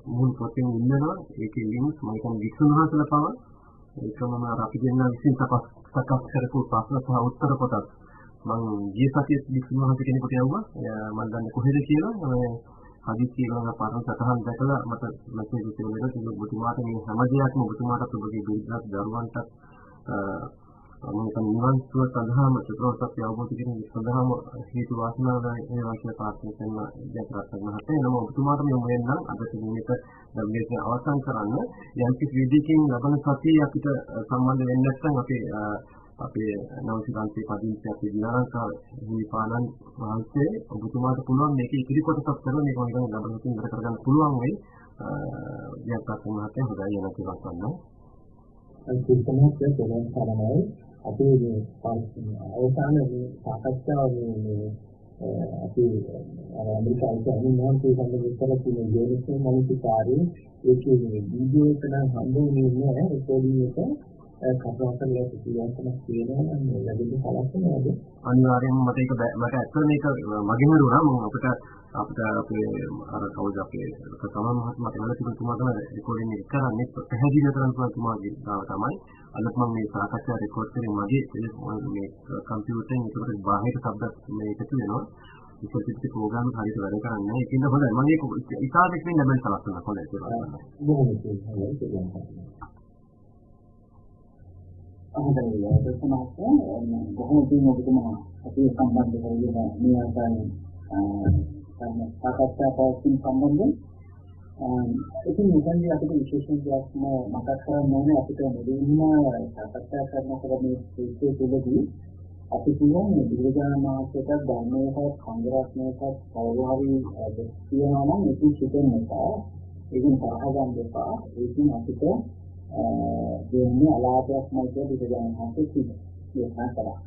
මුල් පොතෙන් ඉන්නවා ඒකේ ලින්ක් මම හිතන්නේ විසුණුහසල පව ඒකම අපි දෙන්නා විසින් සකස් කරපු ප්‍රශ්න සහ උත්තර කොටස් මම ජීවිතයේ විසුණුහස කෙනෙකුට යවුවා මම දන්නේ කොහෙද කියලා හදිස්සිය ගන්න පාරම සතහන් දැකලා මට මැසේජ් එකක් දෙනවා ඔබතුමාට මේ හැම දෙයක්ම ඔබතුමාට ඔබගේ බිරිඳට දරුවන්ට මම නිවන් සුව සඳහාම චතුරාර්ය අවබෝධ කිරීම සඳහාම හේතු වාසනා වේවා කියලා ප්‍රාර්ථනා කරන ජයන්ත මහත්තයා එනම ඔබතුමාට මේ මොෙන් නම් අද දිනෙක ධර්මයේ අවසන් කරන්න යම් කිසි විදිහකින් ලබන සතිය අපිට සම්බන්ධ වෙන්නේ නැත්නම් අපේ නවසිකාන්තේ පදිංචි අපේ දිනාංකා හිමිපාණන් වහන්සේ ඔබතුමාට පුළුවන් මේක ඉදිරි කොටසක් කරලා මේක නිකන් ලබන සතිය ඉවර කරගන්න පුළුවන් වෙයි ජයන්ත මහත්තයා හොඳයි යන කියලා ගන්නවා අන්තිමට දෙයක් කරනවා අපි අවසාන සාකච්ඡාව අපි අමරිකාවේ අනිවාර්ය සම්බන්ධ කරගෙන යෝනිසෝ මනසිකාරයේ ඒකේ වීඩියෝ එක නම් හම්බුනේ නැහැ ඒක කතා කරලා කියනවා කියනවා නම් ලැබෙන්න කලක් අනිවාර්යයෙන්ම මට ඇත්තට මේක මගින් වුණා මම අපිට අපේ අර කවුද අපේ කලන මහත්මයා කියලා තිබුණා තමයි රෙකෝඩින් එක කරන්නේ පැහැදිලි කරන්න තුමාගේ තමයි අදත් මම මේ සාකච්ඡා රෙකෝඩ් කරේ මගේ මේ කම්පියුටරෙන් ඒකට බාහිර ශබ්ද මේ එකතු වෙනවා ඉතින් ප්‍රෝග්‍රෑම් හරියට වැඩ කරන්නේ නැහැ ඒකින්ද හොඳයි මම ඒක ඉතාලෙකින් ලැබෙන සලස්වන්න හොඳයි කියලා බොහොම දින ඔබතුමා අපි සම්බන්ධ කරගෙන මේ ආකාරයෙන් සාකච්ඡා පවත්වන සම්බන්ධයෙන් ඉතින් මෙතනදී අපිට විශේෂ දෙයක් මතක් කරගන්න ඕනේ අපිට මුලින්ම සාකච්ඡා කරනකොට මේ සූත්‍රයේදී අපි කියන්නේ බුදුරජාණන් වහන්සේට ධර්මයකට සංග්‍රහණයකට කවදාහරි කියනවා නම් ඒක සිතෙන්න එපා ඒකෙන් තරහ ගන්න එපා ඒකෙන් අපිට දෙන්නේ අලාභයක්මයි කියලා බුදුරජාණන් වහන්සේ කියනවා කරා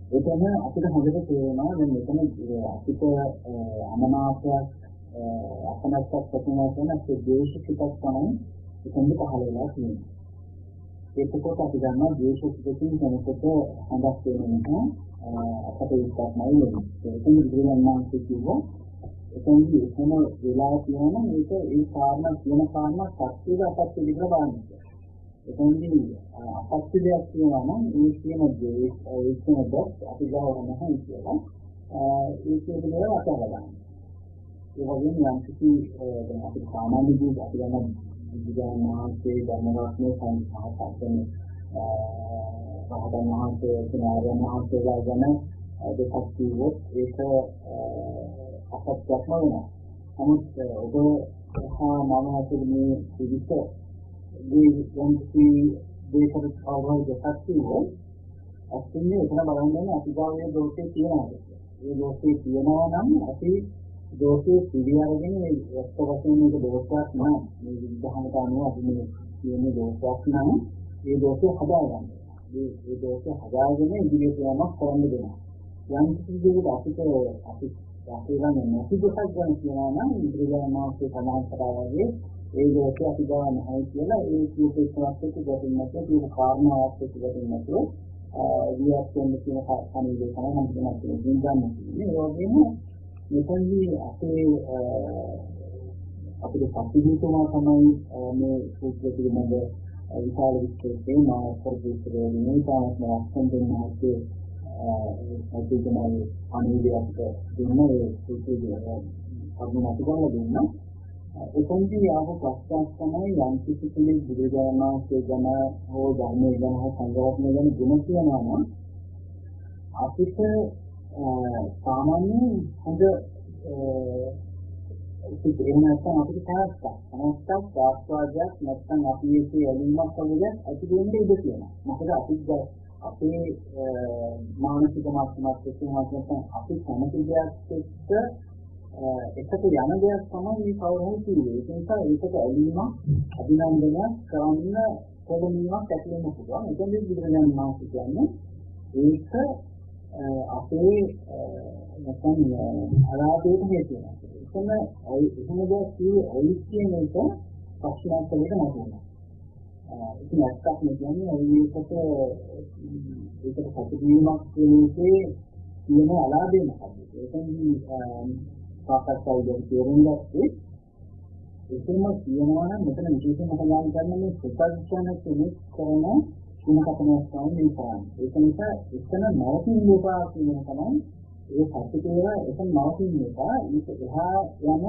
එතන අපිට හොඳට තේරෙනවා දැන් මෙතන අපිට අමනාපයක් අකමැත්තක් ප්‍රතිමා කරන දේශිකයක් තමයි එතෙන්ද පහළ වෙලා තියෙන්නේ. ඒකකොට අපි ගන්නවා දේශිකකින් කෙනෙකුට හඳක් වෙනවා අපට ඒකක් නෑ වෙන්නේ. ඒකෙන් බුදුරජාණන් කිව්වා එතනදී එතන වෙලා තියෙනවා මේක ඒ කාරණා කියන කාරණා සත්‍යද අපත් විදිහට බලන්න. එතනදී අපත්‍ය දෙයක් කියනවා නම් ඒ කියන දේ ඒ කියන දොස් අපි ගාව නැහැ කියලා ඒ කියන දේ අතහැරලා දාන්න. ඒ වගේම යම් කිසි දැන් අපි සාමාන්‍ය ජීවිතය අපි යන විද්‍යාව මහත්කේ ධර්මරත්නයේ සංස්කාරයෙන් රහතන් වහන්සේ කෙනාරයන් වහන්සේලා ගැන දෙකක් කිව්වොත් ඒක අපත්‍යක්ම වෙනවා. නමුත් ඔබ හා මම අතර මේ විදිහට දේකට අවුල් දෙකක් කිව්වොත් අත්‍යන්නේ එතන බලන්නේ අපි ගාවේ දෝෂේ තියනවාද? ඒ දෝෂේ තියනවා නම් අපි දෝෂයේ පිළිඅරගෙන මේ වස්තු වශයෙන් මේක දෝෂයක් නෑ. මේ විද්‍යාවට අනුව අපි මේ කියන්නේ දෝෂයක් නම් ඒ දෝෂය හදාගන්න. ඒ දෝෂය හදාගෙන ඉදිරියට යamak කරන්න දෙනවා. යම් කිසි දෙයකට අපි ළඟ නැති දෙයක් ගැන කියනවා නම් ඉදිරියට මාසේ සමාන කරා වගේ ඒ දෝෂය අපි ගන්න නැහැ කියලා ඒ කීපයක් එක්ක ගැටෙන්නට ඒක කාරණාවක් එක්ක ගැටෙන්නට වියත්යෙන් කියන කණිදේ තමයි මම කියන්නේ දින්ගන්න කියන්නේ. ඒ වගේම මෙතනදී අපේ පස්සිදුතුමා තමයි මේ සූත්‍රය පිළිබඳ විශාල විස්තරේ මාර්ගපරිශීලනයේ නිතාමත් ලක්ෂණ දෙන්නාගේ අධිගමනයේ අනුවිදයක් දෙන්නේ සූත්‍රයේ අනුමත කරලා දෙන්න. එතනදී ආව ප්‍රශ්නයක් තමයි යම් කිසි කෙනෙක් බුදුදහමේ ගැන හෝ ධර්මයේ ගැන හෝ සංගතනය ගැන ගුණ කියනවා නම් අපිට සාමාන්‍යයෙන් හොඳ එහෙම නැත්නම් අපිට තාක්ෂණයක් ආස්වාදයක් නැත්නම් අපි ඒකේ ඇලීමක් වගේ ඇති වෙන්නේ ඉඳ තියෙනවා. මොකද අපේ මානසික මාත්‍රාවක් නැත්නම් අපි කැමති දෙයක් එක්ක එකට යන දෙයක් තමයි මේ කවුරුහරි කියන්නේ. ඒ නිසා ඒකට ඇලීමක් අභිනන්දනයක් කරන්න කොහොමවත් ඇති වෙන්න පුළුවන්. ඒකෙන් බුදුරජාණන් වහන්සේ කියන්නේ ඒක අපේ නැත්නම් අලාභයට හේතු වෙනවා. එහෙම දෙයක් කියන එක පක්ෂණයක් දෙක නැතුනවා. ඉතින් ඇත්තක් කියන්නේ ඒකට සතුටුවීමක් කියන්නේ කියන අලාභය මොකක්ද? ඒකෙන්දී සාකච්ඡාවේදී තේරුම් ගත්තේ එතන කියනවා නම් මෙතන විශේෂම කතාවක් කරන්නේ මේ සුපර්ජන කෙනෙක් කරන ಗುಣකපනයක් තමයි කරන්නේ. ඒක නිසා එතන නවතින උපා කියන තමයි ඒ සත්‍යකේව එතන නවතින උපා ඊට එහා යන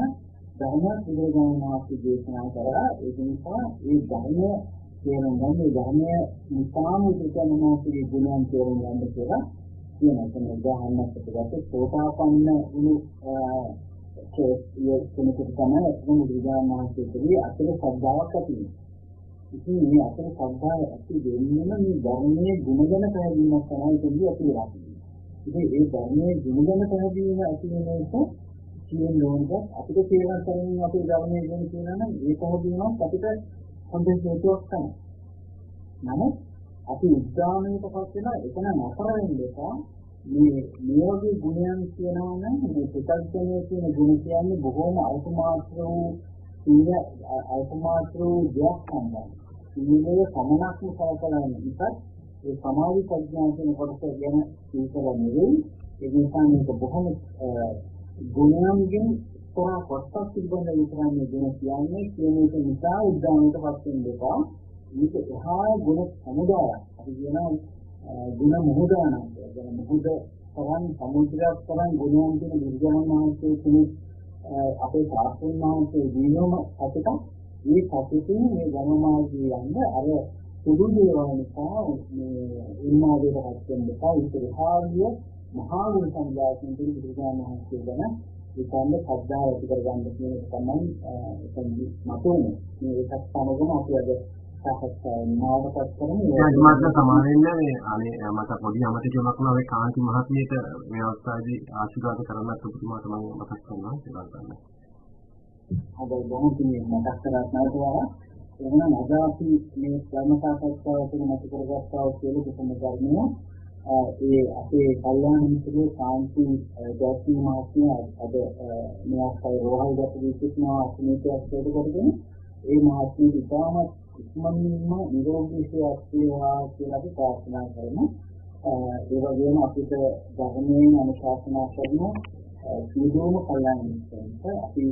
ධර්ම බුදුරජාණන් වහන්සේ දේශනා කරා. ඒක නිසා ඒ ධර්ම තේරුම් ගන්න මේ ධර්මය නිසාම බුදුරජාණන්ගේ ගුණයන් තේරුම් ගන්න කියලා කියන එක උදාහරණයක් අපිට සෝතාපන්න වුණු කෙනෙකුට තමයි බුදුරජාණන් වහන්සේගේ අතල ශ්‍රද්ධාවක් ඇති වෙන්නේ. ඉතින් මේ අතල ශ්‍රද්ධාව ඇති වෙන්නේ මේ ධර්මයේ ගුණ ගැන පැහැදීමක් තමයි කියන්නේ අපි රාජ්‍යය. ඉතින් ඒ ධර්මයේ ගුණ ගැන පැහැදීම ඇති වෙන එක කියන ඕනක අපිට තේරුම් ගන්න අපේ ධර්මයේ ගැන කියනවා නම් ඒ පැහැදීමක් අපිට හොඳ හේතුවක් තමයි. නමුත් අපි උද්දාමයකපත් වෙන එතන නතර වෙන්න එපා. මේ වගේ ගුණයන් කියනවා නම් මේ පුතග්ජනයේ කියන ගුණ කියන්නේ බොහෝම අල්පමාත්‍ර වූ දෙයක් තමයි. මේ සමනක්ම සලකන නිසා ඒ සමාධි ප්‍රඥා කියන කොටස ගැන විස්තර නෙවෙයි. ඒ නිසා මේක බොහොම ගුණයන්ගෙන් තොර කොටසක් පිළිබඳව විතරන්නේ ගුණ කියන්නේ කියන එක නිසා උද්දාමයකපත් වෙන්න එපා. මේක එහා ගුණ සමුදායක්. අපි කියනවා ගුණ මොහොදානක්. يعني මොහොද තරම් සමුද්‍රයක් තරම් ගුණයන් කියන බුදුරජාණන් වහන්සේ කෙනෙක් අපේ සාස්ත්‍රීය මානසික ජීවම අපිට මේ සතුටින් මේ ධර්මමාර්ගයේ යන්න අර සුදු දේවල් නිසා මේ උන්මාදයටපත් වෙන්න එපා. ඒක එහාගිය මහා ගුණ සමුදායකින් බුදුරජාණන් වහන්සේ ගැන විකම්ම ශ්‍රද්ධාව ඇති කරගන්න කියන එක තමයි එතනදී මතෝනේ. මේකත් සමගම අපි අද සාකච්ඡාවකට කරන්නේ. ඒ මාත් සමාවෙන්න මේ අනේ මට පොඩි අමතකයක් වුණා මේ කාන්ති මහත්මියට මේ අවස්ථාවේදී ආශිර්වාද කරන්නත් ඔබතුමාට මම මතක් කරනවා කියලා ගන්න. හොඳයි බොහොම පිං මතක් කරගන්න නෑතුවා. එහෙනම් අද අපි මේ ධර්ම සාකච්ඡාව තුළ මත කරගත්තා වූ සියලු කුසල ධර්මය ඒ අපේ කල්යාණමිත්‍රෝ කාන්ති ජාති මහත්මිය අද මේ අවස්ථාවේ රෝහල් ගත විචිත්නා අසනීපයක් හේතුකොටගෙන ඒ මහත්මිය ඉතාමත් ඉක්මනින්ම නිරෝගී සුවයක් වේවා කියලා අපි ප්‍රාර්ථනා කරමු. ඒ වගේම අපිට ධර්මයෙන් අනුශාසනා කරන සියලුම කල්යාණමිත්‍රන්ට අපි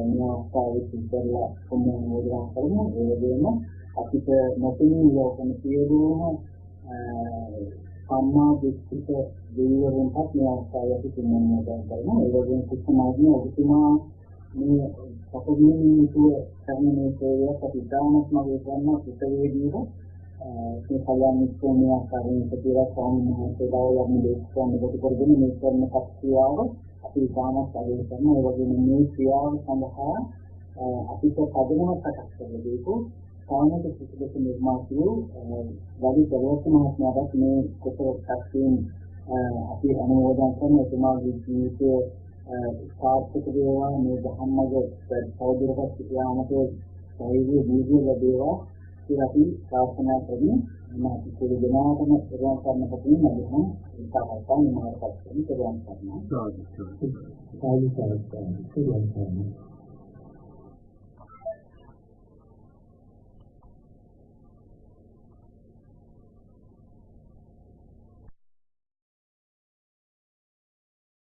මේ අවස්ථාවේ සිද්ධලා කොමුණෝදා කරමු. ඒ වගේම අපිට නොපෙනී ලෝකෙම සියලුම සම්මා දිට්ඨික දෙවිවරුන්ට මේ අවස්ථාවේ අපි තුන්වනදා කරමු. ඒ වගේම කුසමාදී ඔබතුමා මේ අපෝදිනේතුව කරන්නේ සේවයක් අපි දානත්ම වේදන්න පිටවේදීව මේ කල්යාණමිත්‍රෝනේ ආකාරයෙන් ප්‍රතිරක් සාමූහිකව යම් දෙයක් කොට කරගෙන මේ කරන කක්ෂියාව අපි දානත් අධික කරන ඒ වගේම මේ ක්‍රියාව සඳහා අපිට පදනමක් සකස් කරලා දීපු සාමූහික සිසුක නිර්මාණය වැඩි ප්‍රවෘත්තිමත්මයක් මේ කොට කක්ෂියෙන් අපි අනුමෝදන් කරන එතුමාගේ ජීවිතයේ සාර්ථක වේවා මේ ධම්මග සෞදරපත් යාමට සෛර්ය දීර්ඝ ලැබේවා කියලා අපි ප්‍රාර්ථනා කරමු. අපි සියලු දෙනාටම ප්‍රාර්ථනා කරන කතින් මම ඉතාලි මාර්ගපත් කරනවා. සාදු සාදු.